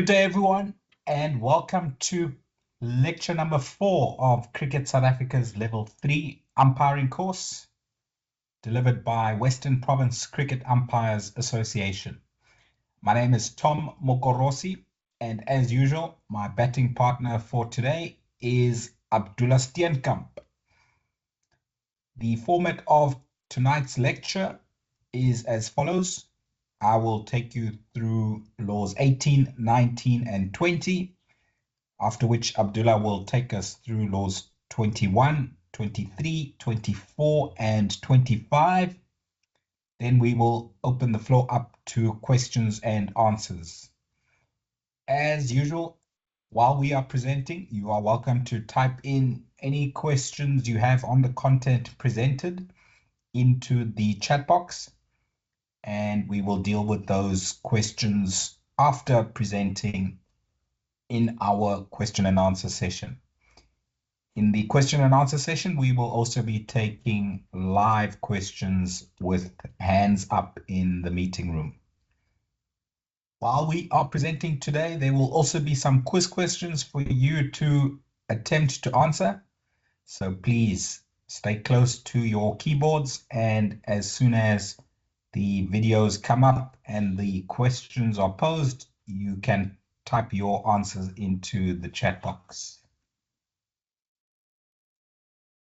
Good day, everyone, and welcome to lecture number 4 of Cricket South Africa's Level 3 umpiring course, delivered by Western Province Cricket Umpires Association. My name is Tom Mokorosi, and as usual, my batting partner for today is Abdullah Steenkamp. The format of tonight's lecture is as follows. I will take you through laws 18, 19, and 20, after which Abdullah will take us through laws 21, 23, 24, and 25. Then we will open the floor up to questions and answers. As usual, while we are presenting, you are welcome to type in any questions you have on the content presented into the chat box, and we will deal with those questions after presenting in our question and answer session. In the question and answer session, we will also be taking live questions with hands up in the meeting room. While we are presenting today, there will also be some quiz questions for you to attempt to answer. So please stay close to your keyboards, and as soon as the videos come up and the questions are posed, you can type your answers into the chat box.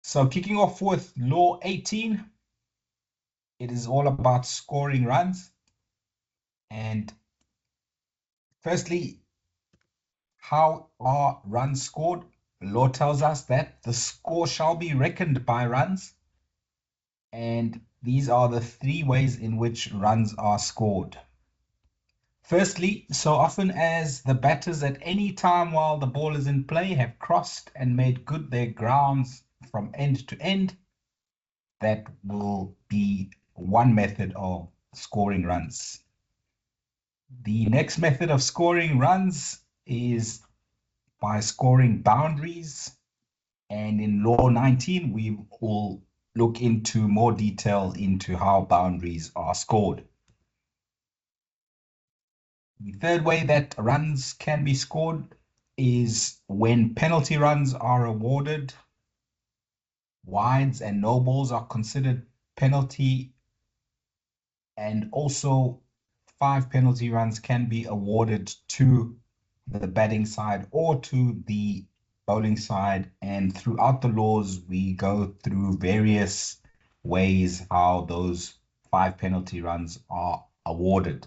So kicking off with law 18, it is all about scoring runs. And firstly, how are runs scored? Law tells us that the score shall be reckoned by runs, and these are the 3 ways in which runs are scored. Firstly, so often as the batters at any time while the ball is in play have crossed and made good their grounds from end to end, that will be one method of scoring runs. The next method of scoring runs is by scoring boundaries, and in law 19 we will look into more detail into how boundaries are scored. The third way that runs can be scored is when penalty runs are awarded. Wides and no balls are considered penalty, and also 5 penalty runs can be awarded to the batting side or to the bowling side. And throughout the laws, we go through various ways how those 5 penalty runs are awarded.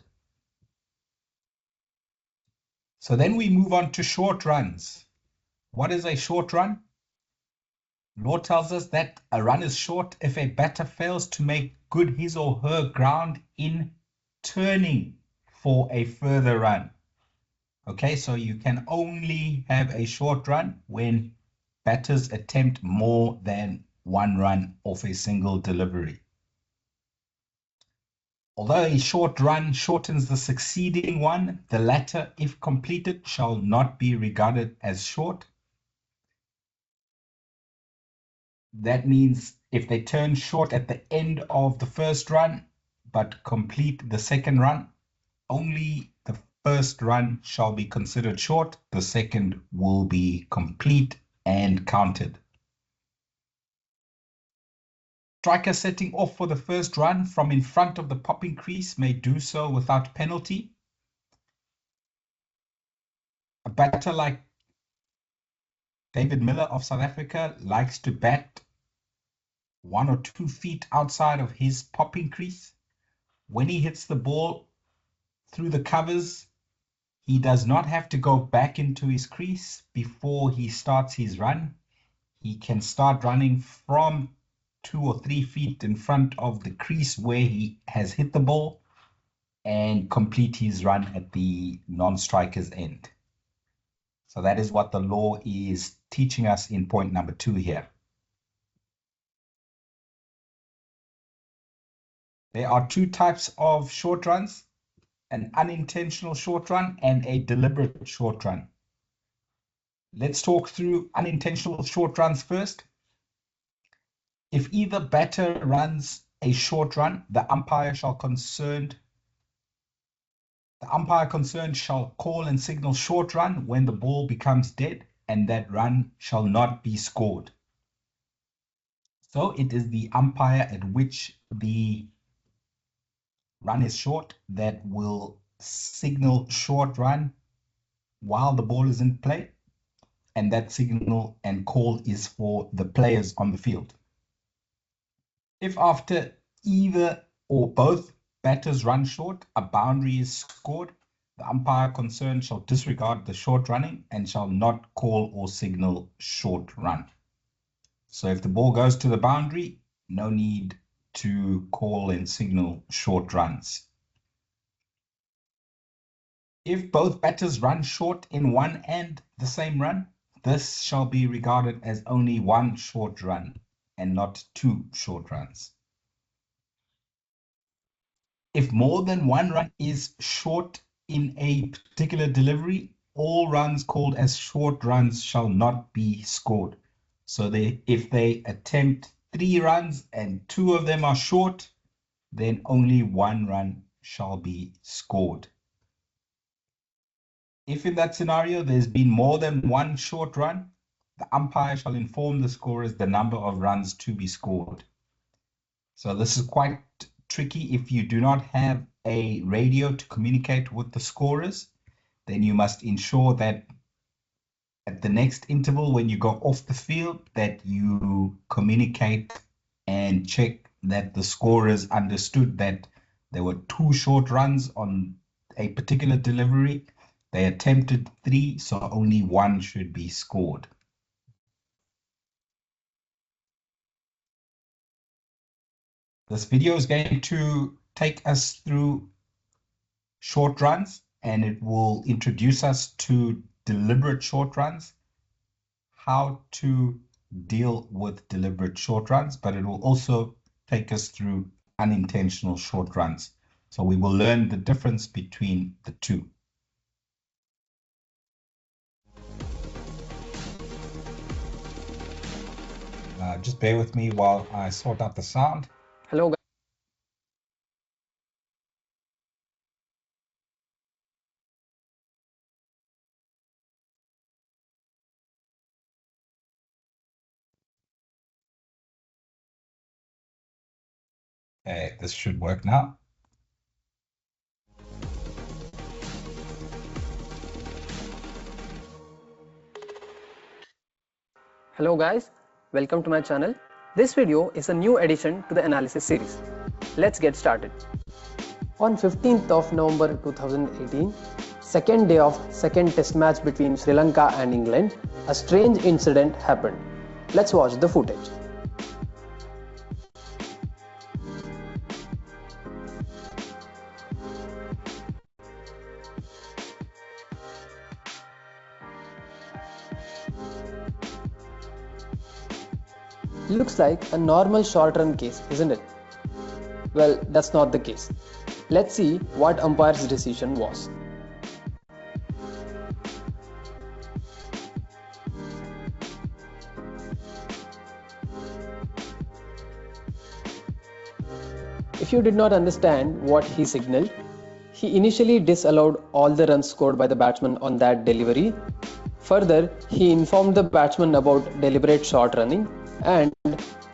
So then we move on to short runs. What is a short run? Law tells us that a run is short if a batter fails to make good his or her ground in turning for a further run. Okay, so you can only have a short run when batters attempt more than 1 run off a single delivery. Although a short run shortens the succeeding one, the latter, if completed, shall not be regarded as short. That means if they turn short at the end of the first run, but complete the second run, only the first run shall be considered short. The second will be complete and counted. Striker setting off for the first run from in front of the popping crease may do so without penalty. A batter like David Miller of South Africa likes to bat 1 or 2 feet outside of his popping crease. When he hits the ball through the covers, he does not have to go back into his crease before he starts his run. He can start running from 2 or 3 feet in front of the crease where he has hit the ball and complete his run at the non-striker's end. So that is what the law is teaching us in point number 2 here. There are 2 types of short runs: an unintentional short run and a deliberate short run. Let's talk through unintentional short runs first. If either batter runs a short run, the umpire shall consider The umpire concerned shall call and signal short run when the ball becomes dead, and that run shall not be scored. So it is the umpire at which the run is short that will signal short run while the ball is in play, and that signal and call is for the players on the field. If after either or both batters run short, a boundary is scored, the umpire concerned shall disregard the short running and shall not call or signal short run. So if the ball goes to the boundary, no need to call and signal short runs. If both batters run short in one and the same run, this shall be regarded as only one short run and not two short runs. If more than one run is short in a particular delivery, all runs called as short runs shall not be scored. So if they attempt 3 runs and 2 of them are short, then only 1 run shall be scored. If in that scenario there's been more than 1 short run, the umpire shall inform the scorers the number of runs to be scored. So this is quite tricky. If you do not have a radio to communicate with the scorers, then you must ensure that at the next interval when you go off the field that you communicate and check that the scorers understood that there were 2 short runs on a particular delivery. They attempted 3, so only 1 should be scored. This video is going to take us through short runs, and it will introduce us to deliberate short runs, how to deal with deliberate short runs, but it will also take us through unintentional short runs. So we will learn the difference between the two. Just bear with me while I sort out the sound. Hello guys. Okay, this should work now. Hello guys, welcome to my channel. This video is a new addition to the analysis series. Let's get started. On 15th of November 2018, second day of second test match between Sri Lanka and England, a strange incident happened. Let's watch the footage. Looks like a normal short run case, isn't it? Well, that's not the case. Let's see what umpire's decision was. If you did not understand what he signaled, he initially disallowed all the runs scored by the batsman on that delivery. Further, he informed the batsman about deliberate short running and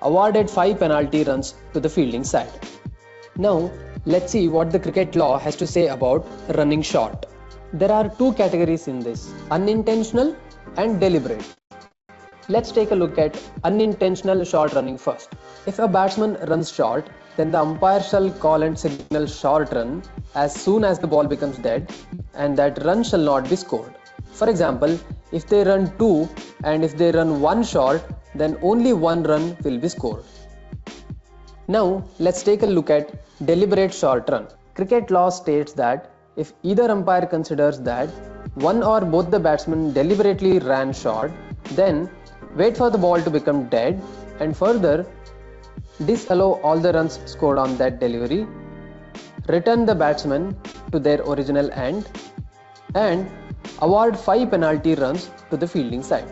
awarded 5 penalty runs to the fielding side. Now, let's see what the cricket law has to say about running short. There are 2 categories in this, unintentional and deliberate. Let's take a look at unintentional short running first. If a batsman runs short, then the umpire shall call and signal short run as soon as the ball becomes dead, and that run shall not be scored. For example, if they run 2 and if they run 1 short, then only 1 run will be scored. Now let's take a look at deliberate short run. Cricket law states that if either umpire considers that one or both the batsmen deliberately ran short, then wait for the ball to become dead and further disallow all the runs scored on that delivery, return the batsmen to their original end, and award 5 penalty runs to the fielding side.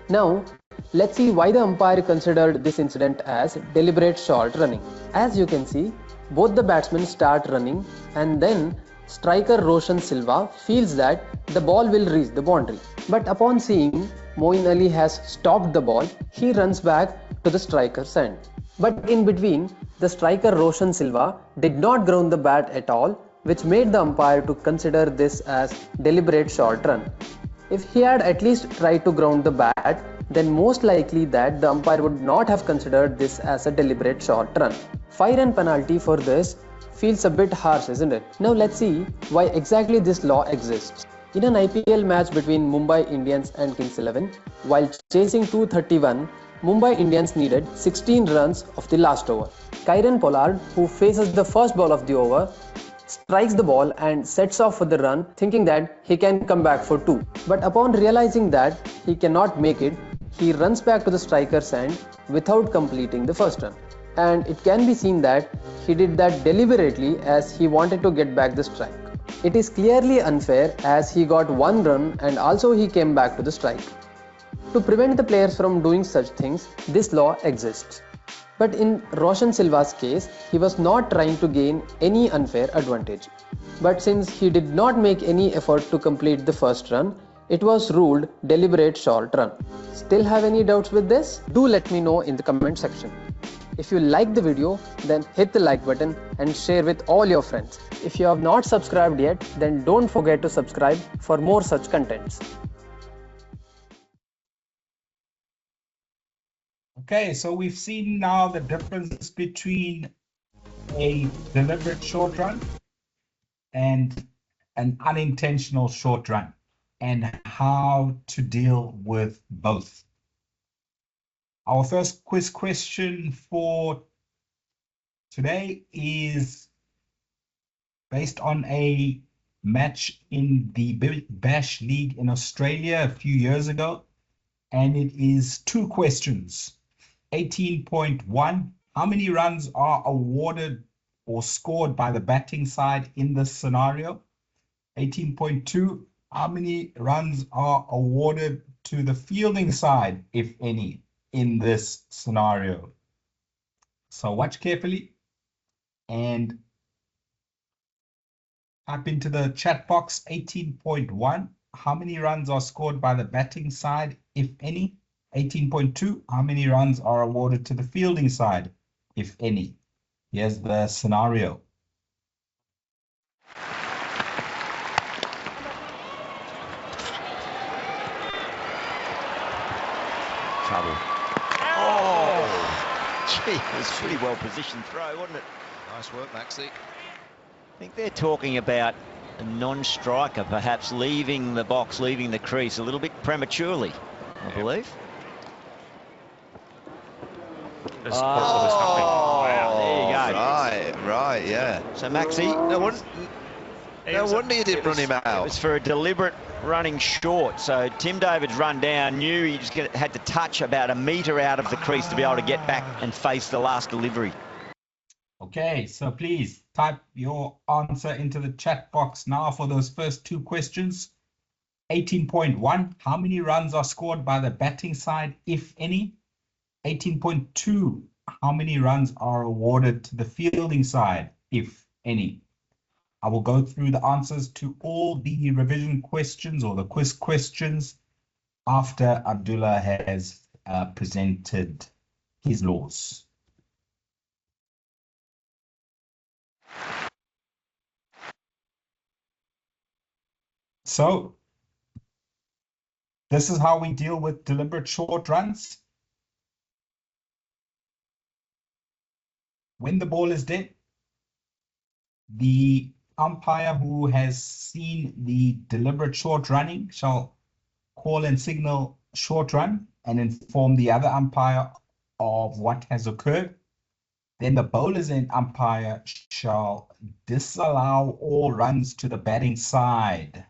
Now, let's see why the umpire considered this incident as deliberate short running. As you can see, both the batsmen start running and then striker Roshan Silva feels that the ball will reach the boundary. But upon seeing Moeen Ali has stopped the ball, he runs back to the striker's end. But in between, the striker Roshan Silva did not ground the bat at all, which made the umpire to consider this as deliberate short run. If he had at least tried to ground the bat, then most likely that the umpire would not have considered this as a deliberate short run. 5-run penalty for this feels a bit harsh, isn't it? Now let's see why exactly this law exists. In an IPL match between Mumbai Indians and Kings 11, while chasing 231, Mumbai Indians needed 16 runs of the last over. Kieron Pollard, who faces the first ball of the over, strikes the ball and sets off for the run, thinking that he can come back for 2. But upon realizing that he cannot make it, he runs back to the striker's end without completing the first run. And it can be seen that he did that deliberately as he wanted to get back the strike. It is clearly unfair as he got 1 run and also he came back to the strike. To prevent the players from doing such things, this law exists. But in Roshan Silva's case, he was not trying to gain any unfair advantage. But since he did not make any effort to complete the first run, it was ruled deliberate short run. Still have any doubts with this? Do let me know in the comment section. If you like the video, then hit the like button and share with all your friends. If you have not subscribed yet, then don't forget to subscribe for more such contents. Okay, so we've seen now the difference between a deliberate short run and an unintentional short run, and how to deal with both. Our first quiz question for today is based on a match in the Bash League in Australia a few years ago, and it is 2 questions. 18.1, how many runs are awarded or scored by the batting side in this scenario? 18.2, how many runs are awarded to the fielding side, if any, in this scenario? So watch carefully and type into the chat box 18.1, how many runs are scored by the batting side, if any? 18.2, how many runs are awarded to the fielding side, if any? Here's the scenario. Trouble. Oh, gee, it was a pretty well positioned throw, wasn't it? Nice work, Maxi. I think they're talking about a non-striker perhaps leaving the box, leaving the crease a little bit prematurely, I believe. There's nothing. Wow. There you go. Right, yeah. So Maxi, No wonder you didn't run him it out. was for a deliberate running short. So Tim David's run down, knew he just had to touch about a metre out of the crease to be able to get back and face the last delivery. Okay, so please type your answer into the chat box now for those first 2 questions. 18.1, how many runs are scored by the batting side, if any? 18.2, how many runs are awarded to the fielding side, if any? I will go through the answers to all the revision questions or the quiz questions after Abdullah has presented his laws. So this is how we deal with deliberate short runs. When the ball is dead, the umpire who has seen the deliberate short running shall call and signal short run and inform the other umpire of what has occurred. Then the bowlers and umpire shall disallow all runs to the batting side.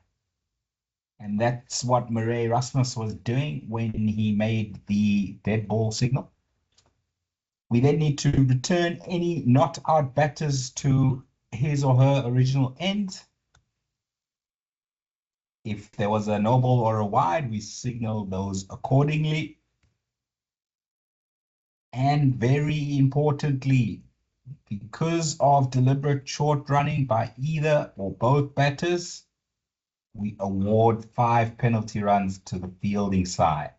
And that's what Murray Rasmus was doing when he made the dead ball signal. We then need to return any not out batters to his or her original end. If there was a no ball or a wide, we signal those accordingly. And very importantly, Because of deliberate short running by either or both batters, we award 5 penalty runs to the fielding side.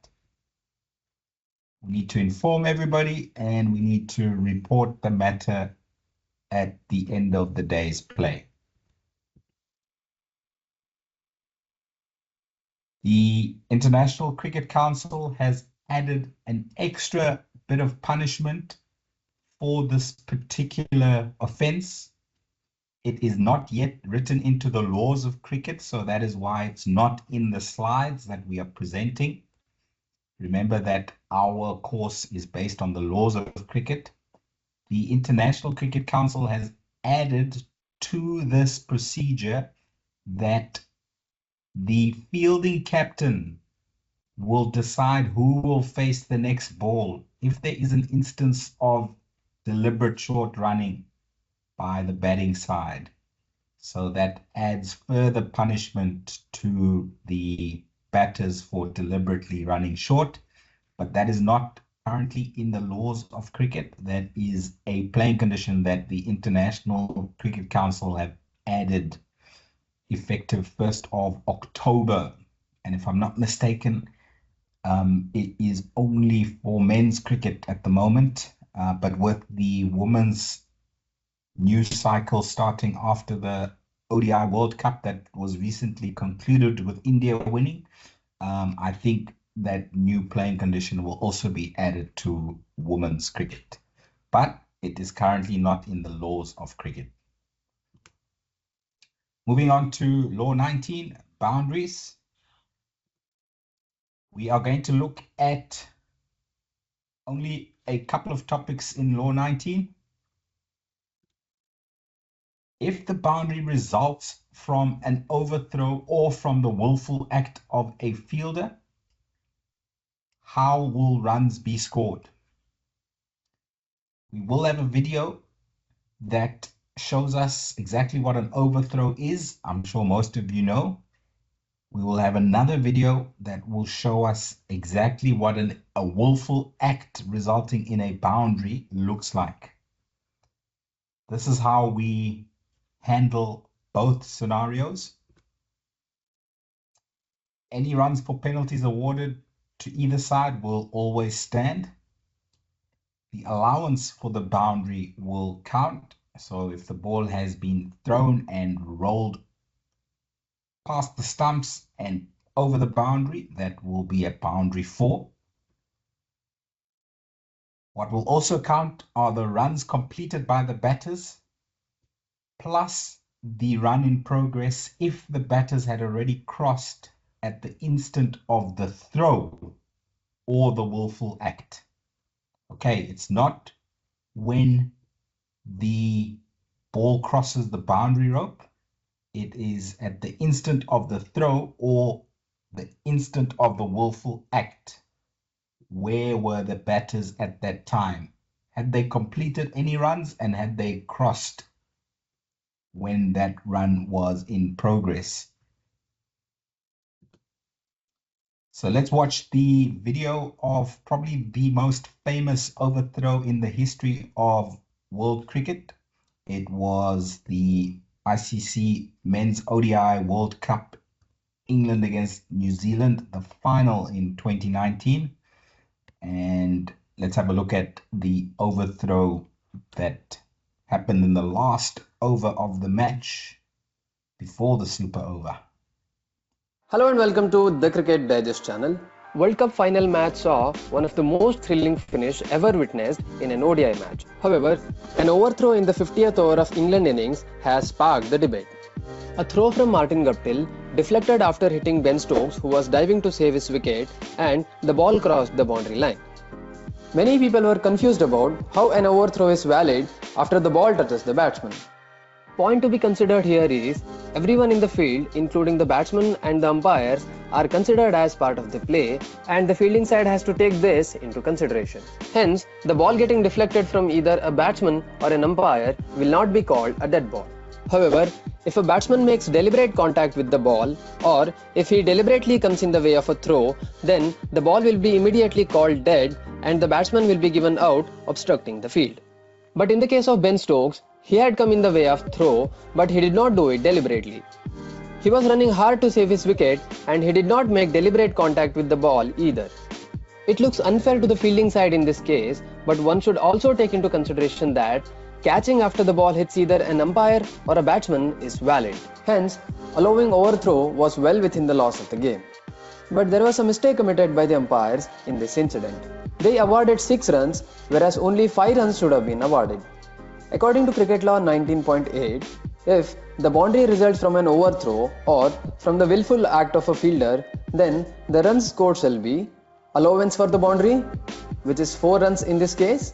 We need to inform everybody and we need to report the matter at the end of the day's play. The International Cricket Council has added an extra bit of punishment for this particular offense. It is not yet written into the laws of cricket, so that is why it's not in the slides that we are presenting. Remember that our course is based on the laws of cricket. The International Cricket Council has added to this procedure that the fielding captain will decide who will face the next ball if there is an instance of deliberate short running by the batting side. So that adds further punishment to the batters for deliberately running short, but that is not currently in the laws of cricket. That is a playing condition that the International Cricket Council have added effective 1st of October. And if I'm not mistaken, it is only for men's cricket at the moment, but with the women's new cycle starting after the ODI World Cup that was recently concluded with India winning, I think that new playing condition will also be added to women's cricket, but it is currently not in the laws of cricket. Moving on to Law 19, boundaries. We are going to look at only a couple of topics in Law 19. If the boundary results from an overthrow or from the willful act of a fielder, how will runs be scored? We will have a video that shows us exactly what an overthrow is. I'm sure most of you know. We will have another video that will show us exactly what a willful act resulting in a boundary looks like. This is how we handle both scenarios. Any runs for penalties awarded to either side will always stand. The allowance for the boundary will count. So if the ball has been thrown and rolled past the stumps and over the boundary, that will be a boundary 4. What will also count are the runs completed by the batters, plus the run in progress if the batters had already crossed at the instant of the throw or the willful act. Okay, it's not when the ball crosses the boundary rope. It is at the instant of the throw or the instant of the willful act. Where were the batters at that time? Had they completed any runs and had they crossed when that run was in progress? So let's watch the video of probably the most famous overthrow in the history of world cricket. It was the ICC Men's ODI World Cup, England against New Zealand, the final in 2019. And let's have a look at the overthrow that happened in the last over of the match before the super over. Hello and welcome to the Cricket Digest channel. World Cup final match saw one of the most thrilling finish ever witnessed in an ODI match. However, an overthrow in the 50th over of England innings has sparked the debate. A throw from Martin Guptill deflected after hitting Ben Stokes, who was diving to save his wicket, and the ball crossed the boundary line. Many people were confused about how an overthrow is valid after the ball touches the batsman. Point to be considered here is, everyone in the field, including the batsman and the umpires, are considered as part of the play, and the fielding side has to take this into consideration. Hence, the ball getting deflected from either a batsman or an umpire will not be called a dead ball. However, if a batsman makes deliberate contact with the ball, or if he deliberately comes in the way of a throw, then the ball will be immediately called dead and the batsman will be given out, obstructing the field. But in the case of Ben Stokes, he had come in the way of throw, but he did not do it deliberately. He was running hard to save his wicket and he did not make deliberate contact with the ball either. It looks unfair to the fielding side in this case, but one should also take into consideration that catching after the ball hits either an umpire or a batsman is valid. Hence, allowing overthrow was well within the laws of the game. But there was a mistake committed by the umpires in this incident. They awarded 6 runs, whereas only 5 runs should have been awarded. According to Cricket Law 19.8, if the boundary results from an overthrow or from the willful act of a fielder, then the runs scored shall be allowance for the boundary, which is 4 runs in this case,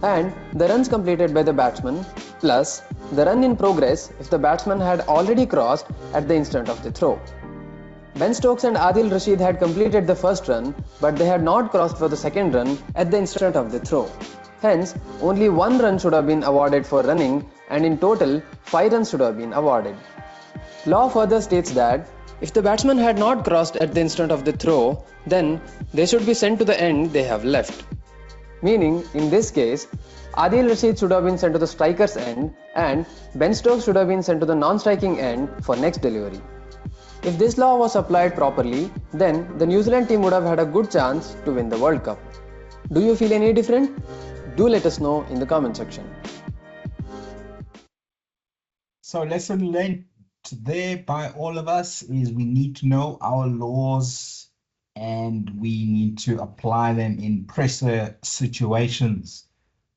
and the runs completed by the batsman plus the run in progress if the batsman had already crossed at the instant of the throw. Ben Stokes and Adil Rashid had completed the first run, but they had not crossed for the second run at the instant of the throw. Hence, only 1 run should have been awarded for running, and in total 5 runs should have been awarded. Law further states that if the batsman had not crossed at the instant of the throw, then they should be sent to the end they have left. Meaning, in this case, Adil Rashid should have been sent to the striker's end and Ben Stokes should have been sent to the non-striking end for next delivery. If this law was applied properly, then the New Zealand team would have had a good chance to win the World Cup. Do you feel any different? Do let us know in the comment section. So lesson learned there by all of us is we need to know our laws and we need to apply them in pressure situations.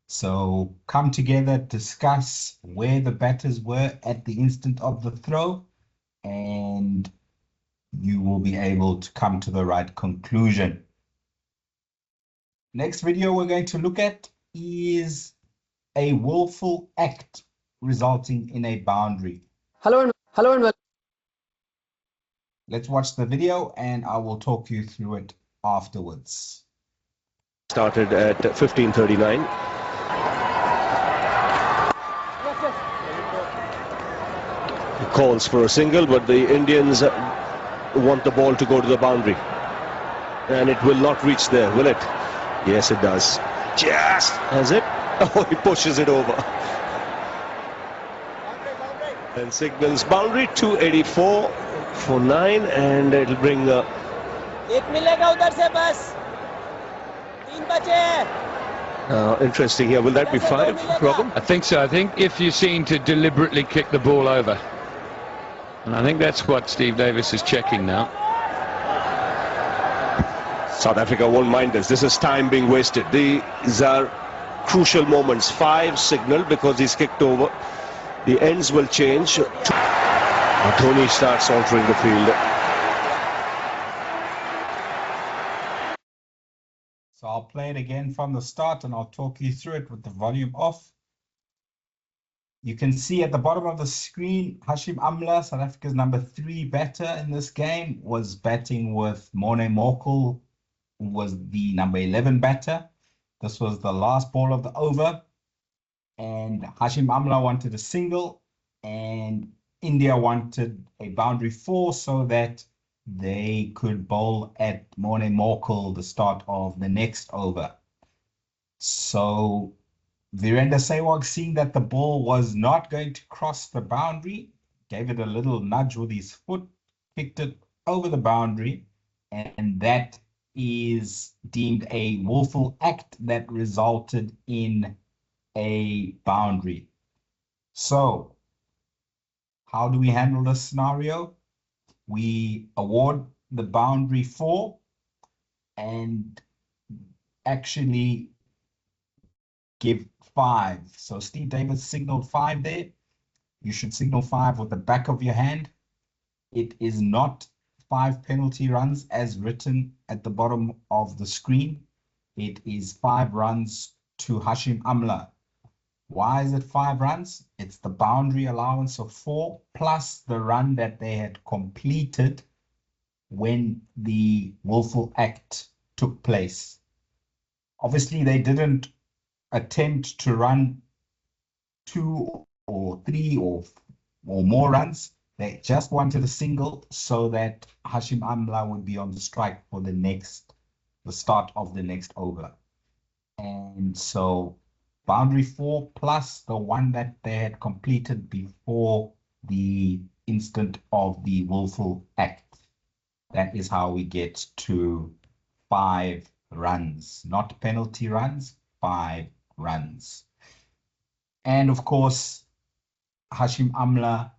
So come together, discuss where the batters were at the instant of the throw, and you will be able to come to the right conclusion. Next video we're going to look at is a willful act resulting in a boundary. Hello and welcome. Let's watch the video and I will talk you through it afterwards. Started at 15:39. He calls for a single, but the Indians want the ball to go to the boundary. And it will not reach there, will it? Yes, it does. Just has it. Oh, he pushes it over. And signals boundary, 284 for 9, and it'll bring interesting here. Will that be 5, Robin? I think so. I think if you seem to deliberately kick the ball over. And I think that's what Steve Davis is checking now. South Africa won't mind this. This is time being wasted. These are crucial moments. 5 signal because he's kicked over. The ends will change. Tony starts altering the field. So I'll play it again from the start and I'll talk you through it with the volume off. You can see at the bottom of the screen, Hashim Amla, South Africa's number 3 batter in this game, was batting with Morne Morkel, who was the number 11 batter. This was the last ball of the over. And Hashim Amla wanted a single and India wanted a boundary 4 so that they could bowl at Morne Morkel the start of the next over. So Virender Sehwag, seeing that the ball was not going to cross the boundary, gave it a little nudge with his foot, kicked it over the boundary, and that is deemed a willful act that resulted in a boundary. So how do we handle this scenario? We award the boundary 4 and actually give 5. So Steve Davis signaled 5 there. You should signal 5 with the back of your hand. It is not 5 penalty runs as written at the bottom of the screen. It is 5 runs to Hashim Amla. Why is it 5 runs? It's the boundary allowance of 4 plus the run that they had completed when the willful act took place. Obviously, they didn't attempt to run 2 or 3 or more runs. They just wanted a single so that Hashim Amla would be on the strike for the start of the next over. And so boundary 4 plus the one that they had completed before the instant of the willful act. That is how we get to 5 runs, not penalty runs, 5 runs. And of course, Hashim Amla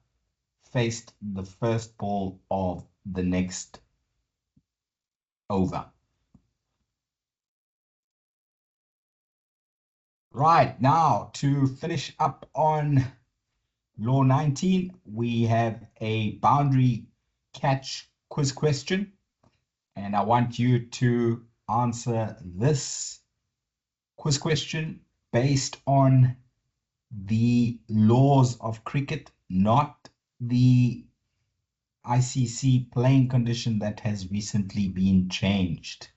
faced the first ball of the next over. Right, now to finish up on Law 19, we have a boundary catch quiz question. And I want you to answer this quiz question based on the laws of cricket, not the ICC playing condition that has recently been changed.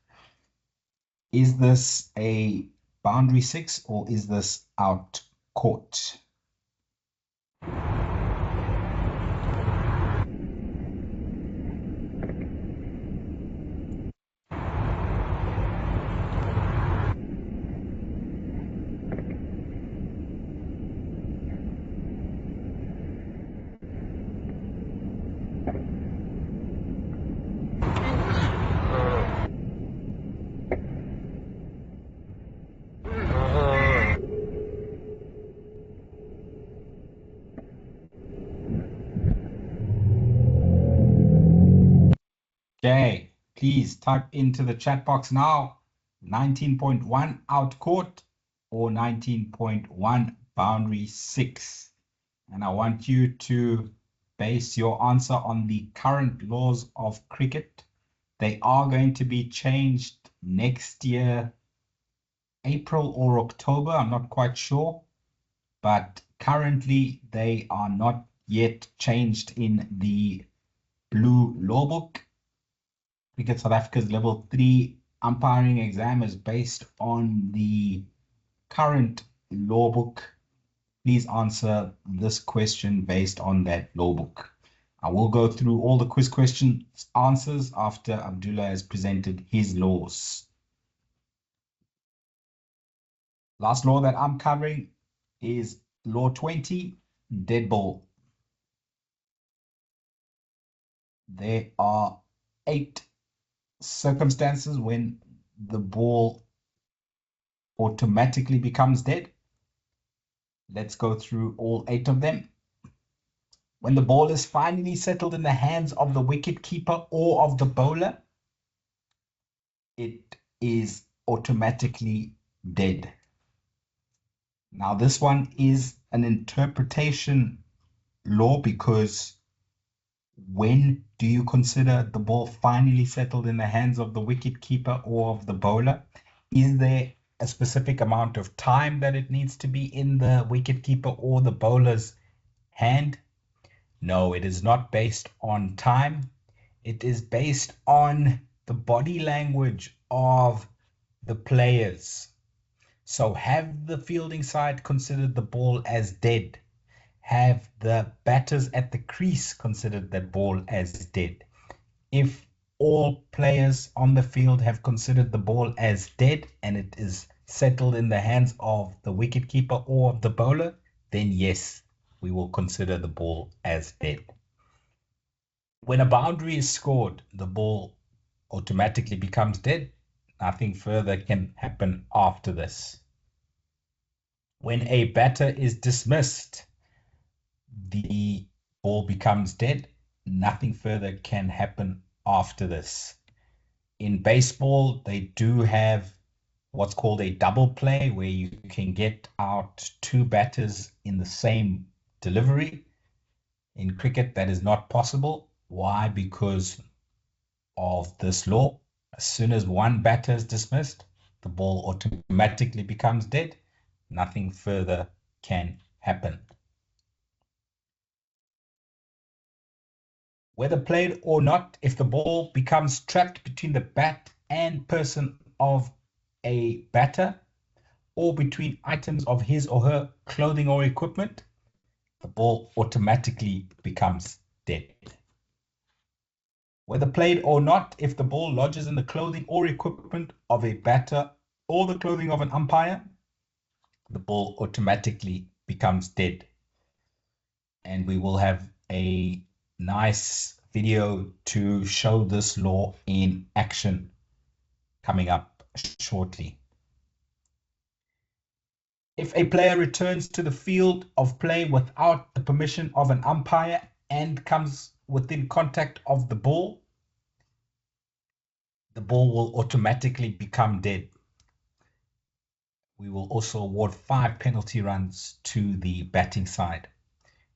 Is this a boundary 6 or is this out court? Okay, please type into the chat box now 19.1 out court or 19.1 boundary 6. And I want you to base your answer on the current laws of cricket. They are going to be changed next year, April or October, I'm not quite sure. But currently they are not yet changed in the blue law book. Cricket South Africa's level 3 umpiring exam is based on the current law book. Please answer this question based on that law book. I will go through all the quiz question answers after Abdullah has presented his laws. Last law that I'm covering is Law 20, dead ball. There are 8 circumstances when the ball automatically becomes dead. Let's go through all 8 of them. When the ball is finally settled in the hands of the wicket keeper or of the bowler, it is automatically dead. Now this one is an interpretation law, because when do you consider the ball finally settled in the hands of the wicket keeper or of the bowler? Is there a specific amount of time that it needs to be in the wicket keeper or the bowler's hand? No, it is not based on time. It is based on the body language of the players. So have the fielding side considered the ball as dead? Have the batters at the crease considered that ball as dead? If all players on the field have considered the ball as dead and it is settled in the hands of the wicketkeeper or of the bowler, then yes, we will consider the ball as dead. When a boundary is scored, the ball automatically becomes dead. Nothing further can happen after this. When a batter is dismissed, the ball becomes dead. Nothing further can happen after this. In baseball, they do have what's called a double play, where you can get out 2 batters in the same delivery. In cricket, that is not possible. Why? Because of this law. As soon as one batter is dismissed, the ball automatically becomes dead. Nothing further can happen. Whether played or not, if the ball becomes trapped between the bat and person of a batter, or between items of his or her clothing or equipment, the ball automatically becomes dead. Whether played or not, if the ball lodges in the clothing or equipment of a batter or the clothing of an umpire, the ball automatically becomes dead. And we will have a nice video to show this law in action coming up shortly. If a player returns to the field of play without the permission of an umpire and comes within contact of the ball will automatically become dead. We will also award 5 penalty runs to the batting side.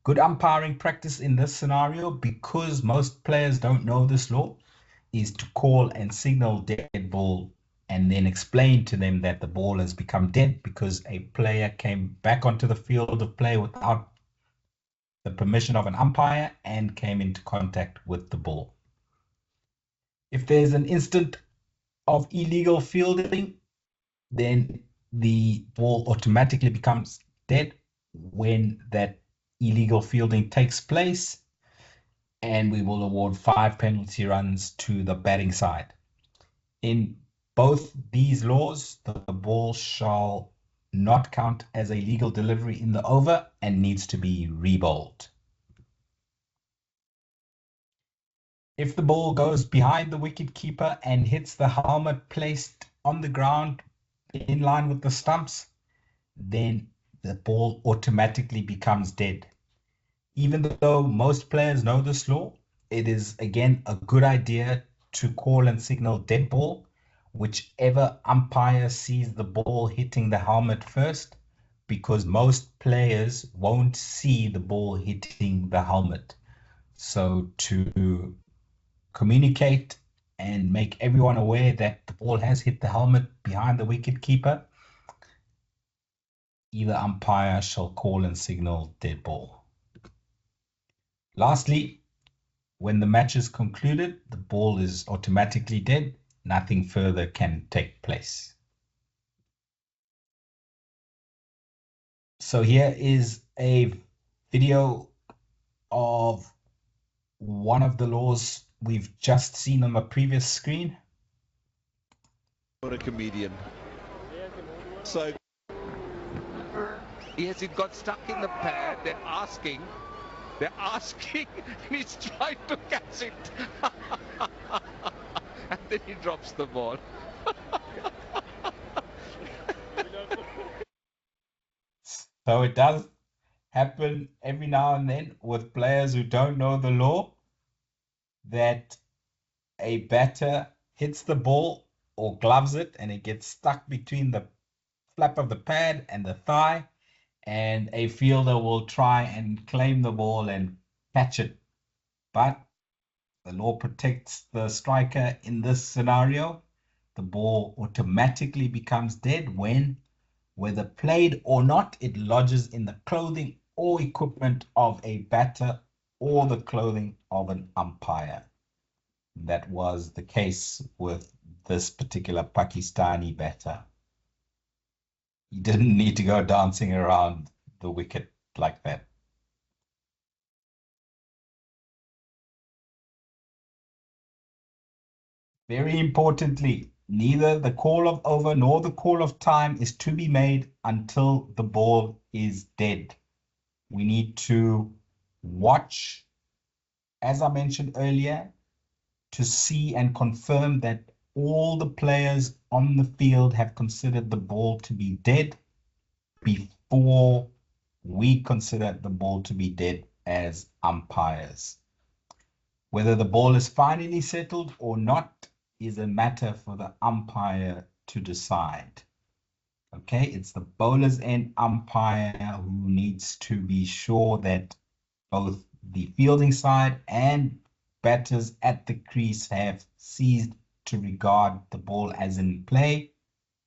Good umpiring practice in this scenario, because most players don't know this law, is to call and signal dead ball and then explain to them that the ball has become dead because a player came back onto the field of play without the permission of an umpire and came into contact with the ball. If there's an instant of illegal fielding, then the ball automatically becomes dead when that illegal fielding takes place, and we will award 5 penalty runs to the batting side. In both these laws, the ball shall not count as a legal delivery in the over and needs to be rebowled. If the ball goes behind the wicket keeper and hits the helmet placed on the ground in line with the stumps, then the ball automatically becomes dead. Even though most players know this law, it is again a good idea to call and signal dead ball, whichever umpire sees the ball hitting the helmet first, because most players won't see the ball hitting the helmet. So to communicate and make everyone aware that the ball has hit the helmet behind the wicket keeper, either umpire shall call and signal dead ball. Lastly, when the match is concluded, the ball is automatically dead. Nothing further can take place. So here is a video of one of the laws we've just seen on the previous screen. What a comedian. So Yes, it got stuck in the pad. They're asking, and he's trying to catch it. And then he drops the ball. So it does happen every now and then with players who don't know the law, that a batter hits the ball or gloves it and it gets stuck between the flap of the pad and the thigh, and a fielder will try and claim the ball and catch it. But the law protects the striker in this scenario. The ball automatically becomes dead when, whether played or not, it lodges in the clothing or equipment of a batter or the clothing of an umpire. That was the case with this particular Pakistani batter. He didn't need to go dancing around the wicket like that. Very importantly, neither the call of over nor the call of time is to be made until the ball is dead. We need to watch, as I mentioned earlier, to see and confirm that all the players on the field have considered the ball to be dead before we consider the ball to be dead as umpires. Whether the ball is finally settled or not is a matter for the umpire to decide. Okay, it's the bowler's end umpire who needs to be sure that both the fielding side and batters at the crease have ceased to regard the ball as in play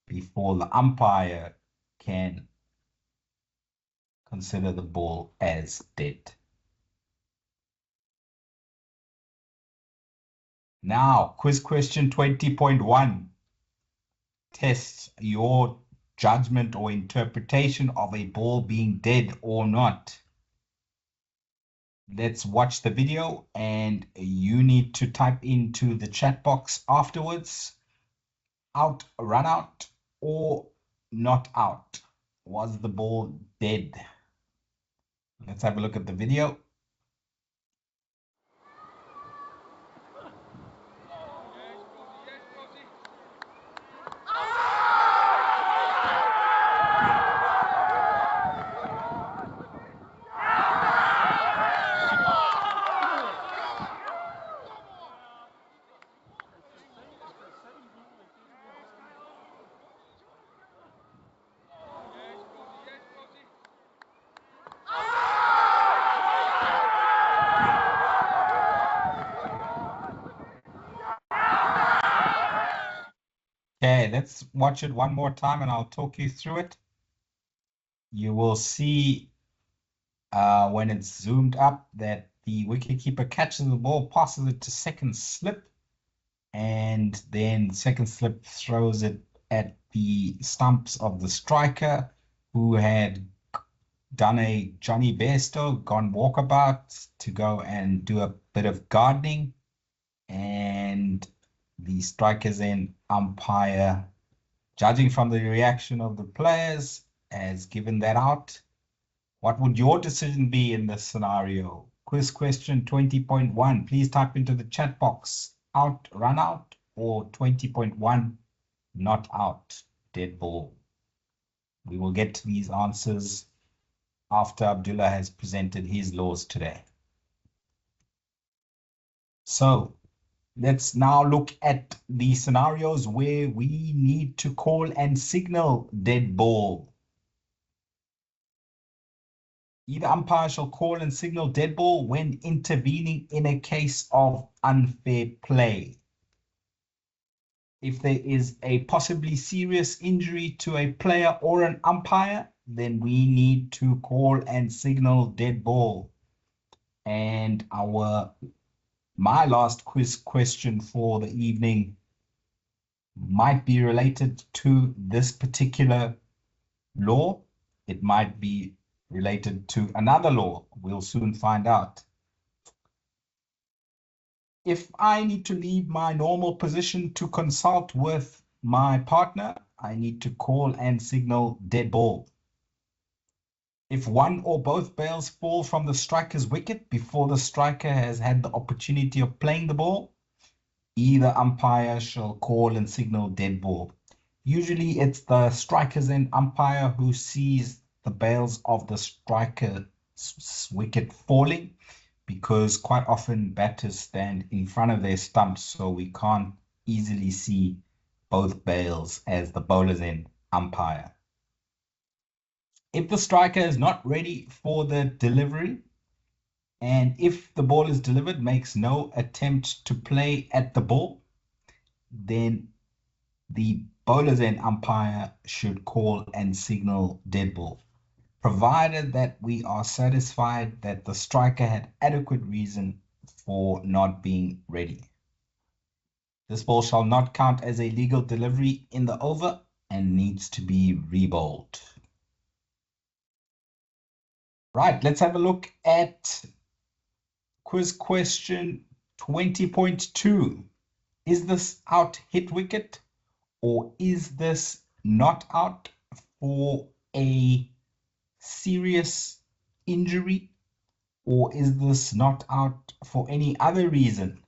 before the umpire can consider the ball as dead. Now, quiz question 20.1 tests your judgment or interpretation of a ball being dead or not. Let's watch the video, and you need to type into the chat box afterwards, out, run out, or not out. Was the ball dead? Let's have a look at the video. Okay, let's watch it one more time and I'll talk you through it. You will see when it's zoomed up that the wicketkeeper catches the ball, passes it to second slip, and then second slip throws it at the stumps of the striker, who had done a Johnny Bairstow, gone walkabout to go and do a bit of gardening, and the strikers and umpire, judging from the reaction of the players, has given that out. What would your decision be in this scenario? Quiz question 20.1. Please type into the chat box out, run out, or 20.1, not out, dead ball. We will get to these answers after Abdullah has presented his laws today. So let's now look at the scenarios where we need to call and signal dead ball. Either umpire shall call and signal dead ball when intervening in a case of unfair play. If there is a possibly serious injury to a player or an umpire, then we need to call and signal dead ball. And my last quiz question for the evening might be related to this particular law. It might be related to another law. We'll soon find out. If I need to leave my normal position to consult with my partner, I need to call and signal dead ball. If one or both bails fall from the striker's wicket before the striker has had the opportunity of playing the ball, either umpire shall call and signal dead ball. Usually it's the strikers and umpire who sees the bails of the striker's wicket falling, because quite often batters stand in front of their stumps, so we can't easily see both bails as the bowlers and umpire. If the striker is not ready for the delivery, and if the ball is delivered, makes no attempt to play at the ball, then the bowlers and umpire should call and signal dead ball, provided that we are satisfied that the striker had adequate reason for not being ready. This ball shall not count as a legal delivery in the over and needs to be rebowled. Right, let's have a look at quiz question 20.2. Is this out hit wicket, or is this not out for a serious injury, or is this not out for any other reason?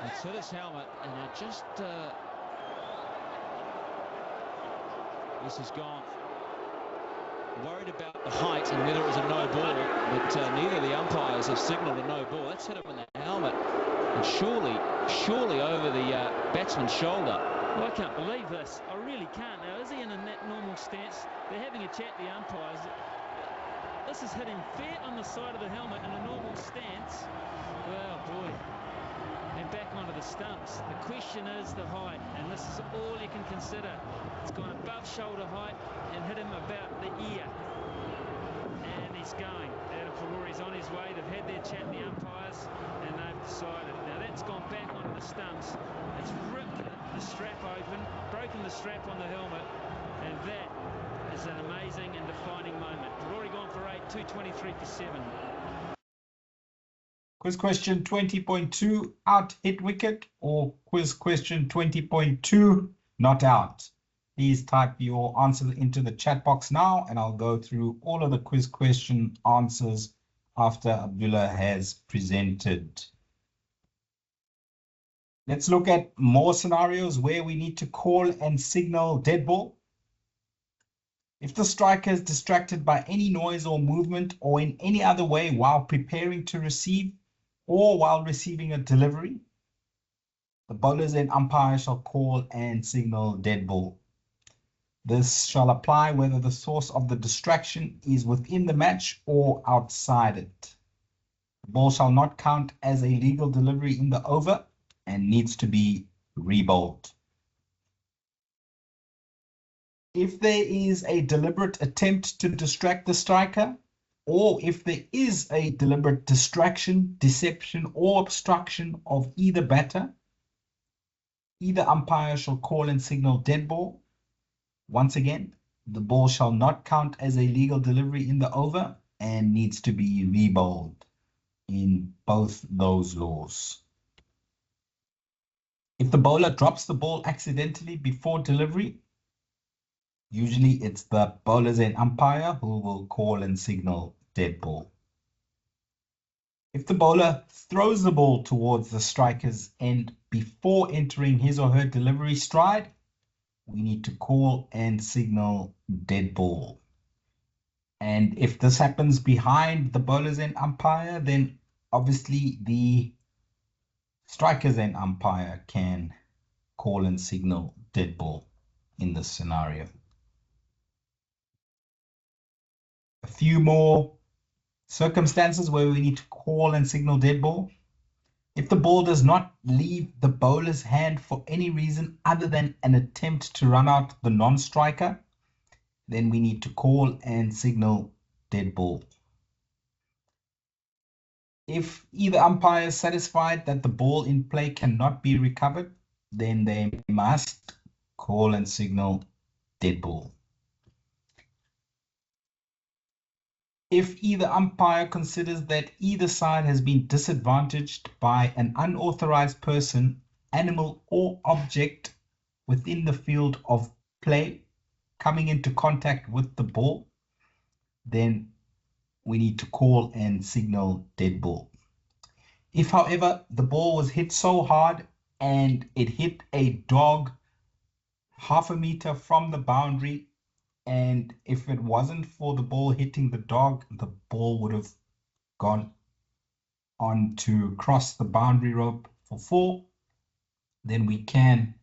It's hit his helmet, and I just this has gone. Worried about the height and whether it was a no ball, but neither of the umpires have signalled a no ball. That's hit him in the helmet, and surely over the batsman's shoulder. Well, I can't believe this. I really can't. Now, is he in that normal stance? They're having a chat, the umpires. This is hitting fair on the side of the helmet in a normal stance. Well, boy. And back onto the stumps. The question is the height, and this is all you can consider. It's gone above shoulder height and hit him about the ear. And he's going. Adam Ferrari's on his way. They've had their chat, the umpires, and they've decided. Now that's gone back onto the stumps. It's ripped the strap open, broken the strap on the helmet, and that is an amazing and defining moment. Ferrari gone for 8-2. 223 for 7. Quiz question 20.2, out, hit wicket, or quiz question 20.2, not out. Please type your answer into the chat box now, and I'll go through all of the quiz question answers after Abdullah has presented. Let's look at more scenarios where we need to call and signal dead ball. If the striker is distracted by any noise or movement or in any other way while preparing to receive or while receiving a delivery, the bowlers and umpire shall call and signal dead ball. This shall apply whether the source of the distraction is within the match or outside it. The ball shall not count as a legal delivery in the over and needs to be rebowled. If there is a deliberate attempt to distract the striker, or if there is a deliberate distraction, deception, or obstruction of either batter, either umpire shall call and signal dead ball. Once again, the ball shall not count as a legal delivery in the over and needs to be rebowled in both those laws. If the bowler drops the ball accidentally before delivery, usually it's the bowlers and umpire who will call and signal dead ball. If the bowler throws the ball towards the striker's end before entering his or her delivery stride, we need to call and signal dead ball. And if this happens behind the bowlers and umpire, then obviously the strikers and umpire can call and signal dead ball in this scenario. A few more circumstances where we need to call and signal dead ball. If the ball does not leave the bowler's hand for any reason other than an attempt to run out the non-striker, then we need to call and signal dead ball. If either umpire is satisfied that the ball in play cannot be recovered, then they must call and signal dead ball. If either umpire considers that either side has been disadvantaged by an unauthorized person, animal, or object within the field of play coming into contact with the ball, then we need to call and signal dead ball. If, however, the ball was hit so hard and it hit a dog half a meter from the boundary, and if it wasn't for the ball hitting the dog, the ball would have gone on to cross the boundary rope for 4, then we can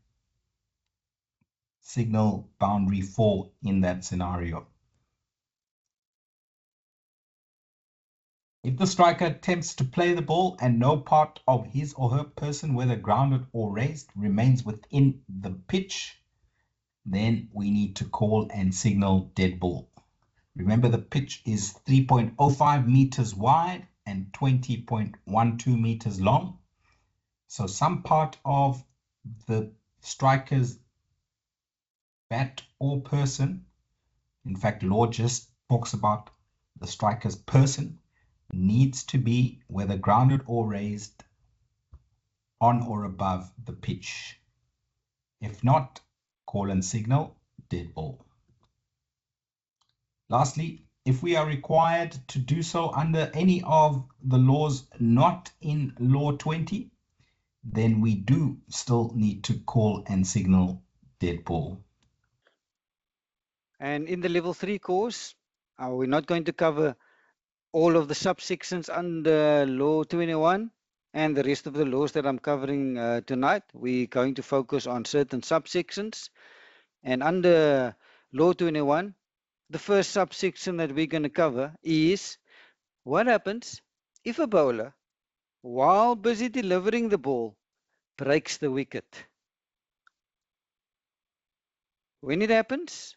signal boundary 4 in that scenario. If the striker attempts to play the ball and no part of his or her person, whether grounded or raised, remains within the pitch, then we need to call and signal dead ball. Remember, the pitch is 3.05 meters wide and 20.12 meters long. So some part of the striker's bat or person, in fact, law just talks about the striker's person, needs to be, whether grounded or raised, on or above the pitch. If not, call and signal dead ball. Lastly, if we are required to do so under any of the laws not in Law 20, then we do still need to call and signal dead ball. And in the level 3 course, we're not going to cover all of the subsections under Law 21 and the rest of the laws that I'm covering tonight. We're going to focus on certain subsections. And under Law 21, the first subsection that we're going to cover is what happens if a bowler, while busy delivering the ball, breaks the wicket. When it happens,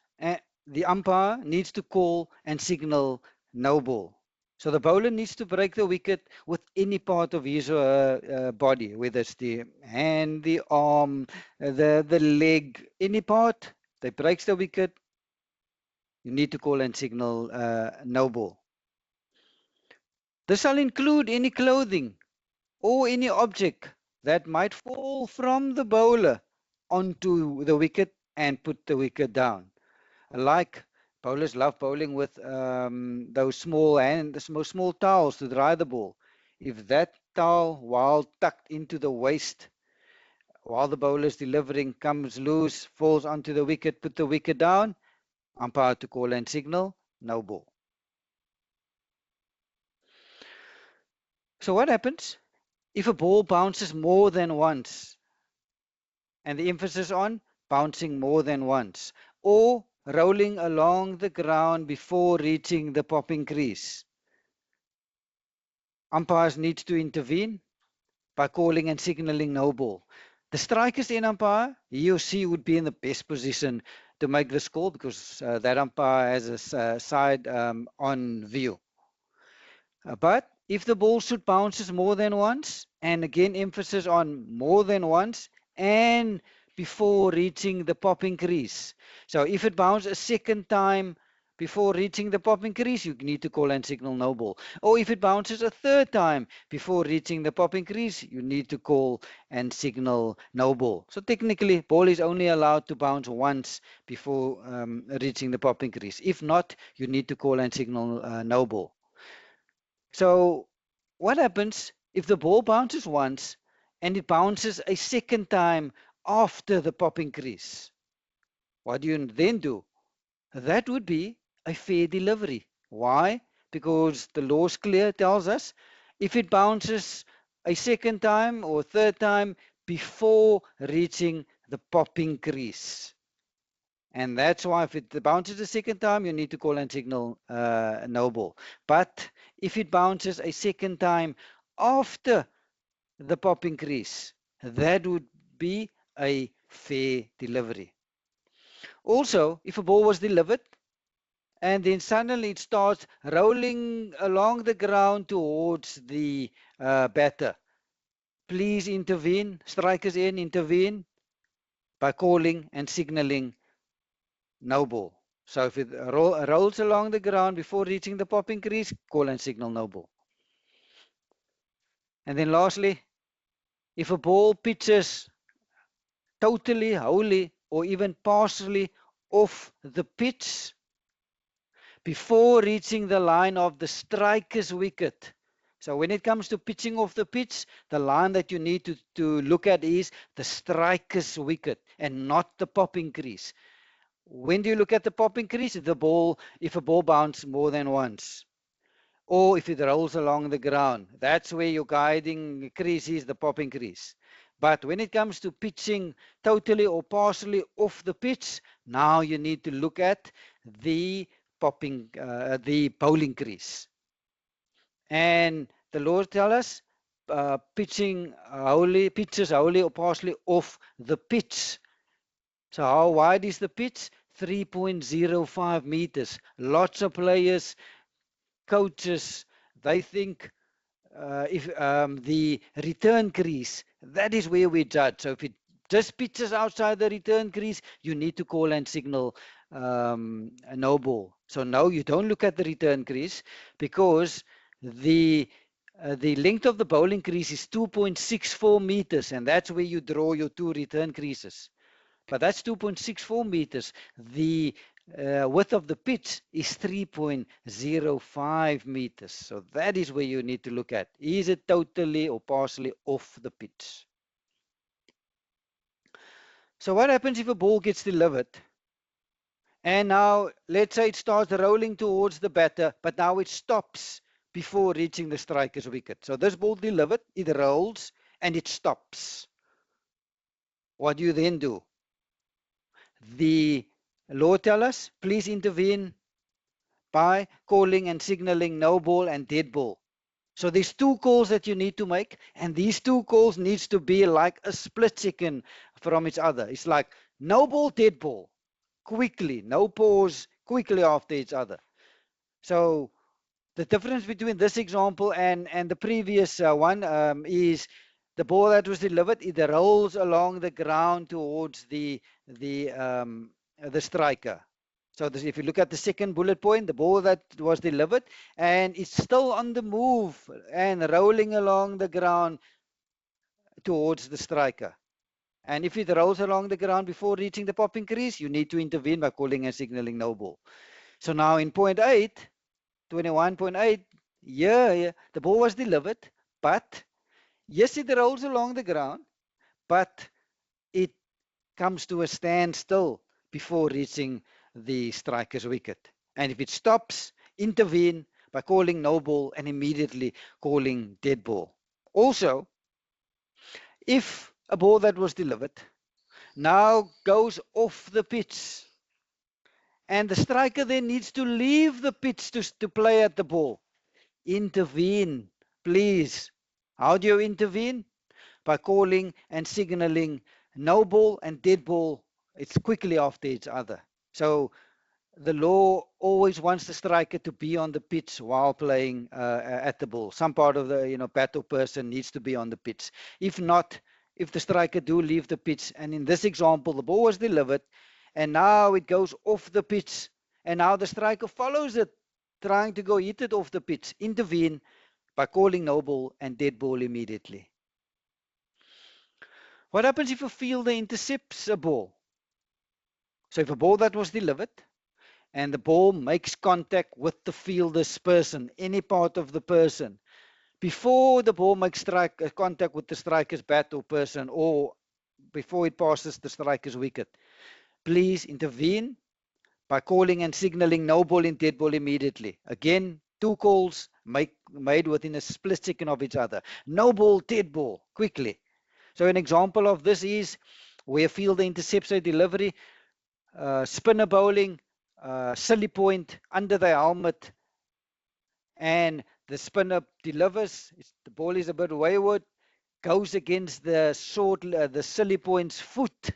the umpire needs to call and signal no ball. So the bowler needs to break the wicket with any part of his or her body, whether it's the hand, the arm, the leg, any part that breaks the wicket, you need to call and signal no ball. This shall include any clothing or any object that might fall from the bowler onto the wicket and put the wicket down. Like bowlers love bowling with those small towels to dry the ball. If that towel, while tucked into the waist, while the bowler is delivering, comes loose, falls onto the wicket, put the wicket down, umpire to call and signal, no ball. So what happens if a ball bounces more than once? And the emphasis on bouncing more than once, or rolling along the ground before reaching the popping crease. Umpires need to intervene by calling and signaling no ball. The striker's end umpire, he or she would be in the best position to make this call because that umpire has a side on view. But if the ball should bounces more than once, and again emphasis on more than once, and before reaching the popping crease. So if it bounces a second time before reaching the popping crease, you need to call and signal no ball. Or if it bounces a third time before reaching the popping crease, you need to call and signal no ball. So technically, ball is only allowed to bounce once before reaching the popping crease. If not, you need to call and signal no ball. So what happens if the ball bounces once and it bounces a second time after the popping crease? What do you then do? That would be a fair delivery. Why? Because the law's clear, tells us if it bounces a second time or third time before reaching the popping crease. And that's why if it bounces a second time, you need to call and signal no ball. But if it bounces a second time after the popping crease, that would be a fair delivery. Also, if a ball was delivered and then suddenly it starts rolling along the ground towards the batter, please intervene, strikers in, intervene by calling and signaling no ball. So if it rolls along the ground before reaching the popping crease, call and signal no ball. And then lastly, if a ball pitches totally, wholly, or even partially off the pitch before reaching the line of the striker's wicket. So when it comes to pitching off the pitch, the line that you need to look at is the striker's wicket and not the popping crease. When do you look at the popping crease? If a ball bounces more than once, or if it rolls along the ground, that's where your guiding crease is, the popping crease. But when it comes to pitching totally or partially off the pitch, now you need to look at the bowling crease. And the laws tell us pitches wholly or partially off the pitch. So how wide is the pitch? 3.05 meters. Lots of players, coaches, they think if the return crease, that is where we judge. So if it just pitches outside the return crease, you need to call and signal a no ball. So no, you don't look at the return crease because the length of the bowling crease is 2.64 meters, and that's where you draw your two return creases. But that's 2.64 meters. The width of the pitch is 3.05 meters. So that is where you need to look at. Is it totally or partially off the pitch? So what happens if a ball gets delivered? And now, let's say it starts rolling towards the batter, but now it stops before reaching the striker's wicket. So this ball delivered, it rolls, and it stops. What do you then do? The law tells us, please intervene by calling and signaling no ball and dead ball. So there's two calls that you need to make, and these two calls needs to be like a split second from each other. It's like no ball, dead ball, quickly, no pause, quickly after each other. So the difference between this example and the previous one is the ball that was delivered, it rolls along the ground towards the striker. So this, if you look at the second bullet point, the ball that was delivered, and it's still on the move and rolling along the ground towards the striker. And if it rolls along the ground before reaching the popping crease, you need to intervene by calling and signaling no ball. So now in point 8, 21.8, yeah, the ball was delivered, but yes, it rolls along the ground, but it comes to a standstill before reaching the striker's wicket. And if it stops, intervene by calling no ball and immediately calling dead ball. Also, if a ball that was delivered now goes off the pitch and the striker then needs to leave the pitch to play at the ball, intervene, please. How do you intervene? By calling and signaling no ball and dead ball. It's quickly after each other. So the law always wants the striker to be on the pitch while playing at the ball. Some part of the bat or person needs to be on the pitch. If not, if the striker do leave the pitch, and in this example the ball was delivered and now it goes off the pitch and now the striker follows it, trying to go hit it off the pitch, intervene by calling no ball and dead ball immediately. What happens if a fielder intercepts a ball? So if a ball that was delivered and the ball makes contact with the fielder's person, any part of the person, before the ball makes contact with the striker's bat or person, or before it passes the striker's wicket, please intervene by calling and signaling no ball and dead ball immediately. Again, 2 calls made within a split second of each other. No ball, dead ball, quickly. So an example of this is where a fielder intercepts a delivery, spinner bowling, silly point under the helmet, and the spinner delivers. The ball is a bit wayward, goes against the silly point's foot.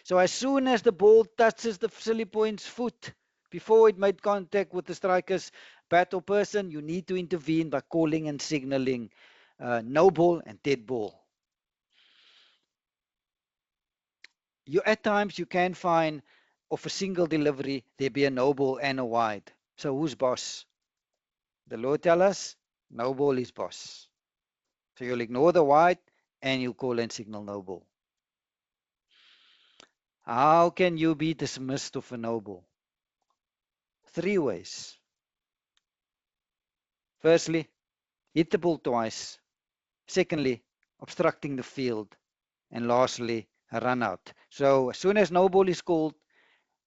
So as soon as the ball touches the silly point's foot, before it made contact with the striker's bat or person, you need to intervene by calling and signaling no ball and dead ball. At times you can find of a single delivery there be a no ball and a wide. So who's boss? The law tells us no ball is boss. So you'll ignore the wide and you call and signal no ball. How can you be dismissed of a no ball? 3 ways. Firstly, hit the ball twice. Secondly, obstructing the field. And lastly, a run out. So as soon as no ball is called,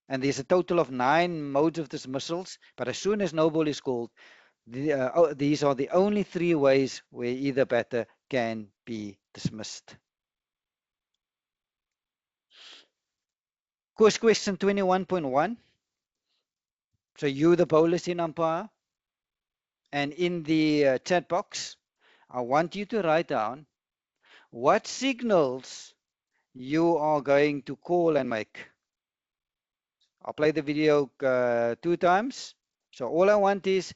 and there's a total of 9 modes of dismissals, but as soon as no ball is called, these are the only 3 ways where either batter can be dismissed. Question 21.1. So you, the bowlers in umpire, and in the chat box, I want you to write down what signals you are going to call and make. I'll play the video 2 times. So all I want is,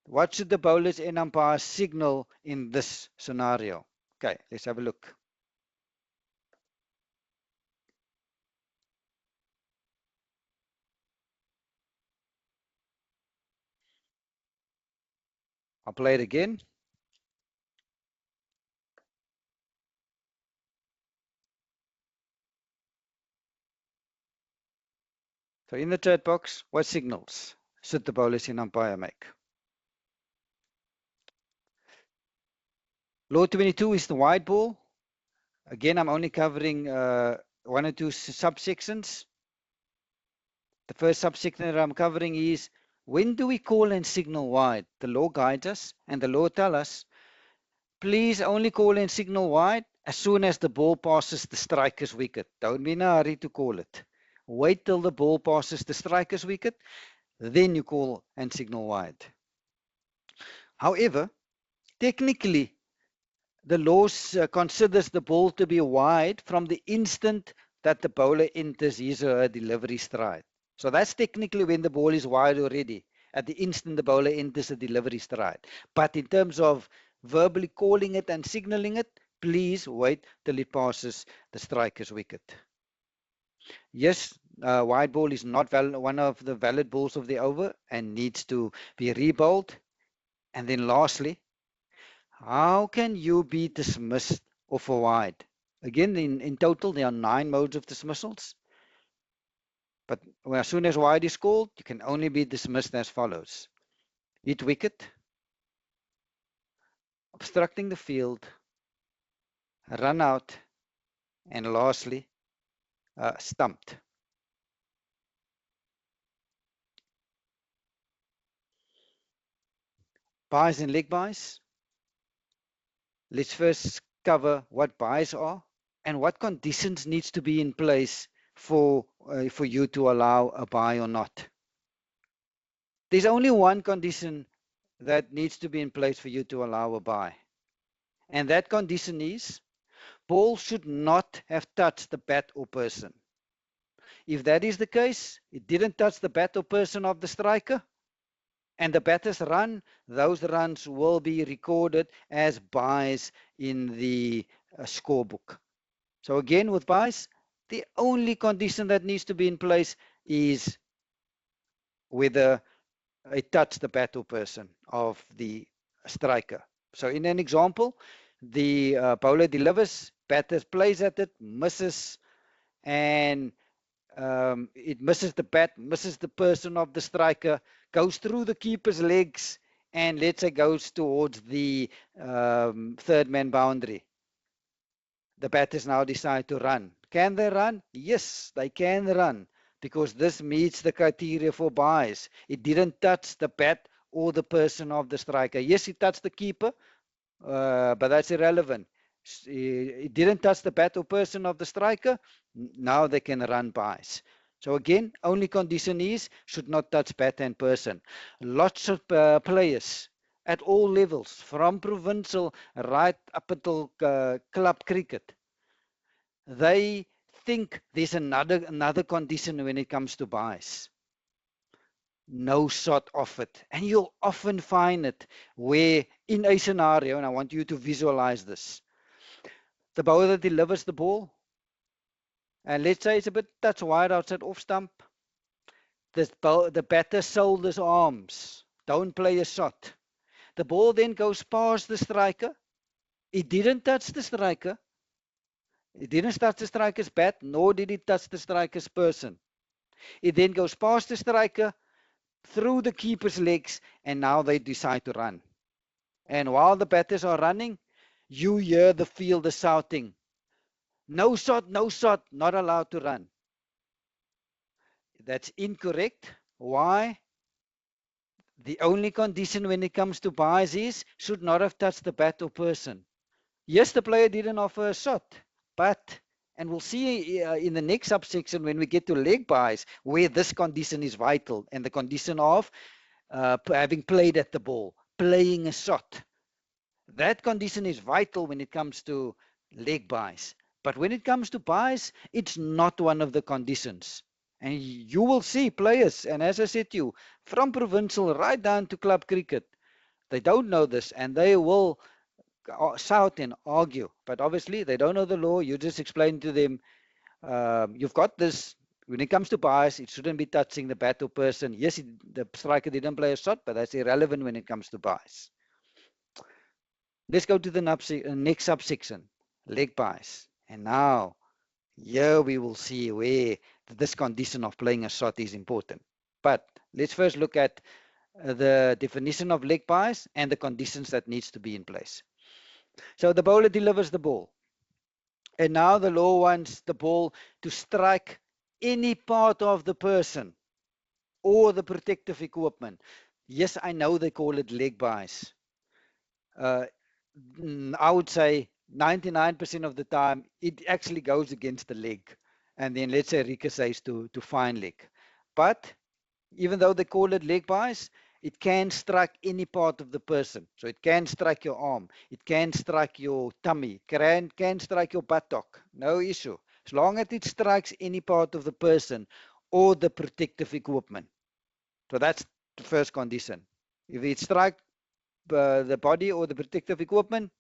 what should the bowlers and umpires signal in this scenario? Okay, let's have a look. I'll play it again. So in the chat box, what signals should the bowlers and umpire make? Law 22 is the wide ball. Again, I'm only covering 1 or 2 subsections. The first subsection that I'm covering is, when do we call and signal wide? The law guides us, and the law tells us, please only call and signal wide as soon as the ball passes the striker's wicket. Don't be in a hurry to call it. Wait till the ball passes the striker's wicket, then you call and signal wide. However, technically, the law considers the ball to be wide from the instant that the bowler enters his or her delivery stride. So that's technically when the ball is wide already, at the instant the bowler enters the delivery stride. But in terms of verbally calling it and signaling it, please wait till it passes the striker's wicket. Yes, wide ball is not one of the valid balls of the over and needs to be rebowled. And then lastly, how can you be dismissed of a wide? Again, in total, there are 9 modes of dismissals. But as soon as wide is called, you can only be dismissed as follows: hit wicket, obstructing the field, run out, and lastly, stumped. Buys and leg buys. Let's first cover what buys are and what conditions needs to be in place for you to allow a buy or not. There's only one condition that needs to be in place for you to allow a buy, and that condition is ball should not have touched the bat or person. If that is the case, it didn't touch the bat or person of the striker, and the batters run, those runs will be recorded as buys in the scorebook. So again, with buys, the only condition that needs to be in place is whether it touched the bat or person of the striker. So in an example, the bowler delivers, batter plays at it, misses, and it misses the bat, misses the person of the striker, goes through the keeper's legs, and let's say goes towards the third man boundary. The batters now decide to run. Can they run? Yes, they can run, because this meets the criteria for buys. It didn't touch the bat or the person of the striker. Yes, it touched the keeper, but that's irrelevant. It didn't touch the bat or person of the striker. Now they can run buys. So again, only condition is should not touch bat and person. Lots of players at all levels, from provincial right up until club cricket, they think there's another condition when it comes to buys. No shot off it. And you'll often find it where in a scenario, and I want you to visualize this, the bowler delivers the ball, and let's say it's a bit touch wide outside off stump. The batter shoulders arms, don't play a shot. The ball then goes past the striker. It didn't touch the striker. It didn't touch the striker's bat, nor did it touch the striker's person. It then goes past the striker, through the keeper's legs, and now they decide to run. And while the batters are running, you hear the fielder shouting, "No shot, no shot, not allowed to run." That's incorrect. Why? The only condition when it comes to buys is should not have touched the bat or person. Yes, the player didn't offer a shot, but, and we'll see in the next subsection when we get to leg buys where this condition is vital, and the condition of having played at the ball, playing a shot. That condition is vital when it comes to leg buys. But when it comes to buys, it's not one of the conditions. And you will see players, and as I said to you, from provincial right down to club cricket, they don't know this, and they will shout and argue. But obviously, they don't know the law. You just explain to them, you've got this. When it comes to buys, it shouldn't be touching the bat or person. Yes, the striker didn't play a shot, but that's irrelevant when it comes to buys. Let's go to the next subsection, leg buys. And now, here we will see where this condition of playing a shot is important. But let's first look at the definition of leg buys and the conditions that needs to be in place. So the bowler delivers the ball. And now the law wants the ball to strike any part of the person or the protective equipment. Yes, I know they call it leg buys. I would say 99% of the time, it actually goes against the leg. And then let's say ricochets to fine leg. But even though they call it leg buys, it can strike any part of the person. So it can strike your arm. It can strike your tummy. Can strike your buttock. No issue. As long as it strikes any part of the person or the protective equipment. So that's the first condition. If it strikes the body or the protective equipment,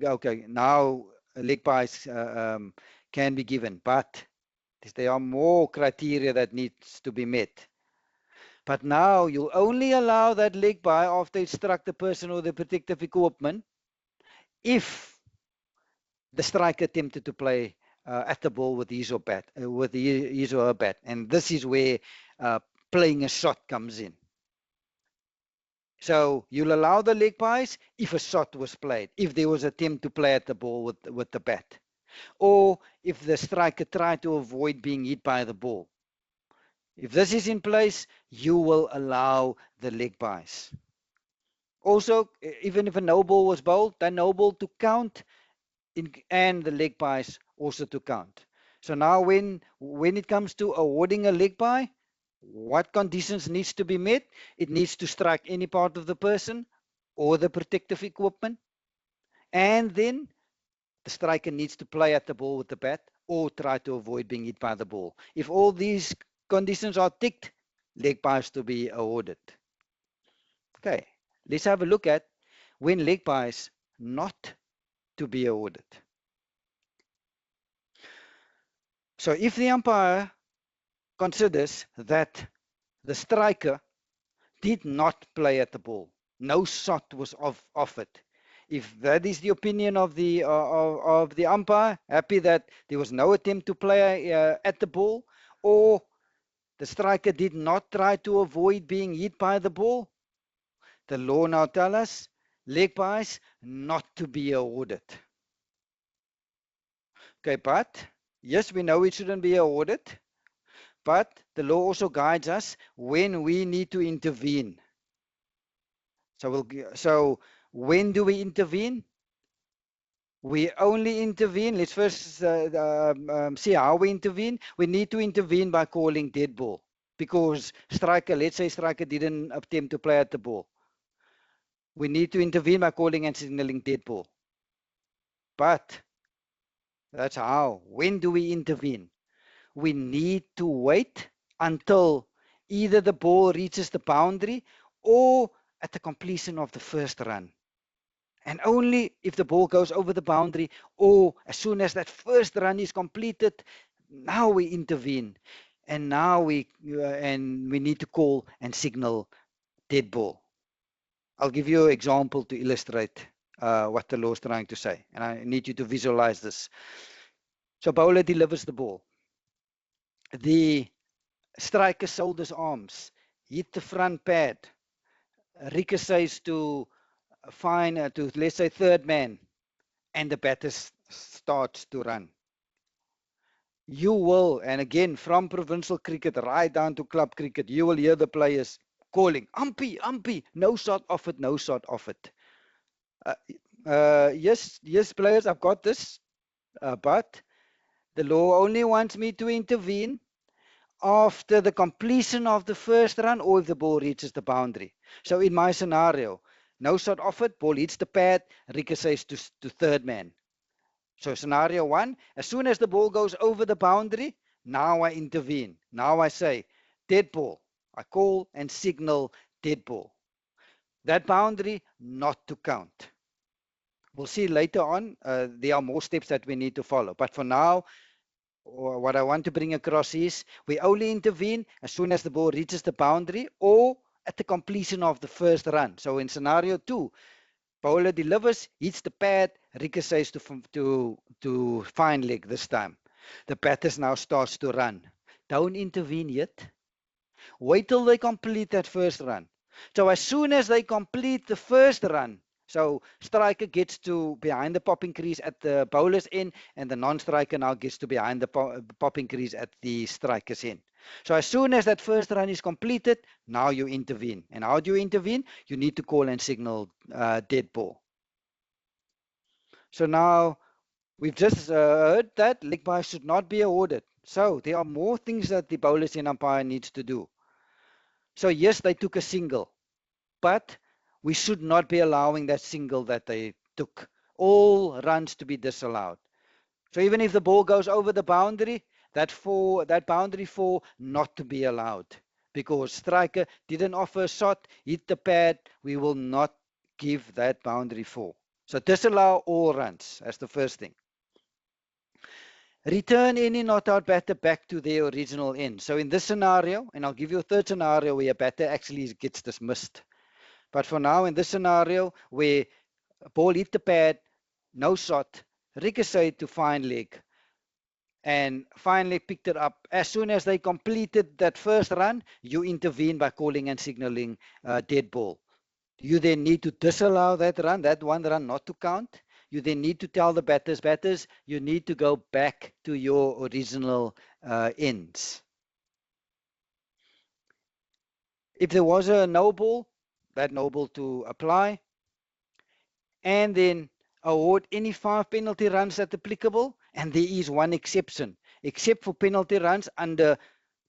okay, now leg buys can be given. But There are more criteria that needs to be met. But now you'll only allow that leg by after it struck the person or the protective equipment if the striker attempted to play at the ball with his or her bat. And this is where playing a shot comes in. So you'll allow the leg buys if a shot was played, if there was an attempt to play at the ball with the bat, or if the striker tried to avoid being hit by the ball. If this is in place, you will allow the leg buys. Also, even if a no ball was bowled, that no ball to count and the leg buys also to count. So now when it comes to awarding a leg buy, what conditions needs to be met? It needs to strike any part of the person or the protective equipment. And then the striker needs to play at the ball with the bat or try to avoid being hit by the ball. If all these conditions are ticked, leg buys to be awarded. Okay, let's have a look at when leg buys not to be awarded. So if the umpire considers that the striker did not play at the ball, no shot was offered. If that is the opinion of the umpire, happy that there was no attempt to play at the ball, or the striker did not try to avoid being hit by the ball, the law now tells us leg buys not to be awarded. Okay, but yes, we know it shouldn't be awarded, but the law also guides us when we need to intervene. So when do we intervene? We only intervene. Let's first see how we intervene. We need to intervene by calling dead ball because let's say striker didn't attempt to play at the ball. We need to intervene by calling and signaling dead ball. But that's how. When do we intervene? We need to wait until either the ball reaches the boundary or at the completion of the first run. And only if the ball goes over the boundary or as soon as that first run is completed, now we intervene. And now we need to call and signal dead ball. I'll give you an example to illustrate what the law is trying to say. And I need you to visualize this. So bowler delivers the ball. The striker shoulders arms, hit the front pad, ricochets to let's say third man, and the batter starts to run. You will, and again from provincial cricket right down to club cricket, you will hear the players calling, umpy, no shot offered, no shot offered. Yes, players, I've got this, but the law only wants me to intervene after the completion of the first run or if the ball reaches the boundary. So in my scenario, no shot offered, ball hits the pad, ricochets to third man. So scenario one, as soon as the ball goes over the boundary, now I intervene. Now I say, dead ball. I call and signal dead ball. That boundary not to count. We'll see later on, there are more steps that we need to follow. But for now, what I want to bring across is we only intervene as soon as the ball reaches the boundary or at the completion of the first run. So in scenario 2, bowler delivers, hits the pad, ricochets to fine leg this time. The batter now starts to run. Don't intervene yet. Wait till they complete that first run. So as soon as they complete the first run, so striker gets to behind the popping crease at the bowler's end, and the non-striker now gets to behind the popping crease at the striker's end. So as soon as that first run is completed, now you intervene. And how do you intervene? You need to call and signal dead ball. So now we've just heard that leg buy should not be awarded. So there are more things that the bowlers and umpire needs to do. So yes, they took a single, but we should not be allowing that single that they took. All runs to be disallowed. So even if the ball goes over the boundary, that boundary 4 not to be allowed. Because striker didn't offer a shot, hit the pad, we will not give that boundary 4. So disallow all runs. That's the first thing. return any not out batter back to their original end. So in this scenario, and I'll give you a third scenario where a batter actually gets dismissed. But for now, in this scenario where a ball hit the pad, no shot, ricochet to fine leg, and finally picked it up. As soon as they completed that first run, you intervene by calling and signaling dead ball. You then need to disallow that run, that one run not to count. You then need to tell the batters, you need to go back to your original ends. If there was a no ball, that no ball to apply, and then award any 5 penalty runs that applicable, and there is one exception, except for penalty runs under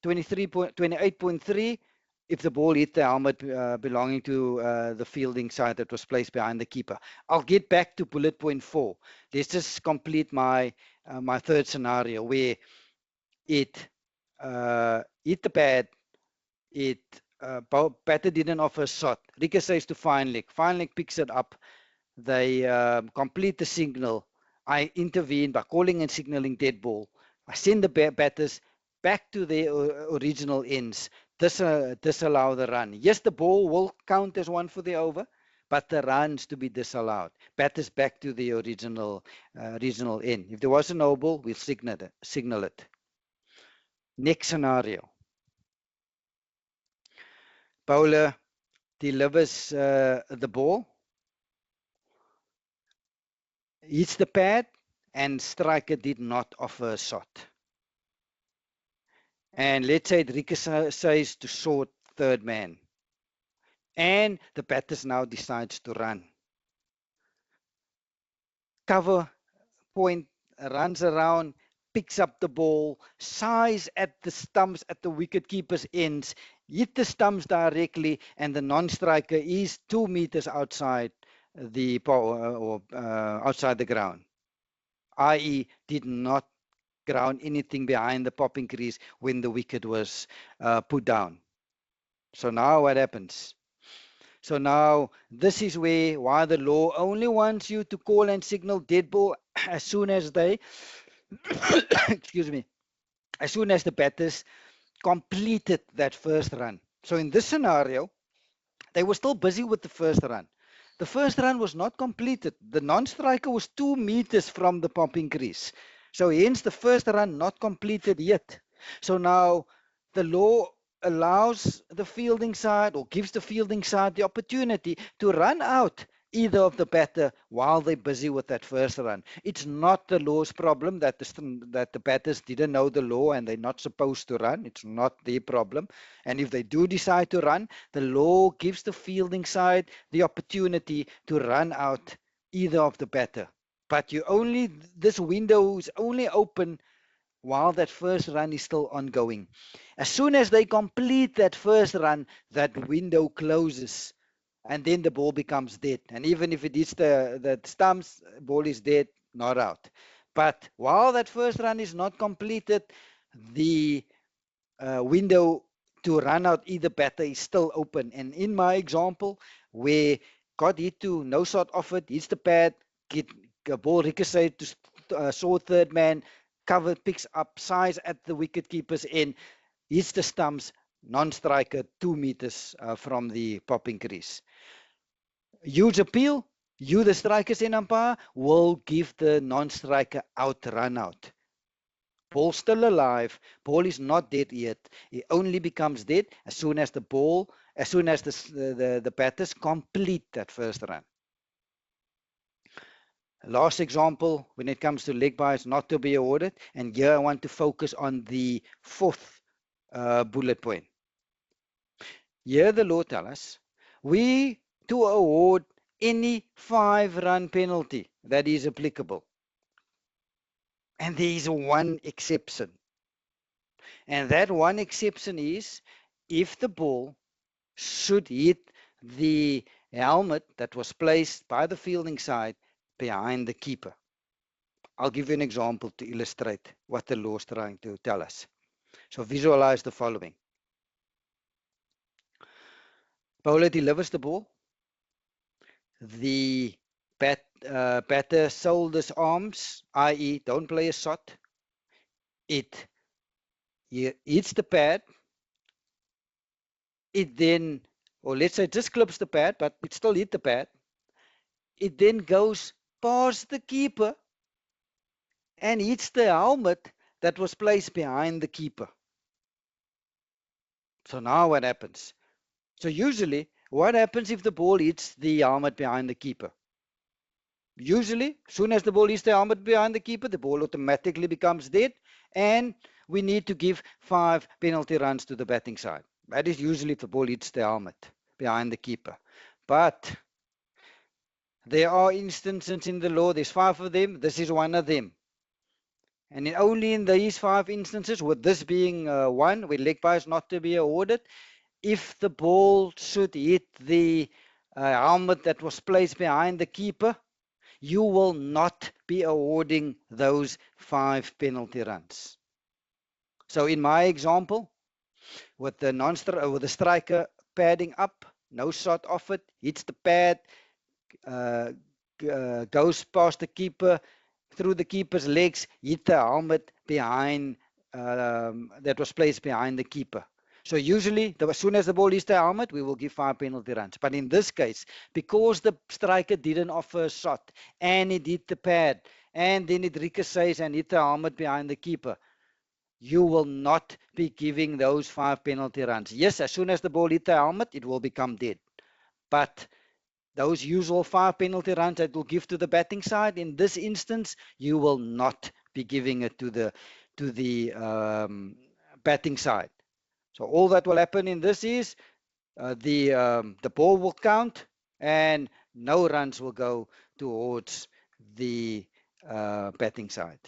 28.3, if the ball hit the helmet belonging to the fielding side that was placed behind the keeper. I'll get back to bullet point 4. Let's just complete my my third scenario where it hit the pad, it batter didn't offer a shot, ricochets to fine leg picks it up, they complete the signal, I intervene by calling and signaling dead ball, I send the batters back to their original ends, disallow the run. Yes, the ball will count as one for the over, but the run's to be disallowed. Batters back to the original end. If there was a no ball, we'll signal it. Next scenario. Bowler delivers the ball, hits the pad, and striker did not offer a shot. And let's say it ricochets to short third man. And the batters now decides to run. Cover point, runs around, picks up the ball, size at the stumps at the wicket keeper's ends, hit the stumps directly, and the non-striker is 2 meters outside the outside the ground, i.e. did not ground anything behind the popping crease when the wicket was put down. So now what happens? So now this is why the law only wants you to call and signal dead ball as soon as they excuse me, as soon as the batters completed that first run. So in this scenario, they were still busy with the first run. The first run was not completed. The non-striker was 2 meters from the popping crease. So hence the first run not completed yet. So now the law allows the fielding side or gives the fielding side the opportunity to run out either of the batter while they're busy with that first run. It's not the law's problem that the batters didn't know the law and they're not supposed to run. It's not their problem. And if they do decide to run, the law gives the fielding side the opportunity to run out either of the batter. But this window is only open while that first run is still ongoing. As soon as they complete that first run, that window closes. And then the ball becomes dead. And even if it hits the stumps, ball is dead, not out. But while that first run is not completed, the window to run out either batter is still open. And in my example, where got hit to no shot offered, hits the pad, get a ball ricochet to short third man, cover picks up, size at the wicket keeper's end, hits the stumps, non-striker 2 meters from the popping crease. Huge appeal, you the strikers in umpire will give the non-striker out, run out. Ball still alive, ball is not dead yet. It only becomes dead as soon as the batters complete that first run. Last example, when it comes to leg byes not to be awarded, and here I want to focus on the fourth bullet point. Here the law tells us we to award any 5-run penalty that is applicable. And there is one exception. And that one exception is if the ball should hit the helmet that was placed by the fielding side behind the keeper. I'll give you an example to illustrate what the law is trying to tell us. So visualize the following. Bowler delivers the ball. The batter shoulders arms, i.e. don't play a shot. it hits the pad, it then, or let's say it just clips the pad, but it still hit the pad. It then goes past the keeper and hits the helmet that was placed behind the keeper. So now what happens? So usually, what happens if the ball hits the helmet behind the keeper? Usually, as soon as the ball hits the helmet behind the keeper, the ball automatically becomes dead, and we need to give 5 penalty runs to the batting side. That is usually if the ball hits the helmet behind the keeper. But there are instances in the law, there's 5 of them, this is one of them. And only in these 5 instances, with this being one, where leg bye is not to be awarded, if the ball should hit the helmet that was placed behind the keeper, you will not be awarding those 5 penalty runs. So in my example, with the striker padding up, no shot off it, hits the pad, goes past the keeper, through the keeper's legs, hit the helmet behind that was placed behind the keeper. So usually, as soon as the ball hits the helmet, we will give 5 penalty runs. But in this case, because the striker didn't offer a shot, and it hit the pad, and then it ricochets and hit the helmet behind the keeper, you will not be giving those 5 penalty runs. Yes, as soon as the ball hit the helmet, it will become dead. But those usual 5 penalty runs that will give to the batting side, in this instance, you will not be giving it to the batting side. So all that will happen in this is the ball will count and no runs will go towards the batting side.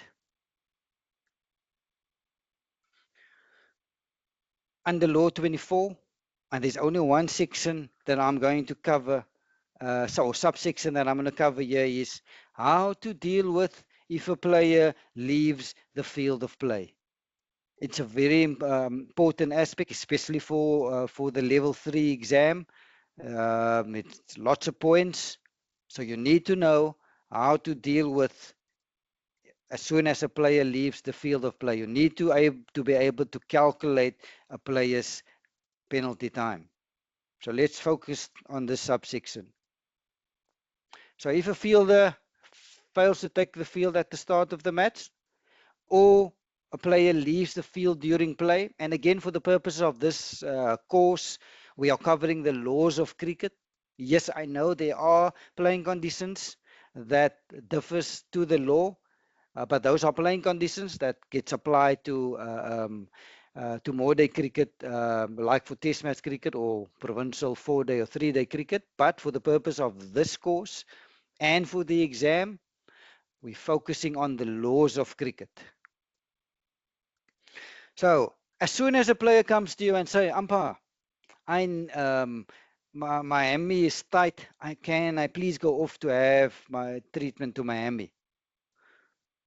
Under law 24, and there's only one section that I'm going to cover, subsection that I'm going to cover here is how to deal with if a player leaves the field of play. It's a very important aspect, especially for the level 3 exam. It's lots of points, so you need to know how to deal with as soon as a player leaves the field of play. You need to be able to calculate a player's penalty time. So let's focus on this subsection. So if a fielder fails to take the field at the start of the match, or a player leaves the field during play, and again, for the purpose of this course, we are covering the laws of cricket. Yes, I know there are playing conditions that differs to the law, but those are playing conditions that gets applied to more-day cricket, like for Test match cricket or provincial 4-day or 3-day cricket. But for the purpose of this course and for the exam, we're focusing on the laws of cricket. So as soon as a player comes to you and say, umpire, my hammy is tight, can I please go off to have my treatment to my hammy?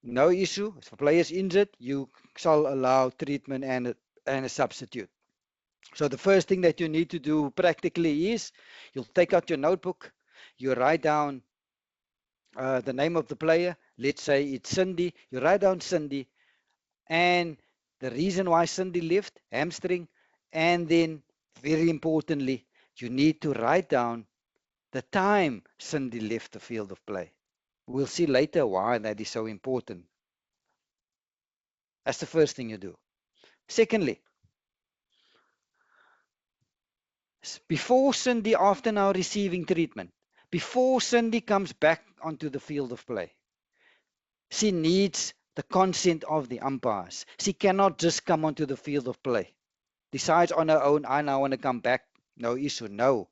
No issue. If a player is injured, you shall allow treatment and a substitute. So the first thing that you need to do practically is you'll take out your notebook, you write down the name of the player. Let's say it's Cindy. You write down Cindy and the reason why Cindy left, hamstring, and then very importantly, you need to write down the time Cindy left the field of play. We'll see later why that is so important. That's the first thing you do. Secondly, before Cindy, after now receiving treatment, before Cindy comes back onto the field of play, she needs the consent of the umpires. She cannot just come onto the field of play. Decides on her own, I now want to come back. No issue, no.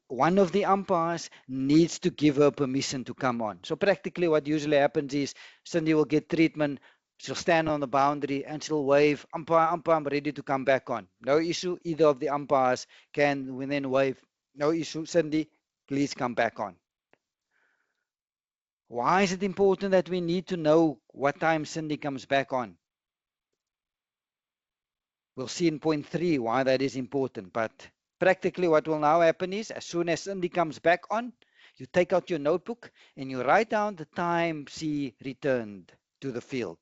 One of the umpires needs to give her permission to come on. So practically what usually happens is Cindy will get treatment, she'll stand on the boundary and she'll wave, umpire, I'm ready to come back on. No issue, either of the umpires can then wave, no issue, Cindy, please come back on. Why is it important that we need to know what time Cindy comes back on? We'll see in point 3 why that is important, but practically what will now happen is as soon as Cindy comes back on, you take out your notebook and you write down the time she returned to the field.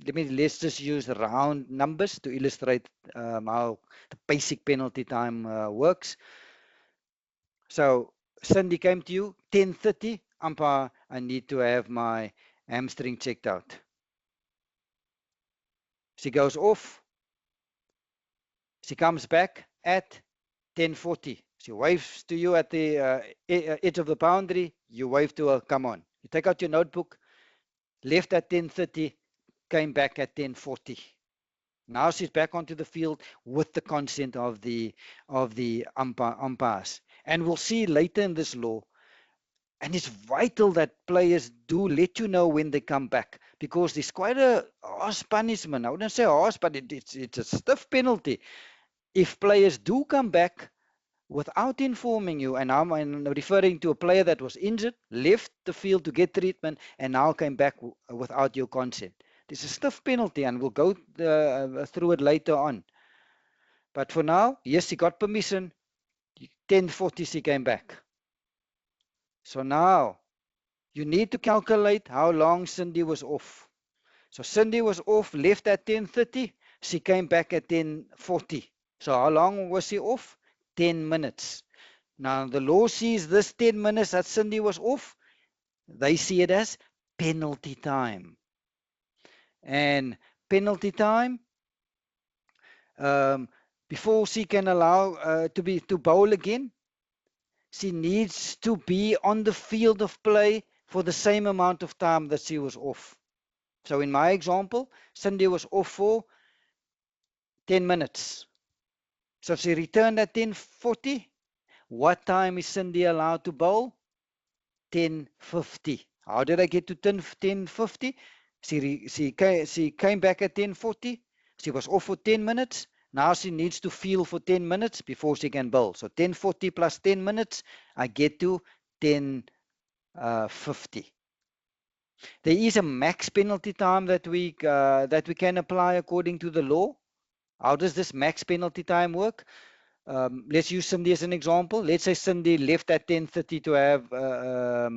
let's just use round numbers to illustrate how the basic penalty time works. So Cindy came to you 10:30. Umpire, I need to have my hamstring checked out. She goes off. She comes back at 10:40. She waves to you at the edge of the boundary. You wave to her, come on. You take out your notebook, left at 10:30, came back at 10:40. Now she's back onto the field with the consent of the umpires. And we'll see later in this law, and it's vital that players do let you know when they come back, because there's quite a harsh punishment. I wouldn't say harsh, but it's a stiff penalty if players do come back without informing you. And I'm referring to a player that was injured, left the field to get treatment, and now came back without your consent. This is a stiff penalty, and we'll go through it later on. But for now, yes, he got permission. 10:40 he came back. So now you need to calculate how long Cindy was off. So Cindy was off, left at 10:30. She came back at 10:40. So how long was she off? 10 minutes. Now the law sees this 10 minutes that Cindy was off, they see it as penalty time. And penalty time, before she can allow to bowl again, she needs to be on the field of play for the same amount of time that she was off. So in my example, Cindy was off for 10 minutes. So she returned at 10:40. What time is Cindy allowed to bowl? 10:50. How did I get to 10:50? She came back at 10:40. She was off for 10 minutes. Now she needs to field for 10 minutes before she can bowl. So 10:40 plus 10 minutes, I get to 10:50. There is a max penalty time that we can apply according to the law. How does this max penalty time work? Let's use Cindy as an example. Let's say Cindy left at 10:30 to have her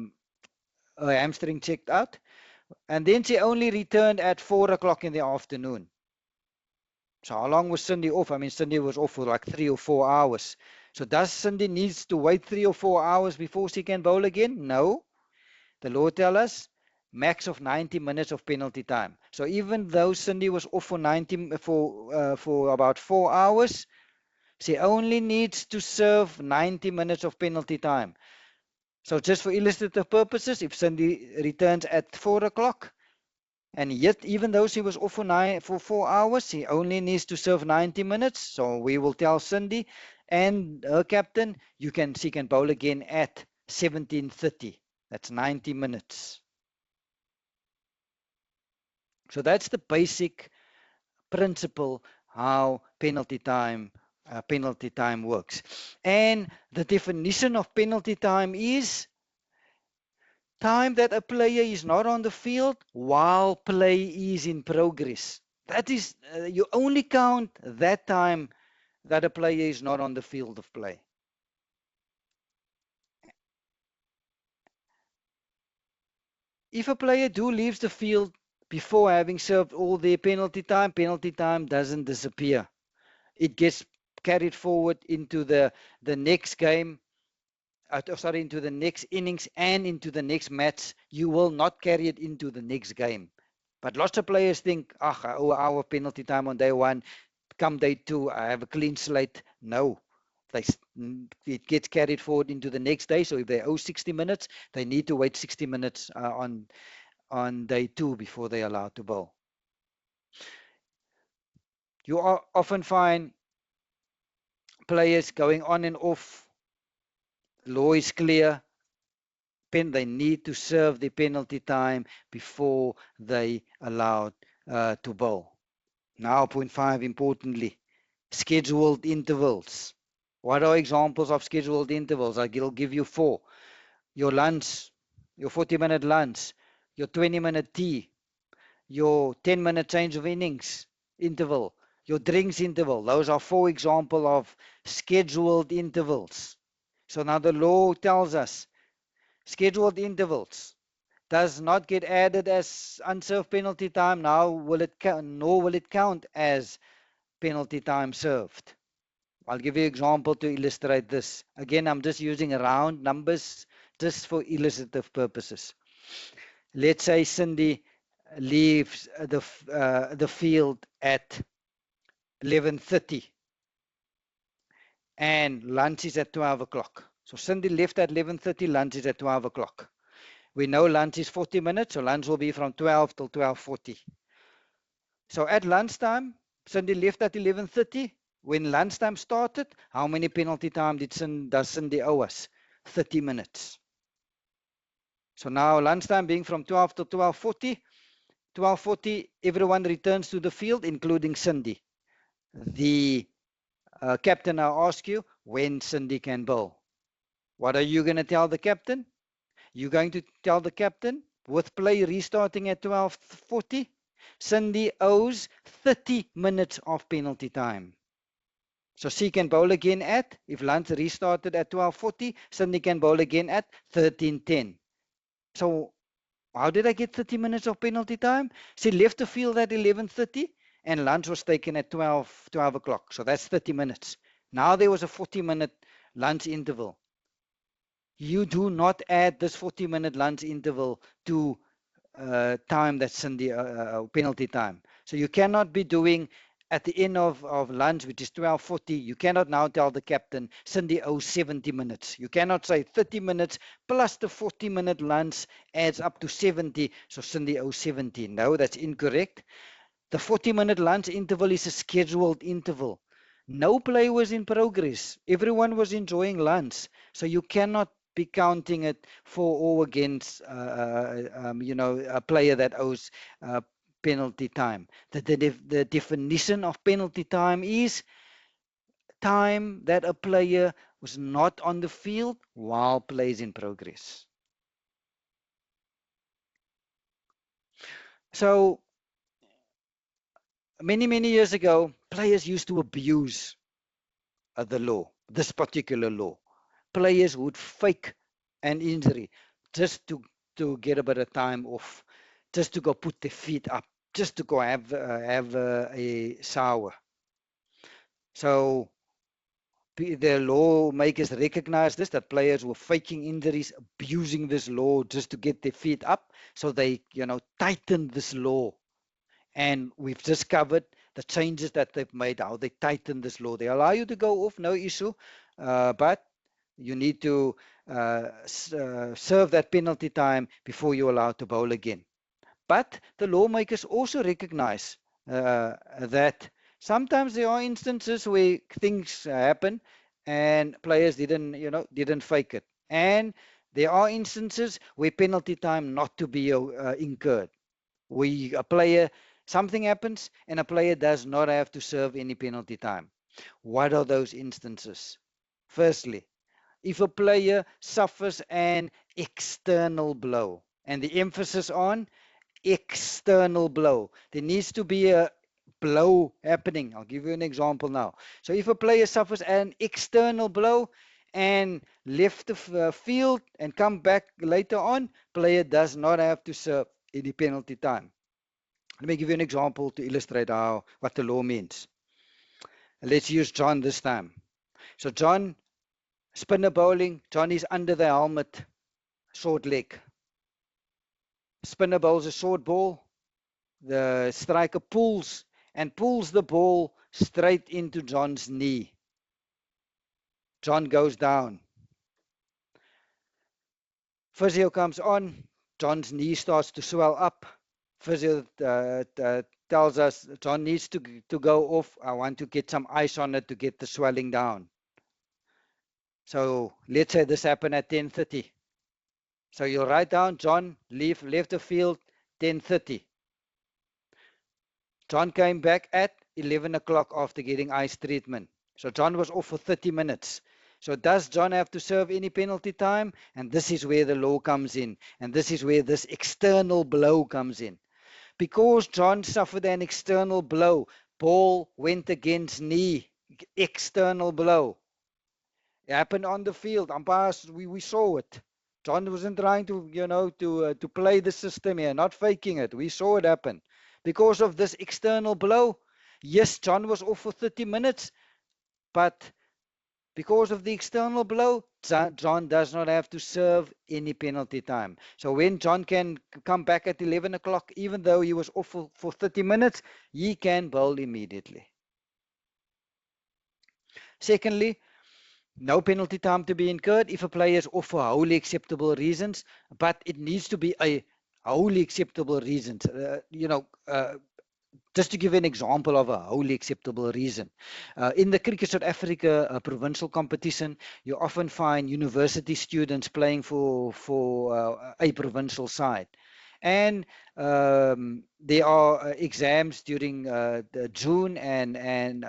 hamstring checked out, and then she only returned at 4 o'clock in the afternoon. So how long was Cindy off? I mean, Cindy was off for like 3 or 4 hours. So does Cindy needs to wait 3 or 4 hours before she can bowl again? No. The law tells us max of 90 minutes of penalty time. So even though Cindy was off for about 4 hours, she only needs to serve 90 minutes of penalty time. So just for illustrative purposes, if Cindy returns at 4 o'clock, and yet even though she was off for 4 hours, she only needs to serve 90 minutes. So we will tell Cindy and her captain, she can bowl again at 17:30. That's 90 minutes. So that's the basic principle how penalty time works. And the definition of penalty time is time that a player is not on the field while play is in progress. That is, you only count that time that a player is not on the field of play. If a player leaves the field before having served all their penalty time doesn't disappear. It gets carried forward into the next game, into the next innings and into the next match. You will not carry it into the next game. But lots of players think, our penalty time on day one, come day two, I have a clean slate. No. It gets carried forward into the next day. So if they owe 60 minutes, they need to wait 60 minutes on day two before they're allowed to bowl. You often find players going on and off. Law is clear. They need to serve the penalty time before they allowed to bowl. Now, point 5, importantly, scheduled intervals. What are examples of scheduled intervals? I'll give you 4. Your lunch, your 40-minute lunch, your 20-minute tea, your 10-minute change of innings interval, your drinks interval. Those are 4 examples of scheduled intervals. So now the law tells us scheduled intervals. does not get added as unserved penalty time, now will it count, nor will it count as penalty time served. I'll give you an example to illustrate this. Again, I'm just using round numbers just for illustrative purposes. Let's say Cindy leaves the field at 11:30 and lunch is at 12 o'clock. So Cindy left at 11:30, lunch is at 12 o'clock. We know lunch is 40 minutes, so lunch will be from 12 till 12:40. So at lunchtime, Cindy left at 11:30. When lunchtime started, how many penalty time does Cindy owe us? 30 minutes. So now lunchtime being from 12 to 12:40, 12:40, everyone returns to the field, including Cindy. The captain now asks you when Cindy can bowl. What are you going to tell the captain? You're going to tell the captain, with play restarting at 12:40, Cindy owes 30 minutes of penalty time. So she can bowl again at, if lunch restarted at 12:40, Cindy can bowl again at 13:10. So how did I get 30 minutes of penalty time? She left the field at 11:30 and lunch was taken at 12 o'clock. So that's 30 minutes. Now there was a 40-minute lunch interval. You do not add this 40-minute lunch interval to time that's Cindy penalty time. So you cannot be doing at the end of lunch, which is 12:40, you cannot now tell the captain Cindy owes 70 minutes. You cannot say 30 minutes plus the 40-minute lunch adds up to 70, so Cindy owes 70. No, that's incorrect. The 40-minute lunch interval is a scheduled interval. No play was in progress. Everyone was enjoying lunch. So you cannot be counting it for or against a player that owes penalty time. The definition of penalty time is time that a player was not on the field while play is in progress. So many years ago, players used to abuse the law, this particular law. Players would fake an injury just to get a bit of time off, just to go put their feet up, just to go have a shower. So the lawmakers recognized this, that players were faking injuries, abusing this law just to get their feet up. So they, tightened this law. And we've just covered the changes that they've made, how they tighten this law. They allow you to go off, no issue, but you need to serve that penalty time before you're allowed to bowl again. But the lawmakers also recognize that sometimes there are instances where things happen and players didn't fake it. And there are instances where penalty time not to be incurred. Something happens and a player does not have to serve any penalty time. What are those instances? Firstly, if a player suffers an external blow, and the emphasis on external blow, there needs to be a blow happening. I'll give you an example now. So if a player suffers an external blow and left the field and come back later on, player does not have to serve any penalty time. Let me give you an example to illustrate what the law means. Let's use John this time. So John, spinner bowling, John is under the helmet, short leg. Spinner bowls a short ball. The striker pulls the ball straight into John's knee. John goes down. Physio comes on. John's knee starts to swell up. Physio tells us John needs to go off. I want to get some ice on it to get the swelling down. So let's say this happened at 10:30. So you'll write down John left the field 10:30. John came back at 11 o'clock after getting ice treatment. So John was off for 30 minutes. So does John have to serve any penalty time? And this is where the law comes in. And this is where this external blow comes in. Because John suffered an external blow, ball went against knee, external blow. It happened on the field. Umpires, we saw it. John wasn't trying to, to play the system here, not faking it. We saw it happen. Because of this external blow, yes, John was off for 30 minutes, but because of the external blow, John does not have to serve any penalty time. So when John can come back at 11 o'clock, even though he was off for 30 minutes, he can bowl immediately. Secondly, no penalty time to be incurred if a player is off for wholly acceptable reasons, but it needs to be a wholly acceptable reason. Just to give an example of a wholly acceptable reason. In the Cricket South Africa provincial competition, you often find university students playing for a provincial side. And there are exams during June and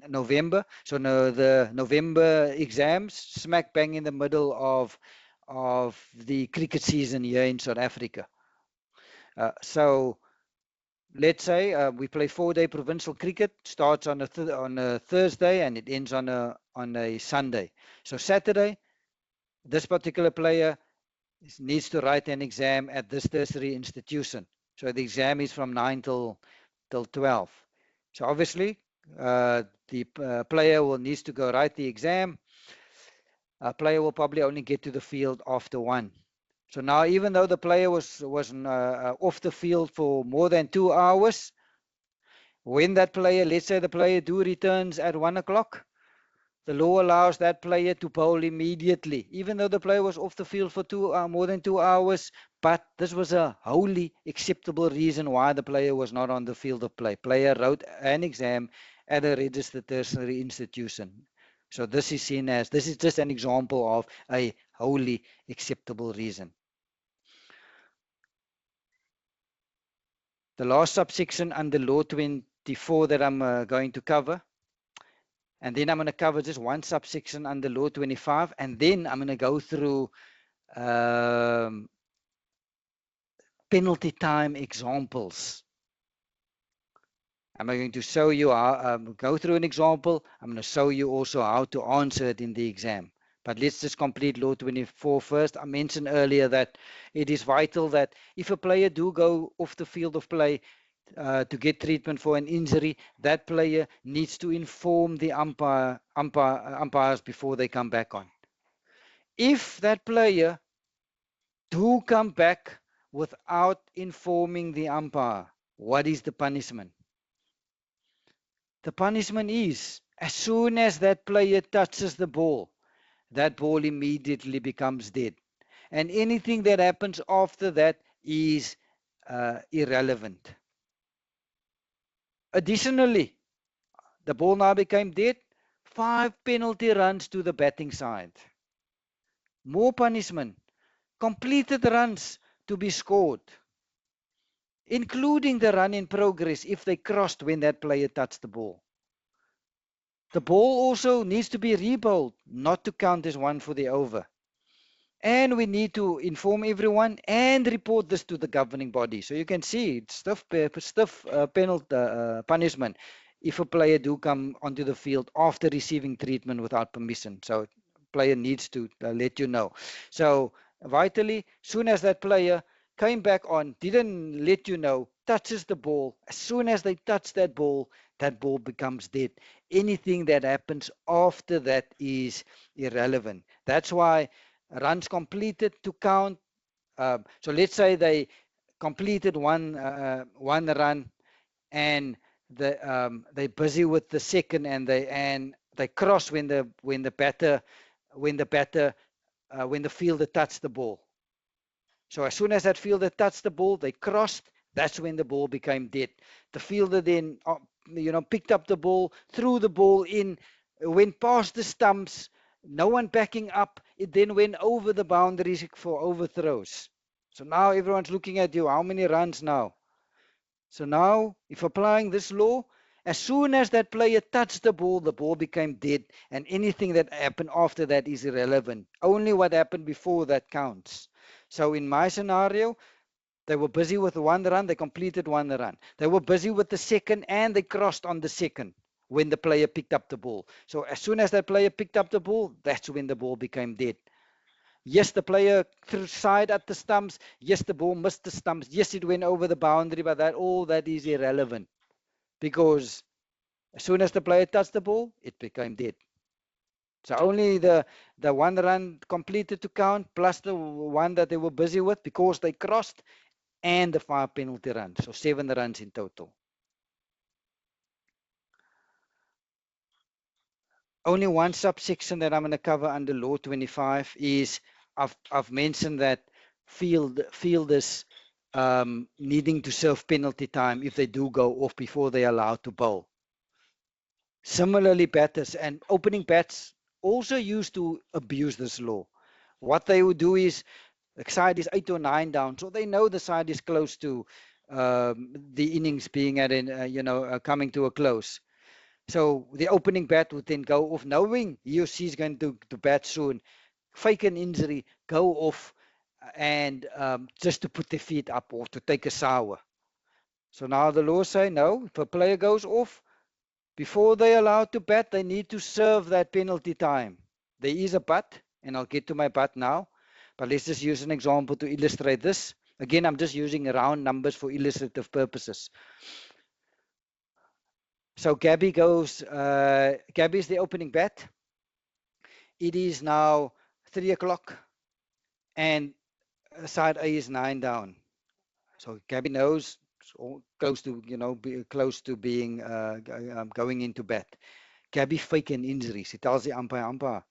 November. So the November exams, smack bang in the middle of the cricket season here in South Africa. So let's say we play 4-day provincial cricket, starts on a Thursday and it ends on a Sunday. So Saturday, this particular player needs to write an exam at this tertiary institution. So the exam is from 9 till 12. So obviously, the player will needs to go write the exam. A player will probably only get to the field after 1. So now, even though the player was off the field for more than 2 hours, when that player, let's say the player returns at 1 o'clock, the law allows that player to bowl immediately, even though the player was off the field for more than 2 hours. But this was a wholly acceptable reason why the player was not on the field of play. Player wrote an exam at a registered tertiary institution. So this is seen as, this is just an example of a wholly acceptable reason. The last subsection under Law 24 that I'm going to cover, and then I'm going to cover just one subsection under Law 25, and then I'm going to go through penalty time examples. I'm going to show you how, go through an example. I'm going to show you also how to answer it in the exam. But let's just complete Law 24 first. I mentioned earlier that it is vital that if a player do go off the field of play to get treatment for an injury, that player needs to inform the umpires before they come back on. If that player do come back without informing the umpire, what is the punishment? The punishment is, as soon as that player touches the ball, that ball immediately becomes dead. And anything that happens after that is irrelevant. Additionally, the ball now became dead. 5 penalty runs to the batting side. More punishment. Completed runs to be scored, including the run in progress if they crossed when that player touched the ball. The ball also needs to be rebowled, not to count as one for the over. And we need to inform everyone and report this to the governing body. So you can see it's stiff penalty punishment if a player do come onto the field after receiving treatment without permission. So player needs to let you know. So vitally, soon as that player came back on, didn't let you know, touches the ball, as soon as they touch that ball becomes dead. Anything that happens after that is irrelevant. That's why runs completed to count. So let's say they completed one run and they're busy with the second, and they cross when the fielder touched the ball. So as soon as that fielder touched the ball, they crossed. That's when the ball became dead. The fielder then, picked up the ball, threw the ball in, went past the stumps, no one backing up. It then went over the boundaries for overthrows. So now everyone's looking at you. How many runs now? So now, if applying this law, as soon as that player touched the ball became dead, and anything that happened after that is irrelevant. Only what happened before that counts. So in my scenario, they were busy with one run, they completed one run. They were busy with the second, and they crossed on the second when the player picked up the ball. So as soon as that player picked up the ball, that's when the ball became dead. Yes, the player threw side at the stumps. Yes, the ball missed the stumps. Yes, it went over the boundary, but all that is irrelevant because as soon as the player touched the ball, it became dead. So only the 1 run completed to count plus the one that they were busy with because they crossed and the 5 penalty runs. So 7 runs in total. Only one subsection that I'm going to cover under Law 25 is I've mentioned that fielders needing to serve penalty time if they do go off before they're allowed to bowl. Similarly, batters and opening bats also used to abuse this law. What they would do is the side is 8 or 9 down, so they know the side is close to the innings being at coming to a close. So the opening bat would then go off, knowing he or she is going to bat soon, fake an injury, go off, and just to put their feet up or to take a sour. So now the law say no. If a player goes off, before they're allowed to bat, they need to serve that penalty time. There is a but, and I'll get to my but now. But let's just use an example to illustrate this. Again, I'm just using round numbers for illustrative purposes. So Gabby goes, Gabby is the opening bat. It is now 3 o'clock and side A is 9 down. So Gabby knows it's all close to, close to being going into bat. Gabby fake an injury. She tells the umpire,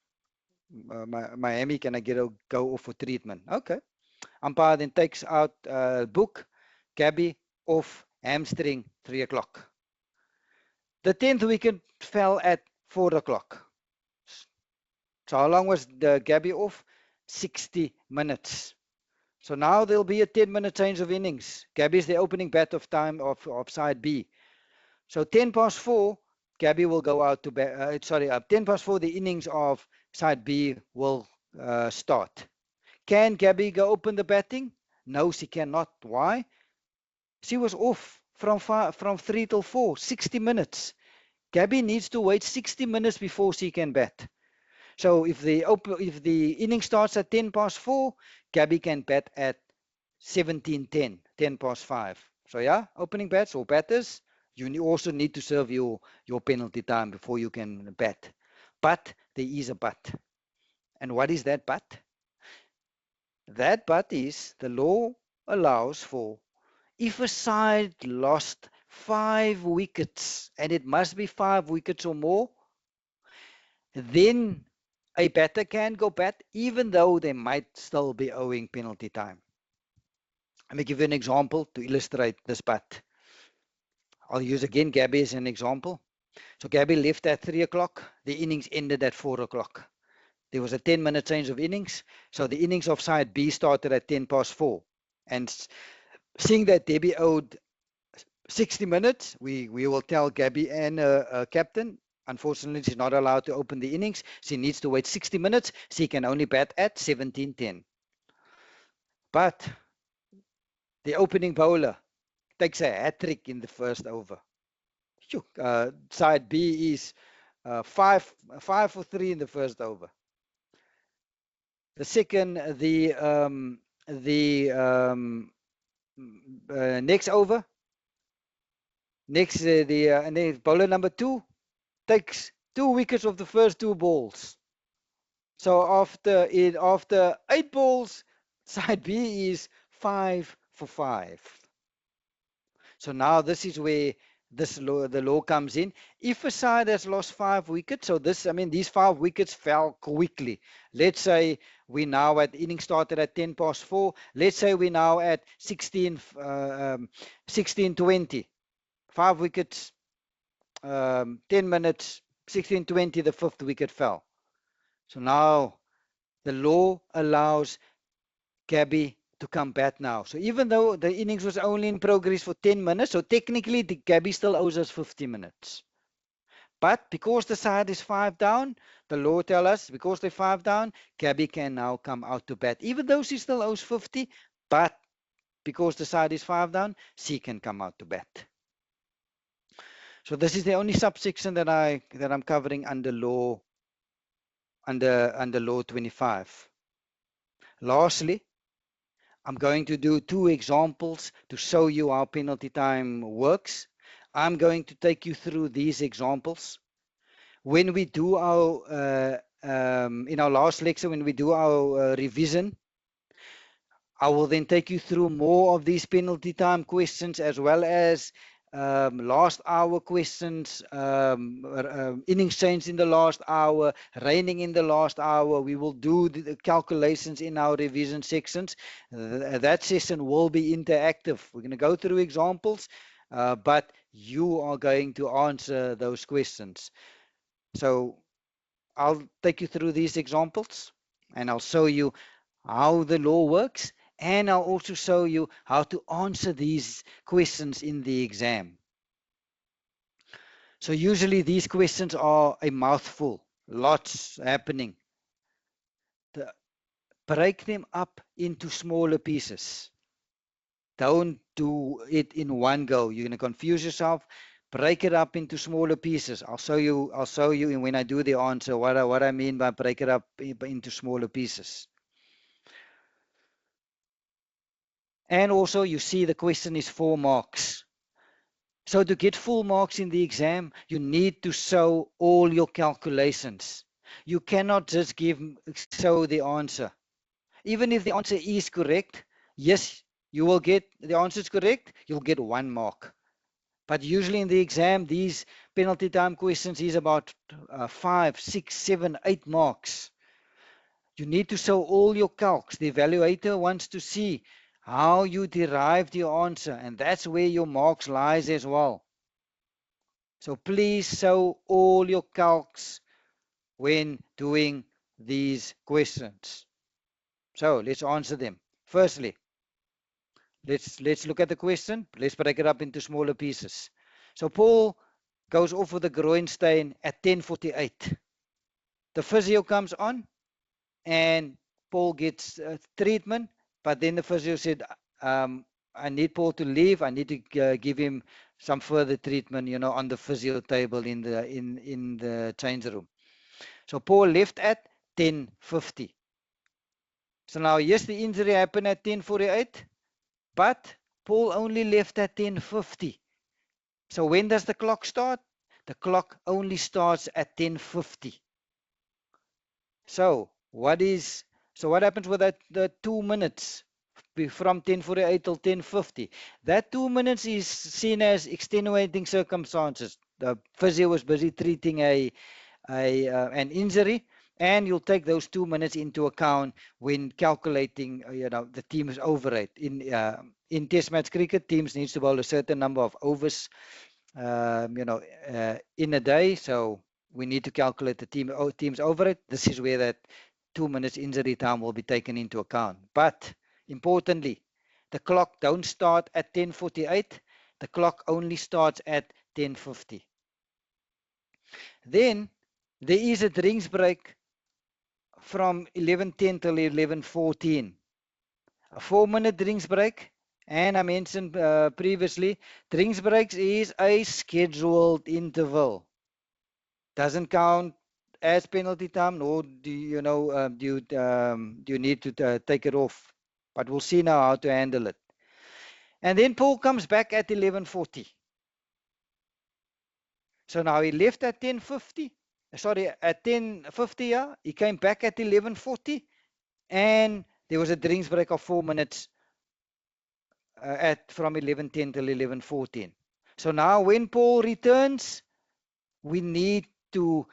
Miami, can I go off for treatment? Okay. Umpire then takes out book. Gabby off, hamstring, 3 o'clock. The 10th wicket fell at 4 o'clock. So how long was the Gabby off? 60 minutes. So now there'll be a 10-minute change of innings. Gabby is the opening bat of time of side B. So 10 past 4, Gabby will go out to bat. 10 past 4, the innings of side B will start. Can Gabby go open the batting? No, she cannot. Why? She was off from 3 till 4, 60 minutes. Gabby needs to wait 60 minutes before she can bat. So if the inning starts at 10 past 4, Gabby can bat at 17:10, 10 past 5. So yeah, opening bats or batters, you also need to serve your penalty time before you can bat. But there is a but. And what is that but? That but is the law allows for if a side lost 5 wickets, and it must be 5 wickets or more, then a batter can go bat even though they might still be owing penalty time. Let me give you an example to illustrate this but. I'll use again Gabby as an example. So Gabby left at 3 o'clock. The innings ended at 4 o'clock. There was a 10-minute change of innings. So the innings of side B started at 10 past 4. And seeing that Debbie owed 60 minutes, we will tell Gabby and captain, unfortunately, she's not allowed to open the innings. She needs to wait 60 minutes. She can only bat at 17:10. But the opening bowler takes a hat-trick in the first over. Side B is 5 for 3 in the first over. The second, next over, and then bowler number 2 takes 2 wickets of the first 2 balls. So after 8 balls, side B is 5 for 5. So now this is where the law comes in. If a side has lost 5 wickets, so these 5 wickets fell quickly. Let's say we now at inning started at 10 past 4. Let's say we now at 16:20. 5 wickets, 10 minutes, 16:20, the 5th wicket fell. So now the law allows Gabby to come back now. So even though the innings was only in progress for 10 minutes, so technically the Gabby still owes us 50 minutes. But because the side is 5 down, the law tells us because they're 5 down, Gabby can now come out to bat. Even though she still owes 50, but because the side is 5 down, she can come out to bat. So this is the only subsection that I'm covering under law 25. Lastly, I'm going to do 2 examples to show you how penalty time works. I'm going to take you through these examples. When we do our, in our last lecture, when we do our revision, I will then take you through more of these penalty time questions, as well as last hour questions, innings change in the last hour, raining in the last hour. We will do the calculations in our revision sections. That session will be interactive. We're going to go through examples, but you are going to answer those questions. So I'll take you through these examples, and I'll show you how the law works, and I'll also show you how to answer these questions in the exam. So usually these questions are a mouthful, lots happening. Break them up into smaller pieces. Don't do it in one go. You're going to confuse yourself. Break it up into smaller pieces. I'll show you when I do the answer what I mean by break it up into smaller pieces. And also, you see the question is 4 marks. So to get full marks in the exam, you need to show all your calculations. You cannot just show the answer. Even if the answer is correct, yes, you will get the answer is correct, you'll get 1 mark. But usually in the exam, these penalty time questions is about 5, 6, 7, 8 marks. You need to show all your calcs. The evaluator wants to see how you derived your answer, and that's where your marks lies as well. So please show all your calcs when doing these questions. So let's answer them. Firstly, let's look at the question. Let's break it up into smaller pieces. So Paul goes off with a groin stain at 10:48. The physio comes on, and Paul gets treatment, but then the physio said, I need Paul to leave. I need to give him some further treatment, on the physio table in the change room. So Paul left at 10:50. So now, yes, the injury happened at 10:48, but Paul only left at 10:50. So when does the clock start? The clock only starts at 10:50. So what happens with the 2 minutes from 10:48 till 10:50? That 2 minutes is seen as extenuating circumstances. The physio was busy treating an injury, and you'll take those 2 minutes into account when calculating the team's overrate. In test match cricket, teams needs to bowl a certain number of overs in a day. So we need to calculate the team's overrate. This is where that 2 minutes injury time will be taken into account. But importantly, the clock don't start at 10:48. The clock only starts at 10:50. Then there is a drinks break from 11:10 till 11:14. A 4-minute drinks break. And I mentioned previously, drinks breaks is a scheduled interval. Doesn't count as penalty time, nor do you need to take it off. But we'll see now how to handle it. And then Paul comes back at 11:40. So now he left at 10:50. Sorry, at 10:50. Yeah, he came back at 11:40, and there was a drinks break of 4 minutes from 11:10 till 11:14. So now when Paul returns, we need to,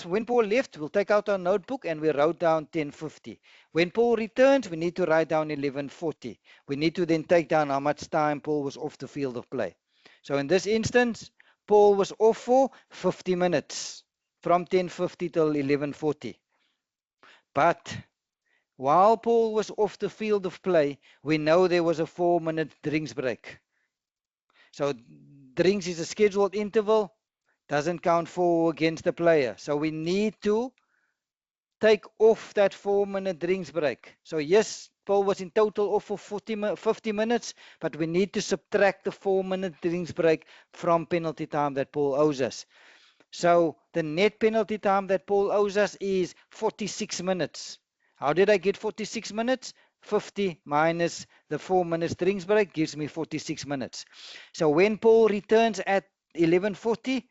when Paul left, we'll take out our notebook and we wrote down 10:50. When Paul returns, we need to write down 11:40. We need to then take down how much time Paul was off the field of play. So in this instance, Paul was off for 50 minutes from 10:50 till 11:40. But while Paul was off the field of play, we know there was a 4-minute drinks break. So drinks is a scheduled interval, doesn't count for against the player. So we need to take off that 4-minute drinks break. So yes, Paul was in total off for 50 minutes, but we need to subtract the 4-minute drinks break from penalty time that Paul owes us. So the net penalty time that Paul owes us is 46 minutes. How did I get 46 minutes? 50 minus the 4 minutes drinks break gives me 46 minutes. So when Paul returns at 11:40,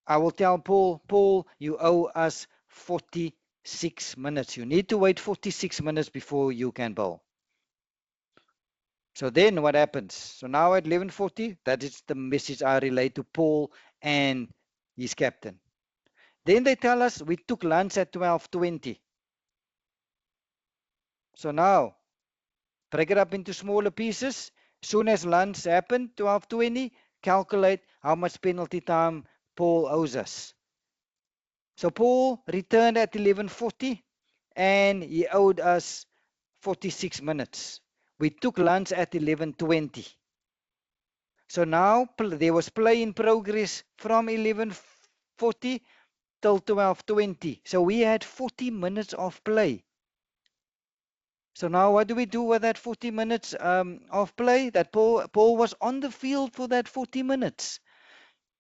I will tell Paul, you owe us 46 minutes. You need to wait 46 minutes before you can bowl. So then what happens? So now at 11:40, that is the message I relay to Paul and his captain. Then they tell us we took lunch at 12:20. So now, break it up into smaller pieces. Soon as lunch happened, 12:20, calculate how much penalty time Paul owes us. So Paul returned at 11:40 and he owed us 46 minutes. We took lunch at 11:20. So now there was play in progress from 11:40 till 12:20. So we had 40 minutes of play. So now what do we do with that 40 minutes of play? That Paul was on the field for that 40 minutes.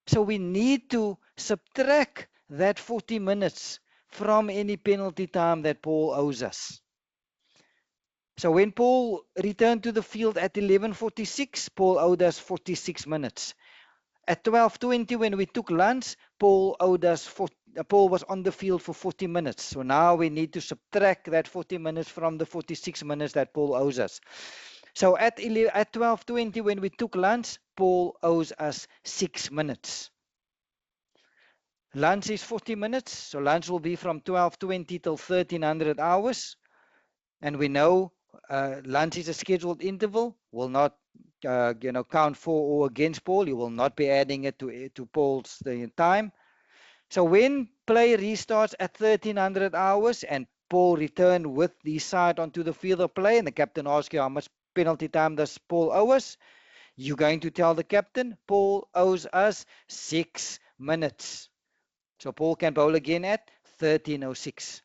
So we need to subtract that 40 minutes from any penalty time that Paul owes us. So when Paul returned to the field at 11:46, Paul owed us 46 minutes. At 12:20, when we took lunch, Paul was on the field for 40 minutes. So now we need to subtract that 40 minutes from the 46 minutes that Paul owes us. So at 12:20, when we took lunch, Paul owes us 6 minutes. Lunch is 40 minutes, so lunch will be from 12:20 till 1300 hours. And we know lunch is a scheduled interval, will not count for or against Paul. You will not be adding it to Paul's time. So when play restarts at 1300 hours and Paul returned with the side onto the field of play and the captain asks you how much penalty time does Paul owe us, you're going to tell the captain, Paul owes us 6 minutes. So Paul can bowl again at 13:06.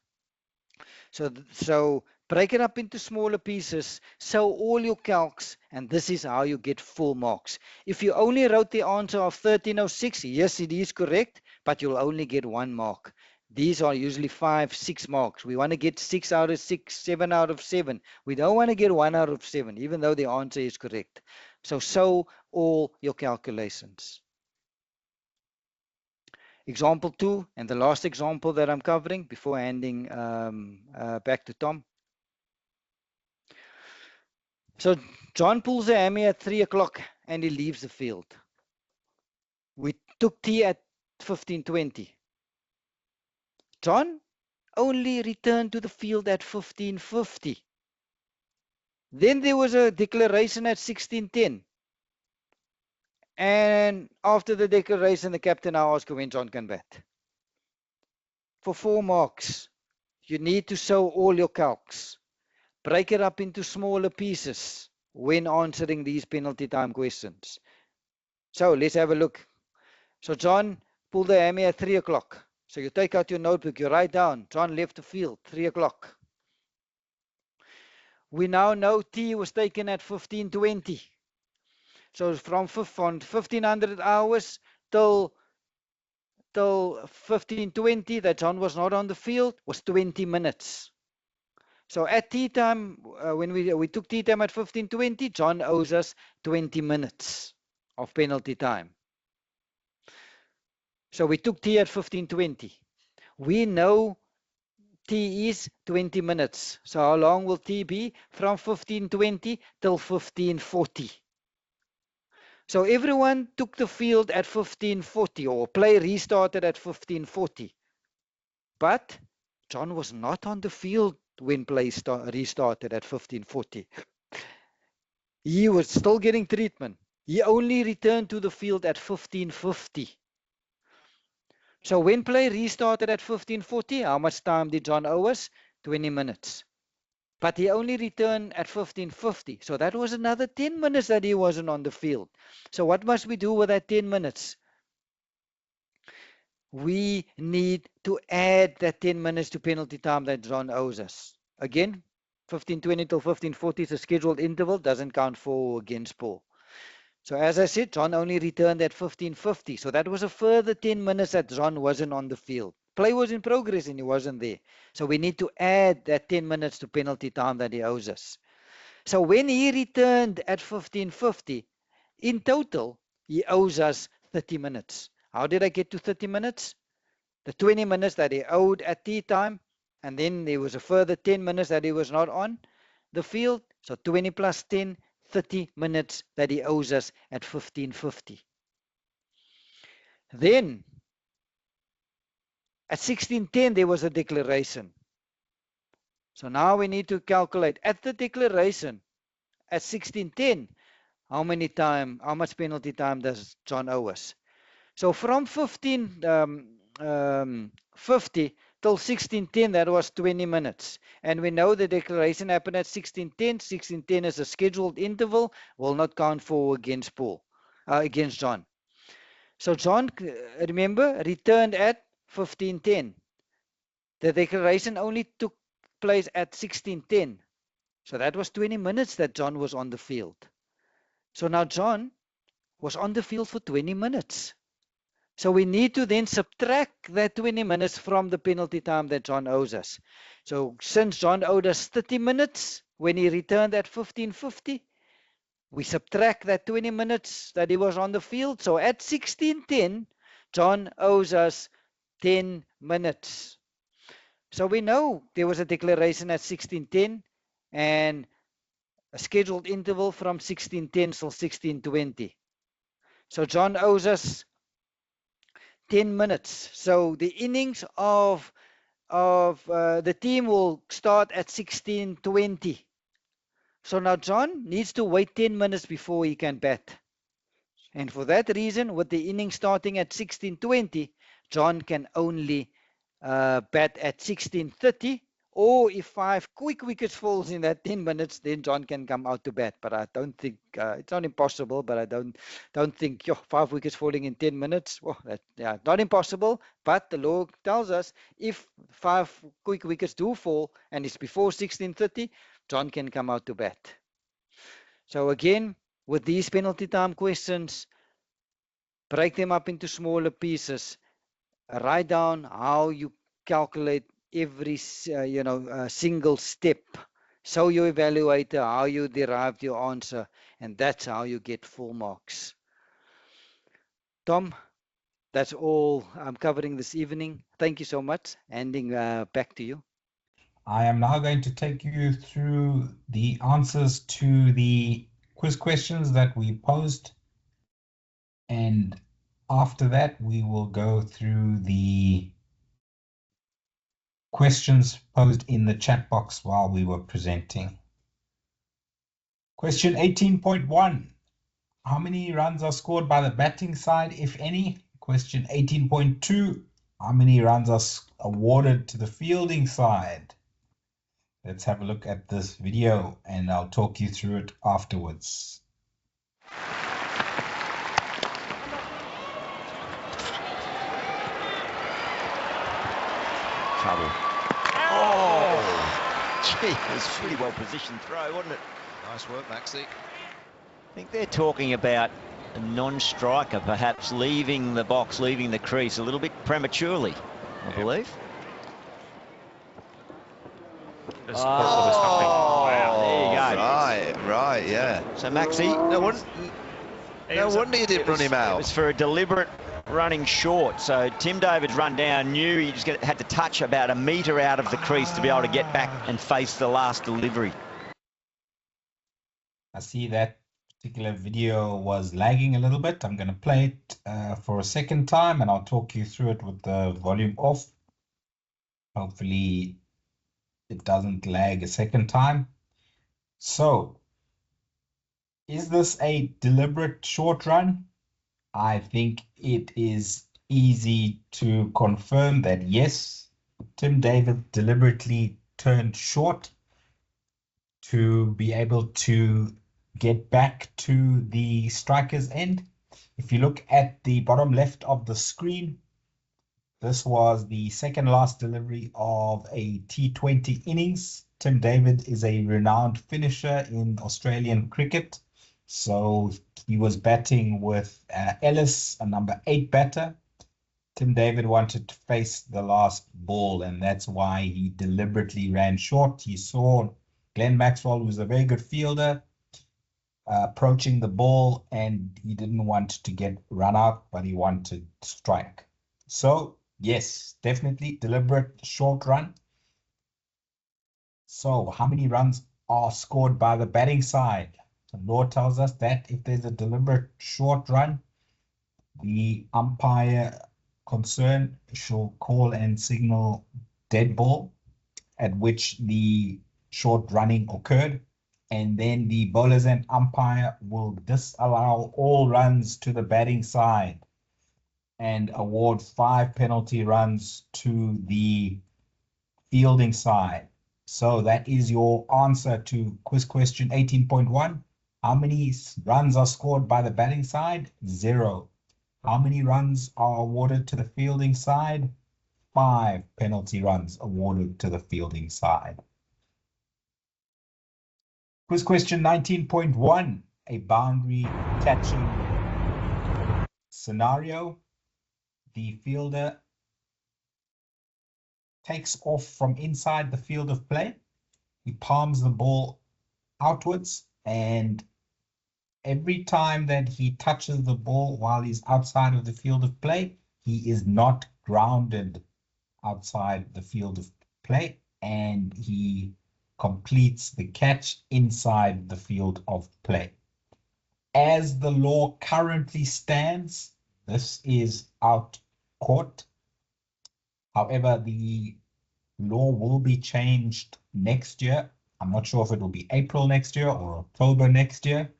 So break it up into smaller pieces, so all your calcs, and this is how you get full marks. If you only wrote the answer of 13:06, yes, it is correct, but you'll only get 1 mark. These are usually 5, 6 marks. We want to get 6 out of 6, 7 out of 7. We don't want to get 1 out of 7, even though the answer is correct. So all your calculations. Example 2, and the last example that I'm covering before handing back to Tom. So John pulls a hammy at 3 o'clock and he leaves the field. We took tea at 15:20. John only returned to the field at 15:50. Then there was a declaration at 16:10. And after the declaration, the captain now asked when John can bat. For 4 marks, you need to show all your calcs. Break it up into smaller pieces when answering these penalty time questions. So let's have a look. So John pulled the hammy at 3 o'clock. So you take out your notebook, you write down, John left the field, 3 o'clock. We now know tea was taken at 15:20. So from 1500 hours till 15:20 that John was not on the field was 20 minutes. So at tea time, when we took tea time at 15:20, John owes us 20 minutes of penalty time. So we took tea at 15:20. We know tea is 20 minutes. So how long will tea be? From 15:20 till 15:40. So everyone took the field at 15:40 or play restarted at 15:40. But John was not on the field when play restarted at 15:40. He was still getting treatment. He only returned to the field at 15:50. So when play restarted at 15:40, how much time did John owe us? 20 minutes. But he only returned at 15:50. So that was another 10 minutes that he wasn't on the field. So what must we do with that 10 minutes? We need to add that 10 minutes to penalty time that John owes us. Again, 15:20 till 15:40 is a scheduled interval, doesn't count for or against Paul. So as I said, John only returned at 15:50. So that was a further 10 minutes that John wasn't on the field. Play was in progress and he wasn't there. So we need to add that 10 minutes to penalty time that he owes us. So when he returned at 15:50, in total, he owes us 30 minutes. How did I get to 30 minutes? The 20 minutes that he owed at tea time, and then there was a further 10 minutes that he was not on the field. So 20 plus 10, 30 minutes that he owes us at 15:50. Then at 16:10, there was a declaration. So now we need to calculate at the declaration at 16:10, how much penalty time does John owe us? So from 15:50 till 16:10, that was 20 minutes. And we know the declaration happened at 16:10. 16:10 is a scheduled interval, will not count for against John. So John, remember, returned at 15:10. The declaration only took place at 16:10. So that was 20 minutes that John was on the field. So now John was on the field for 20 minutes. So we need to then subtract that 20 minutes from the penalty time that John owes us. So since John owed us 30 minutes when he returned at 15:50, we subtract that 20 minutes that he was on the field. So at 16:10, John owes us 10 minutes. So we know there was a declaration at 16:10 and a scheduled interval from 16:10 till 16:20. So John owes us 10 minutes. So the innings of the team will start at 16:20. So now John needs to wait 10 minutes before he can bat. And for that reason, with the innings starting at 16:20, John can only bat at 16:30, or if 5 quick wickets falls in that 10 minutes, then John can come out to bat. But I don't think it's not impossible, but I don't think 5 wickets falling in 10 minutes. Well, not impossible, but the law tells us if 5 quick wickets do fall and it's before 16:30, John can come out to bat. So again, with these penalty time questions, break them up into smaller pieces. Write down how you calculate every single step. Show your evaluator how you derived your answer, and that's how you get full marks. Tom, that's all I'm covering this evening. Thank you so much. Handing back to you. I am now going to take you through the answers to the quiz questions that we posed, and after that, we will go through the questions posed in the chat box while we were presenting. Question 18.1. How many runs are scored by the batting side, if any? Question 18.2. How many runs are awarded to the fielding side? Let's have a look at this video and I'll talk you through it afterwards. Trouble. Oh, gee, it was a pretty well positioned throw, wasn't it? Nice work, Maxi. I think they're talking about a non-striker perhaps leaving the box, leaving the crease a little bit prematurely, I believe. There's possibly something. Wow. There you go. Right, yeah. So Maxi, No wonder you didn't run him out. It was for a deliberate running short. So Tim David's run down, knew he just had to touch about a metre out of the crease to be able to get back and face the last delivery. I see that particular video was lagging a little bit. I'm going to play it for a second time and I'll talk you through it with the volume off. Hopefully it doesn't lag a second time. So, is this a deliberate short run? I think it is easy to confirm that yes, Tim David deliberately turned short to be able to get back to the striker's end. If you look at the bottom left of the screen, this was the second last delivery of a T20 innings. Tim David is a renowned finisher in Australian cricket. So he was batting with Ellis, a number 8 batter. Tim David wanted to face the last ball, and that's why he deliberately ran short. He saw Glenn Maxwell, who's a very good fielder, approaching the ball, and he didn't want to get run out, but he wanted to strike. So, yes, definitely deliberate short run. So, how many runs are scored by the batting side? The law tells us that if there's a deliberate short run, the umpire concerned shall call and signal dead ball, at which the short running occurred, and then the bowlers and umpire will disallow all runs to the batting side and award 5 penalty runs to the fielding side. So that is your answer to quiz question 18.1. How many runs are scored by the batting side? 0. How many runs are awarded to the fielding side? 5 penalty runs awarded to the fielding side. Quiz question 19.1, a boundary catching scenario. The fielder takes off from inside the field of play. He palms the ball outwards, and every time that he touches the ball while he's outside of the field of play, he is not grounded outside the field of play, and he completes the catch inside the field of play. As the law currently stands, this is out court. However, the law will be changed next year. I'm not sure if it will be April next year or October next year.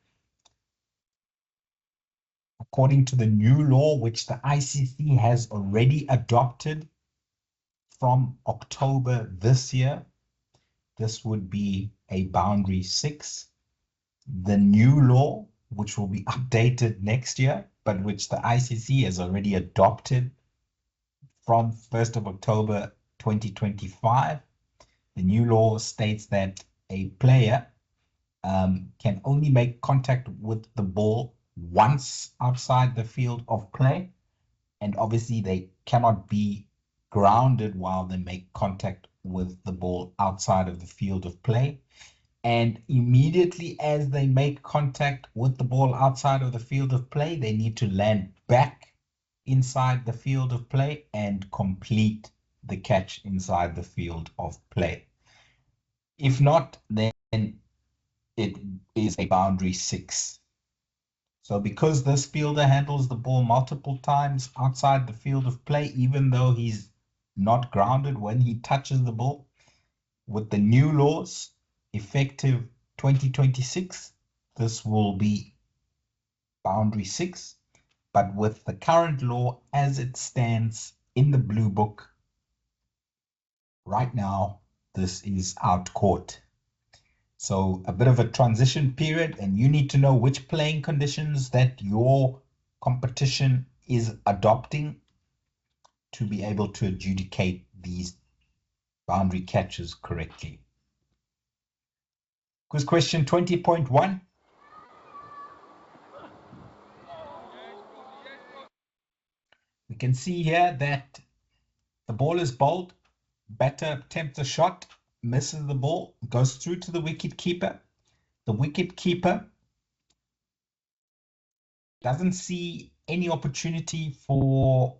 According to the new law, which the ICC has already adopted from October this year, this would be a boundary 6. The new law, which will be updated next year, but which the ICC has already adopted from 1st of October 2025, the new law states that a player can only make contact with the ball once outside the field of play, and obviously they cannot be grounded while they make contact with the ball outside of the field of play. And immediately as they make contact with the ball outside of the field of play, they need to land back inside the field of play and complete the catch inside the field of play. If not, then it is a boundary 6. So because this fielder handles the ball multiple times outside the field of play, even though he's not grounded when he touches the ball, with the new laws effective 2026, this will be boundary 6. But with the current law as it stands in the blue book right now, this is out court. So a bit of a transition period, and you need to know which playing conditions that your competition is adopting to be able to adjudicate these boundary catches correctly. Quiz question 20.1. We can see here that the ball is bowled, batter attempts a shot, misses the ball, goes through to the wicket keeper. The wicket keeper doesn't see any opportunity for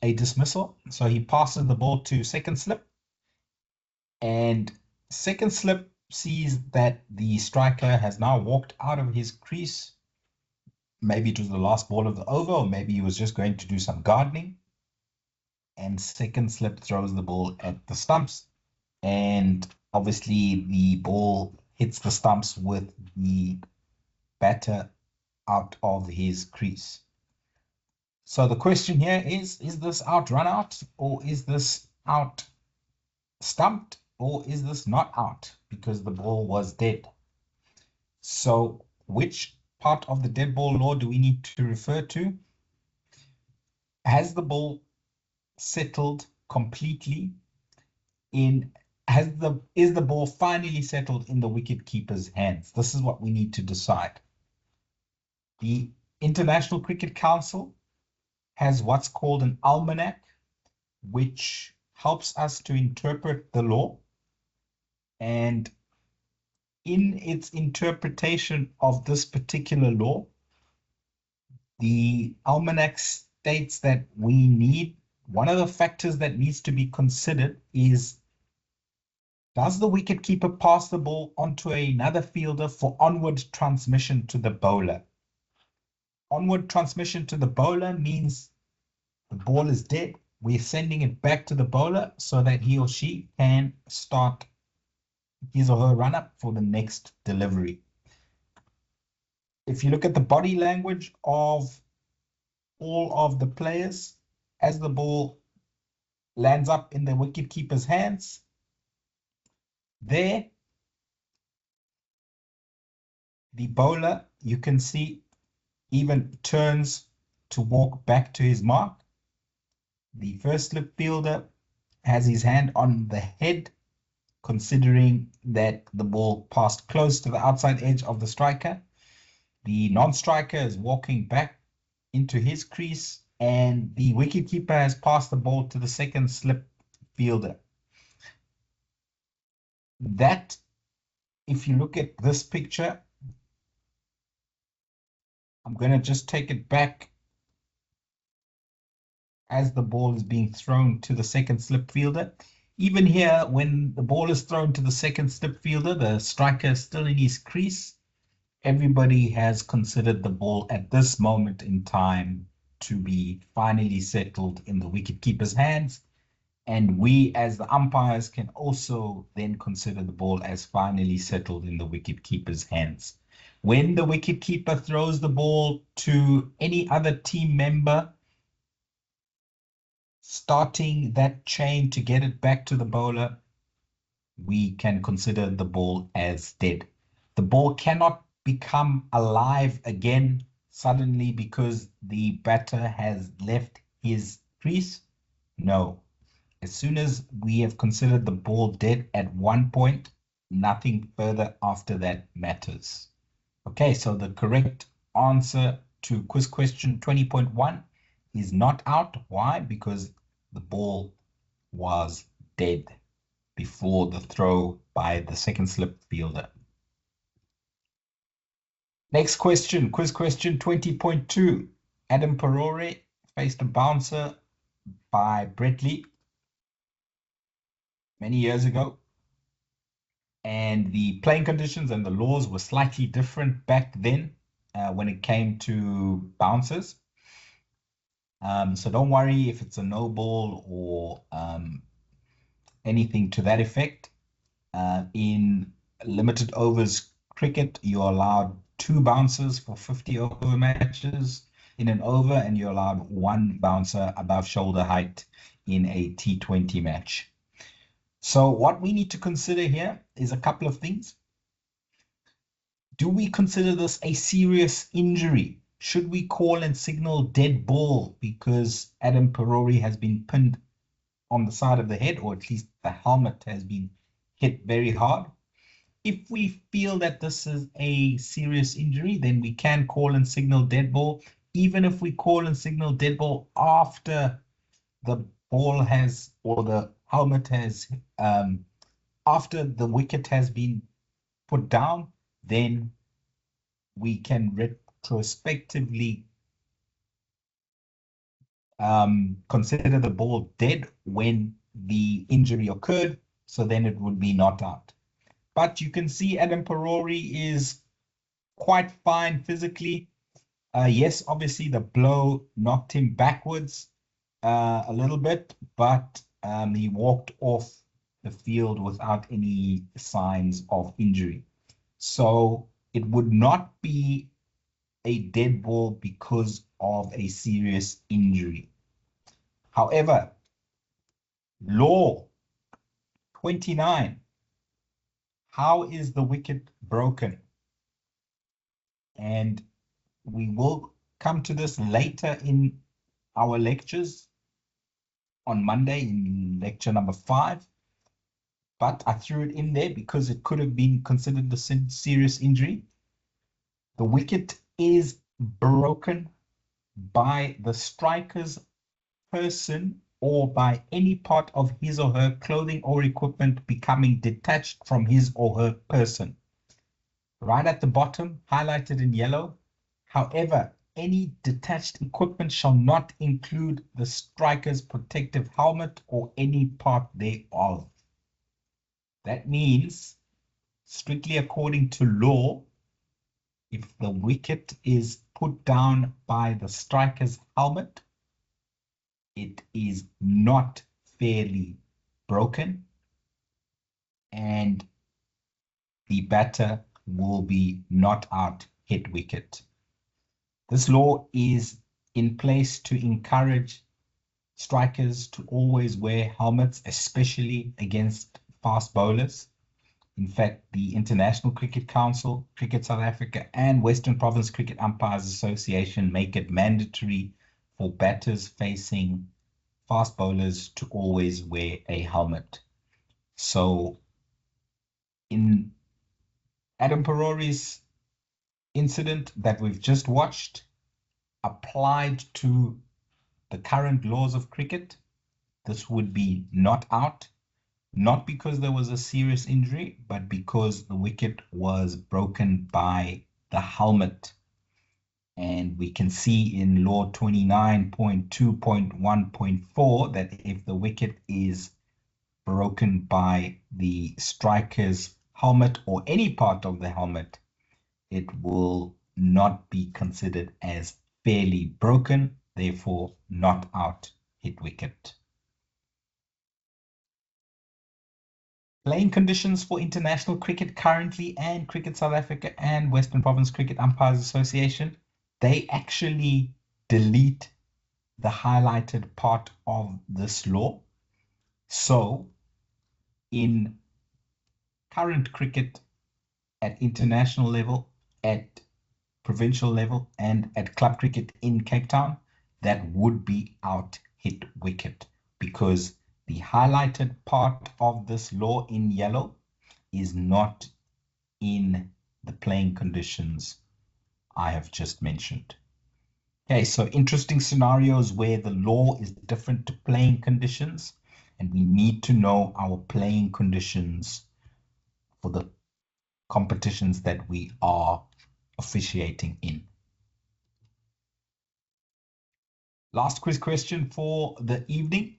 a dismissal, so he passes the ball to second slip, and second slip sees that the striker has now walked out of his crease. Maybe it was the last ball of the over, or maybe he was just going to do some gardening, and second slip throws the ball at the stumps, and obviously the ball hits the stumps with the batter out of his crease. So the question here is this out run out, or is this out stumped, or is this not out because the ball was dead? So which part of the dead ball law do we need to refer to? Has the ball settled completely in, is the ball finally settled in the wicket keeper's hands? This is what we need to decide. The International Cricket Council has what's called an almanac, which helps us to interpret the law. And in its interpretation of this particular law, the almanac states that one of the factors that needs to be considered is, does the wicketkeeper pass the ball onto another fielder for onward transmission to the bowler? Onward transmission to the bowler means the ball is dead. We're sending it back to the bowler so that he or she can start his or her run-up for the next delivery. If you look at the body language of all of the players, as the ball lands up in the wicketkeeper's hands, there, the bowler, you can see, even turns to walk back to his mark. The first slip fielder has his hand on the head, considering that the ball passed close to the outside edge of the striker. The non-striker is walking back into his crease, and the wicketkeeper has passed the ball to the second slip fielder. That, if you look at this picture, I'm going to just take it back as the ball is being thrown to the second slip fielder. Even here, when the ball is thrown to the second slip fielder, the striker is still in his crease. Everybody has considered the ball at this moment in time to be finally settled in the wicketkeeper's hands. And we, as the umpires, can also then consider the ball as finally settled in the wicketkeeper's hands. When the wicketkeeper throws the ball to any other team member, starting that chain to get it back to the bowler, we can consider the ball as dead. The ball cannot become alive again suddenly because the batter has left his crease. No. As soon as we have considered the ball dead at one point, nothing further after that matters. Okay, so the correct answer to quiz question 20.1 is not out. Why? Because the ball was dead before the throw by the second slip fielder. Next question, quiz question 20.2. Adam Perore faced a bouncer by Brett Lee many years ago. And the playing conditions and the laws were slightly different back then when it came to bouncers. So don't worry if it's a no ball or anything to that effect. In limited overs cricket, you're allowed 2 bouncers for 50 over matches in an over, and you're allowed 1 bouncer above shoulder height in a T20 match. So what we need to consider here is a couple of things. Do we consider this a serious injury? Should we call and signal dead ball because Adam Perore has been pinned on the side of the head, or at least the helmet has been hit very hard? If we feel that this is a serious injury, then we can call and signal dead ball. Even if we call and signal dead ball after the ball has, or the helmet has, after the wicket has been put down, then we can retrospectively consider the ball dead when the injury occurred, so then it would be not out. But you can see Adam Perore is quite fine physically. Yes, obviously the blow knocked him backwards a little bit, but he walked off the field without any signs of injury. So it would not be a dead ball because of a serious injury. However, law 29, how is the wicket broken? And we will come to this later in our lectures on Monday in lecture number 5. But I threw it in there because it could have been considered a serious injury. The wicket is broken by the striker's person or by any part of his or her clothing or equipment becoming detached from his or her person. Right at the bottom, highlighted in yellow. However, any detached equipment shall not include the striker's protective helmet or any part thereof. That means, strictly according to law, if the wicket is put down by the striker's helmet, it is not fairly broken and the batter will be not out, hit wicket. This law is in place to encourage strikers to always wear helmets, especially against fast bowlers. In fact, the International Cricket Council, Cricket South Africa, and Western Province Cricket Umpires Association make it mandatory for batters facing fast bowlers to always wear a helmet. So in Adam Parori's incident that we've just watched, applied to the current laws of cricket, this would be not out, not because there was a serious injury, but because the wicket was broken by the helmet. And we can see in law 29.2.1.4 that if the wicket is broken by the striker's helmet or any part of the helmet, it will not be considered as fairly broken, therefore not out, hit wicket. Playing conditions for international cricket currently, and Cricket South Africa and Western Province Cricket Umpires Association, they actually delete the highlighted part of this law. So in current cricket at international level, at provincial level, and at club cricket in Cape Town, that would be out, hit wicket, because the highlighted part of this law in yellow is not in the playing conditions I have just mentioned. Okay, so interesting scenarios where the law is different to playing conditions, and we need to know our playing conditions for the competitions that we are officiating in. Last quiz question for the evening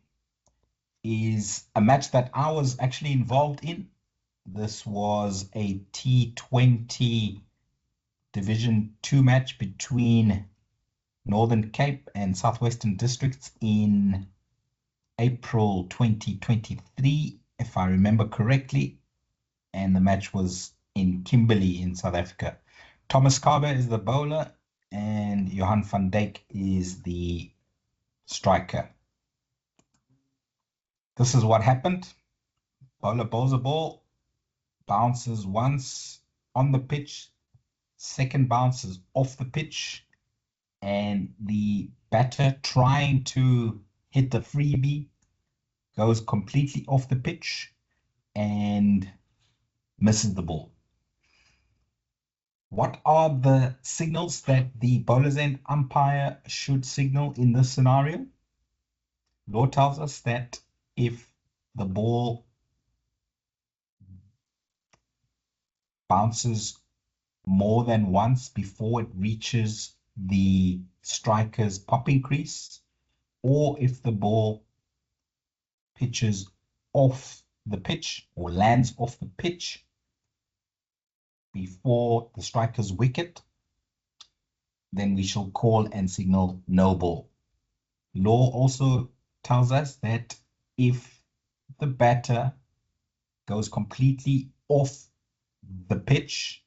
is a match that I was actually involved in. This was a T20 Division 2 match between Northern Cape and Southwestern Districts in April 2023, if I remember correctly. And the match was in Kimberley in South Africa. Thomas Carver is the bowler and Johan van Dijk is the striker. This is what happened. Bowler bowls a ball, bounces once on the pitch, second bounces off the pitch, and the batter trying to hit the freebie goes completely off the pitch and misses the ball. What are the signals that the bowler's end umpire should signal in this scenario? Law tells us that if the ball bounces more than once before it reaches the striker's popping crease, or if the ball pitches off the pitch or lands off the pitch before the striker's wicket, then we shall call and signal no ball. Law also tells us that if the batter goes completely off the pitch,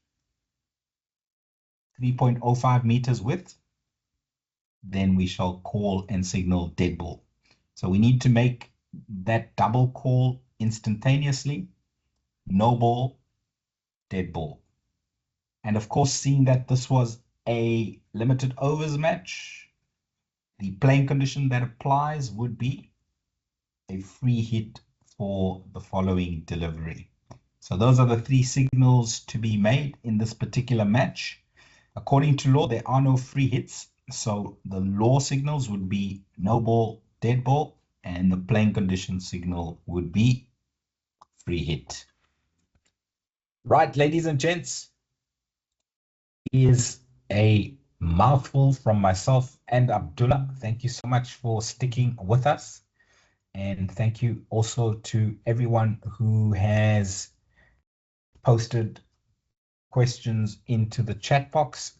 3.05 meters width, then we shall call and signal dead ball. So we need to make that double call instantaneously: no ball, dead ball. And of course, seeing that this was a limited overs match, the playing condition that applies would be a free hit for the following delivery. So those are the three signals to be made in this particular match. According to law, there are no free hits. So the law signals would be no ball, dead ball, and the playing condition signal would be free hit. Right, ladies and gents, is a mouthful from myself and Abdullah. Thank you so much for sticking with us. And thank you also to everyone who has posted questions into the chat box,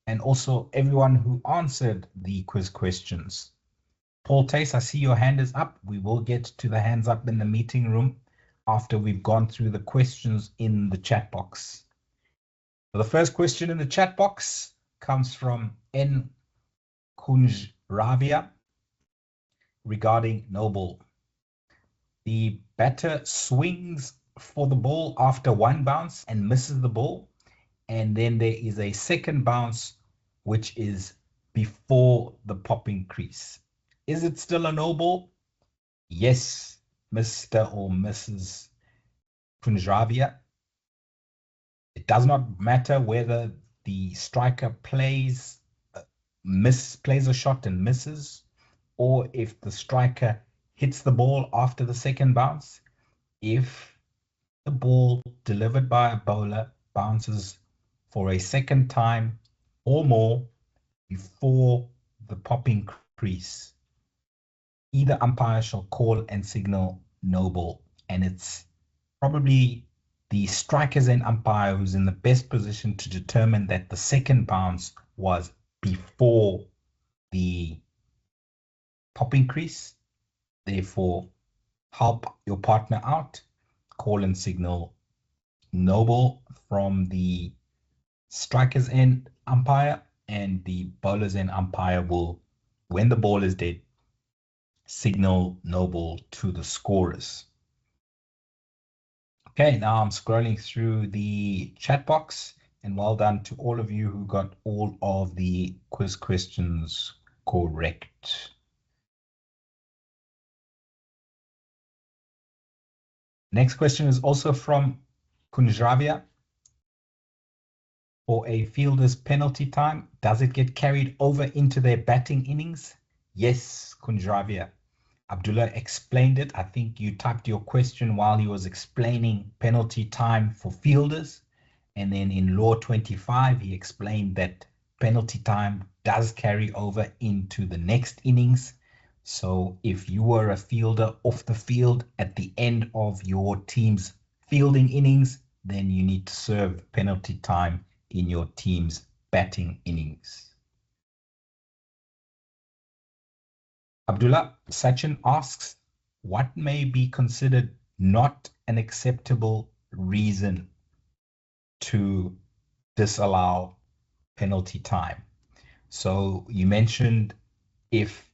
and also everyone who answered the quiz questions. Paul Tace, I see your hand is up. We will get to the hands up in the meeting room after we've gone through the questions in the chat box. So the first question in the chat box comes from N. Kunjravia regarding no ball. The batter swings for the ball after one bounce and misses the ball, and then there is a second bounce which is before the popping crease. Is it still a no ball? Yes, Mr. or Mrs. Kunjravia. It does not matter whether the striker plays a shot and misses, or if the striker hits the ball after the second bounce. If the ball delivered by a bowler bounces for a second time or more before the popping crease, either umpire shall call and signal no ball. And it's probably the strikers and umpire who's in the best position to determine that the second bounce was before the popping crease. Therefore, help your partner out, call and signal no ball from the strikers end umpire, and the bowlers end umpire will, when the ball is dead, signal no ball to the scorers. Okay, now I'm scrolling through the chat box, and well done to all of you who got all of the quiz questions correct. Next question is also from Kunjravia. For a fielder's penalty time, does it get carried over into their batting innings? Yes, Kunjravia. Abdullah explained it. I think you typed your question while he was explaining penalty time for fielders. And then in Law 25, he explained that penalty time does carry over into the next innings. So if you were a fielder off the field at the end of your team's fielding innings, then you need to serve penalty time in your team's batting innings. Abdullah, Sachin asks, what may be considered not an acceptable reason to disallow penalty time? So you mentioned if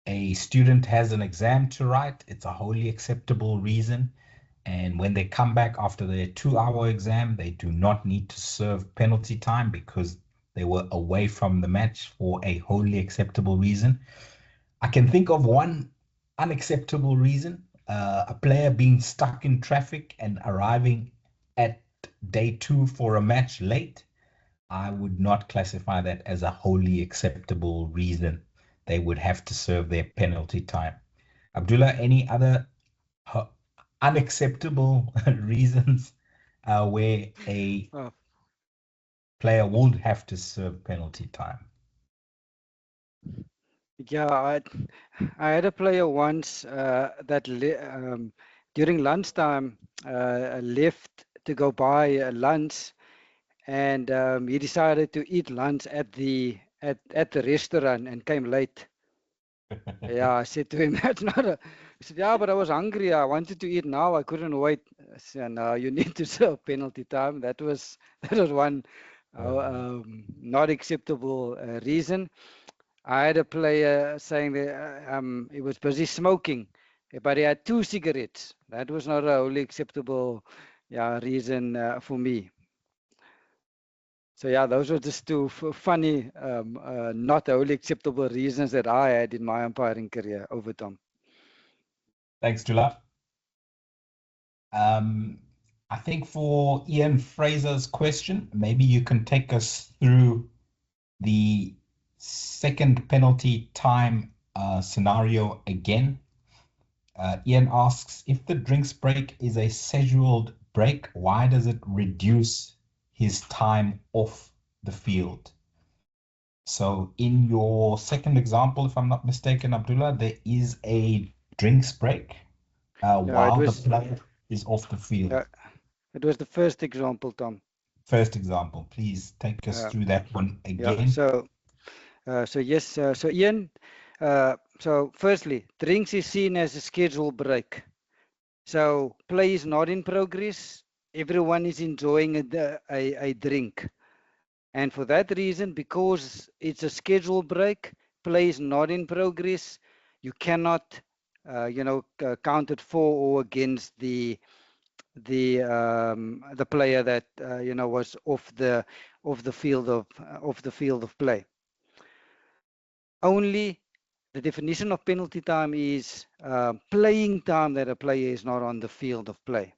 a student has an exam to write, it's a wholly acceptable reason. And when they come back after their 2-hour exam, they do not need to serve penalty time because they were away from the match for a wholly acceptable reason. I can think of one unacceptable reason, a player being stuck in traffic and arriving at day 2 for a match late. I would not classify that as a wholly acceptable reason. They would have to serve their penalty time. Abdullah, any other unacceptable reasons where a player would have to serve penalty time? Yeah, I had a player once that during lunchtime left to go buy lunch, and he decided to eat lunch at the restaurant and came late. Yeah, I said to him, that's not a. He said, yeah, but I was hungry. I wanted to eat now. I couldn't wait. I said, no, you need to serve penalty time. That was one not acceptable reason. I had a player saying that he was busy smoking, but he had 2 cigarettes. That was not a wholly acceptable reason for me. So yeah, those were just 2 funny, not wholly acceptable reasons that I had in my umpiring career over time. Thanks, Dula. I think for Ian Fraser's question, maybe you can take us through the second penalty time scenario again. Ian asks, if the drinks break is a scheduled break, why does it reduce his time off the field? So in your second example, if I'm not mistaken, Abdullah, there is a drinks break while the player is off the field. It was the first example, Tom. First example, please take us through that one again. So yes, so Ian, so firstly, drinks is seen as a scheduled break. So play is not in progress. Everyone is enjoying a drink. And for that reason, because it's a scheduled break, play is not in progress, you cannot, count it for or against the player that was off the field of play. Only the definition of penalty time is playing time that a player is not on the field of play.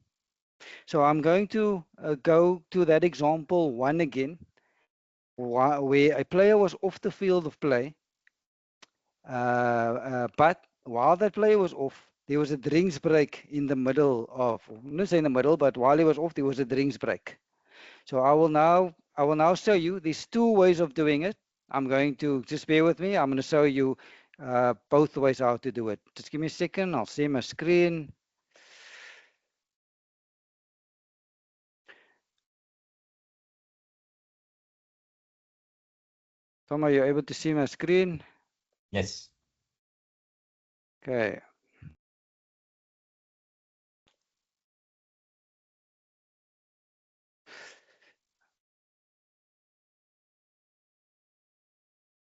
So I'm going to go to that example one again, where a player was off the field of play, but while that player was off, there was a drinks break in the middle of, not say in the middle, but while he was off, there was a drinks break. So I will now show you. There's two ways of doing it. I'm going to, just bear with me. I'm going to show you both ways how to do it. Just give me a second. I'll see my screen. Tom, are you able to see my screen? Yes. Okay.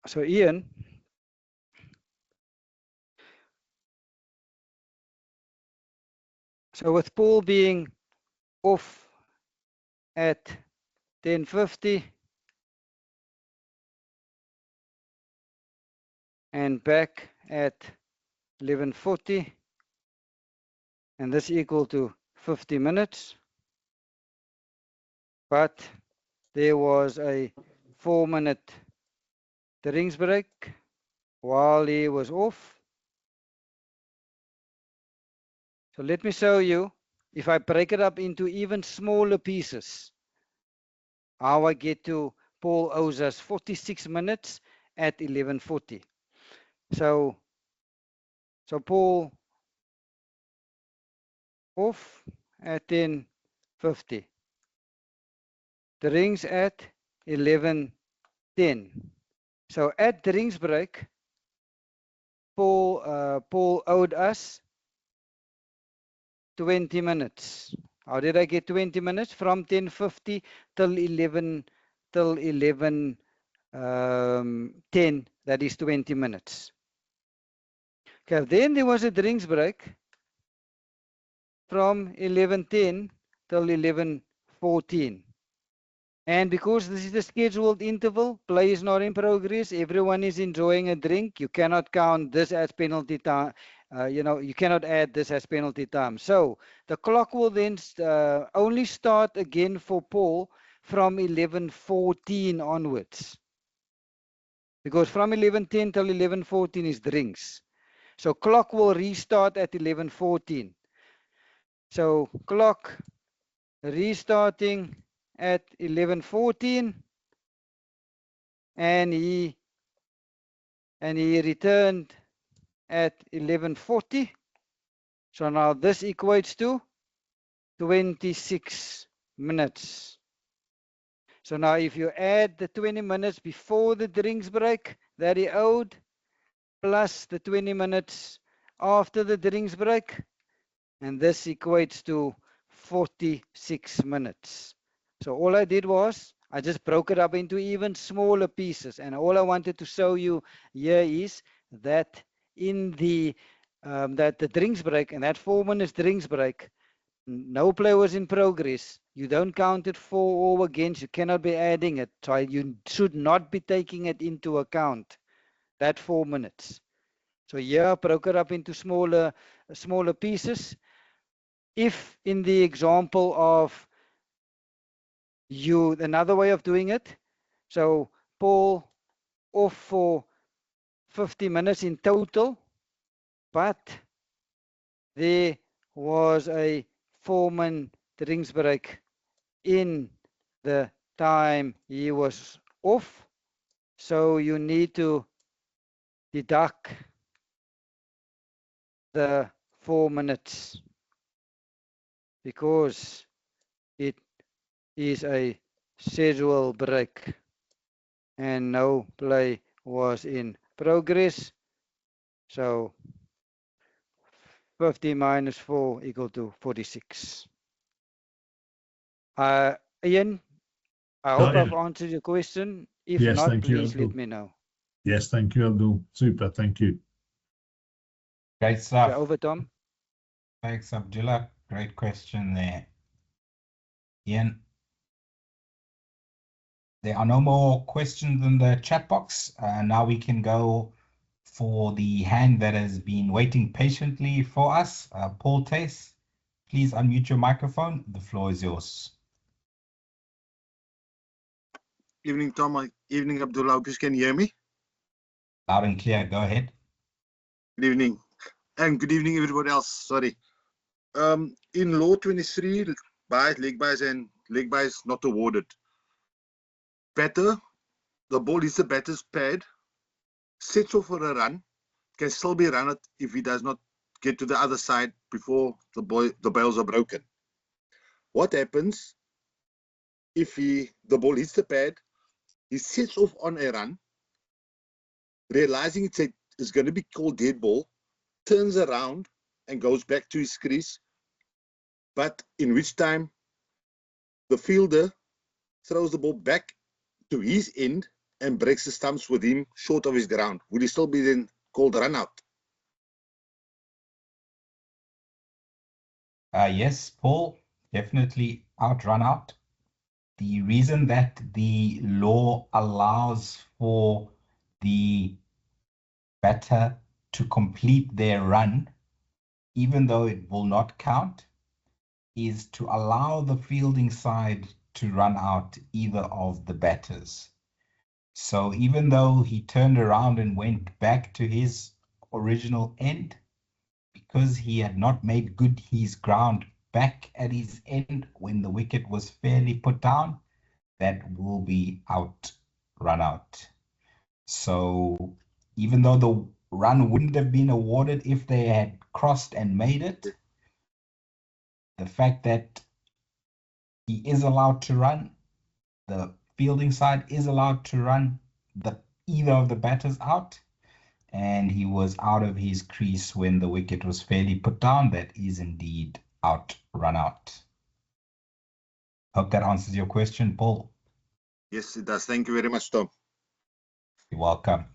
So Ian, so with Paul being off at 10:50 and back at 11:40, and this equal to 50 minutes, but there was a 4-minute drinks break while he was off. So let me show you, if I break it up into even smaller pieces, how I get to Paul owes us 46 minutes at 11:40. So Paul off at 10:50. Drinks at 11:10. So at drinks break, Paul owed us 20 minutes. How did I get 20 minutes? From 10:50 till 11:10, that is 20 minutes. Okay, then there was a drinks break from 11:10 till 11:14. And because this is the scheduled interval, play is not in progress, everyone is enjoying a drink, you cannot count this as penalty time. You cannot add this as penalty time. So the clock will then only start again for Paul from 11:14 onwards. Because from 11:10 till 11:14 is drinks. So clock will restart at 11:14. So clock restarting at 11:14, and he returned at 11:40. So now this equates to 26 minutes. So now if you add the 20 minutes before the drinks break that he owed, plus the 20 minutes after the drinks break, and this equates to 46 minutes. So all I did was I just broke it up into even smaller pieces, and all I wanted to show you here is that in the drinks break, and that 4 minutes drinks break, no play was in progress. You don't count it for or against. You cannot be adding it. So you should not be taking it into account, that 4 minutes. So here I broke it up into smaller pieces. If in the example of another way of doing it, so Paul off for 50 minutes in total, but there was a 4-minute drinks break in the time he was off. So you need to deduct the 4 minutes because it is a schedule break and no play was in progress. So 50 minus 4 equal to 46. Ian, I hope I've answered your question. If Yes, not, thank you, please Abdul. let me know. Yes, thank you, Abdul. Super, thank you. Great stuff. Okay, over, Tom. Thanks, Abdullah. Great question there. Ian, there are no more questions in the chat box. Now we can go for the hand that has been waiting patiently for us. Paul Tace, please unmute your microphone. The floor is yours. Evening, Tom. Evening, Abdullah. Hope you can hear me. Loud and clear. Go ahead. Good evening. And good evening, everybody else. Sorry. In law 23, buys, leg buys, and leg buys not awarded. Batter, the ball hits the batter's pad, sets off for a run, can still be run if he does not get to the other side before the bails are broken. What happens if the ball hits the pad, he sets off on a run, realizing it's going to be called dead ball, turns around and goes back to his crease, but in which time the fielder throws the ball back to his end and breaks the stumps with him short of his ground. Would he still be then called run out? Yes, Paul, definitely out, run out. The reason that the law allows for the batter to complete their run, even though it will not count, is to allow the fielding side to run out either of the batters. So even though he turned around and went back to his original end, because he had not made good his ground back at his end when the wicket was fairly put down, that will be out, run out. So even though the run wouldn't have been awarded if they had crossed and made it, the fact that he is allowed to run, the fielding side is allowed to run either of the batters out, and he was out of his crease when the wicket was fairly put down, that is indeed out, run out. Hope that answers your question, Paul. Yes, it does. Thank you very much, Tom. You're welcome.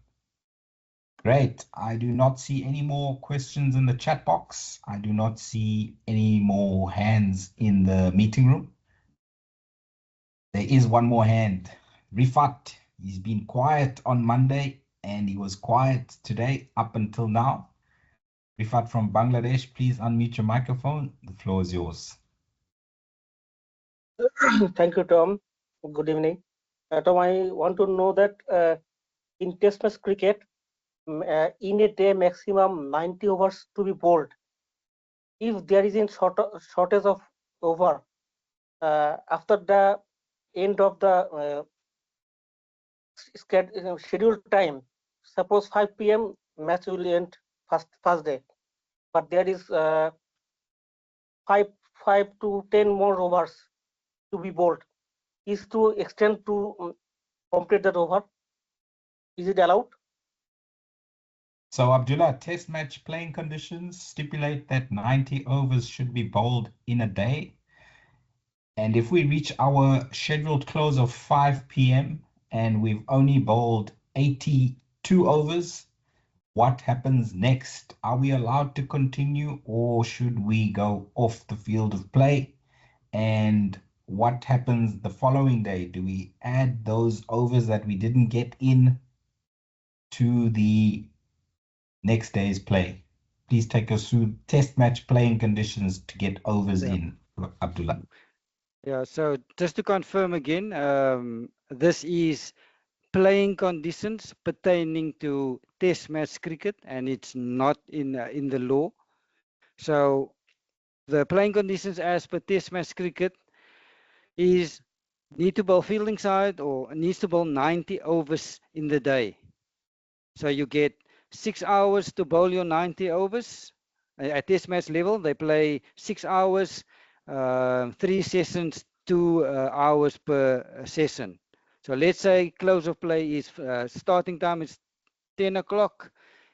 Great. I do not see any more questions in the chat box. I do not see any more hands in the meeting room. There is one more hand. Rifat, he's been quiet on Monday and he was quiet today up until now. Rifat from Bangladesh, please unmute your microphone. The floor is yours. Thank you, Tom. Good evening. Tom, I want to know that in Test match cricket, in a day, maximum 90 overs to be bowled. If there is a shortage of over, after the end of the scheduled time, suppose 5 p.m. match will end first day, but there is 5 to 10 more overs to be bowled. Is to extend to complete that over? Is it allowed? So Abdullah, test match playing conditions stipulate that 90 overs should be bowled in a day. And if we reach our scheduled close of 5 p.m. and we've only bowled 82 overs, what happens next? Are we allowed to continue or should we go off the field of play? And what happens the following day? Do we add those overs that we didn't get in to the next day's play? Please take us through test match playing conditions to get overs in, Abdullah. Yeah, so just to confirm again, this is playing conditions pertaining to test match cricket, and it's not in the law. So the playing conditions as per test match cricket is need to bowl fielding side or needs to bowl 90 overs in the day. So you get 6 hours to bowl your 90 overs. At test match level, they play 6 hours, 3 sessions, 2 hours per session. So let's say close of play is starting time is 10 o'clock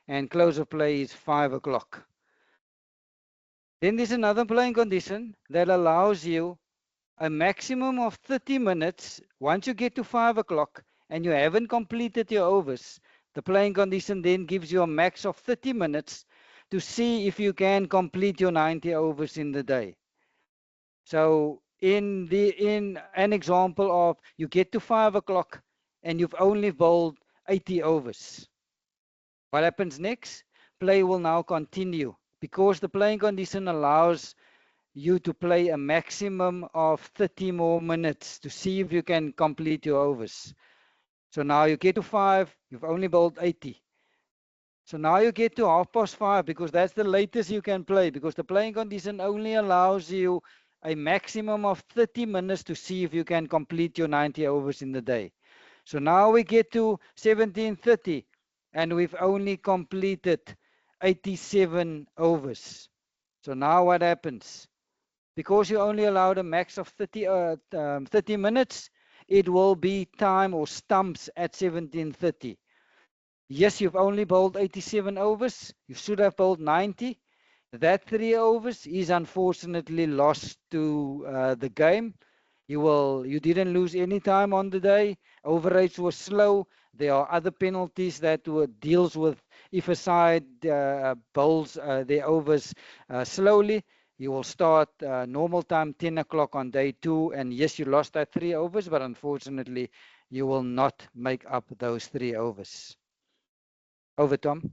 and close of play is 5 o'clock. Then there's another playing condition that allows you a maximum of 30 minutes. Once you get to 5 o'clock and you haven't completed your overs, the playing condition then gives you a max of 30 minutes to see if you can complete your 90 overs in the day. So in an example of you get to 5 o'clock and you've only bowled 80 overs. What happens next? Play will now continue because the playing condition allows you to play a maximum of 30 more minutes to see if you can complete your overs. So now you get to 5, you've only bowled 80. So now you get to 5:30 because that's the latest you can play, because the playing condition only allows you a maximum of 30 minutes to see if you can complete your 90 overs in the day. So now we get to 17:30 and we've only completed 87 overs. So now what happens? Because you only allowed a max of 30 minutes, it will be time or stumps at 17:30. Yes, you've only bowled 87 overs. You should have bowled 90. That 3 overs is unfortunately lost to the game. You didn't lose any time on the day. Overage was slow. There are other penalties that deals with if a side bowls their overs slowly. You will start normal time 10 o'clock on day 2, and yes, you lost that 3 overs, but unfortunately you will not make up those 3 overs. Over, Tom.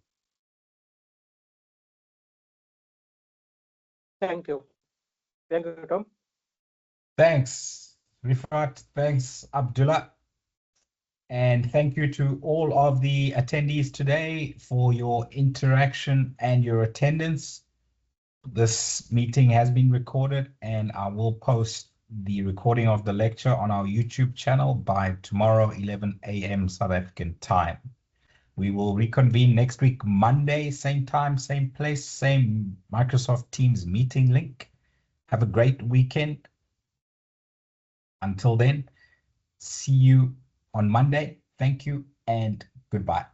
Thank you. Thank you, Tom. Thanks, Rifat. Thanks, Abdullah. And thank you to all of the attendees today for your interaction and your attendance. This meeting has been recorded, and I will post the recording of the lecture on our YouTube channel by tomorrow, 11 a.m. South African time. We will reconvene next week, Monday, same time, same place, same Microsoft Teams meeting link. Have a great weekend. Until then, see you on Monday. Thank you and goodbye.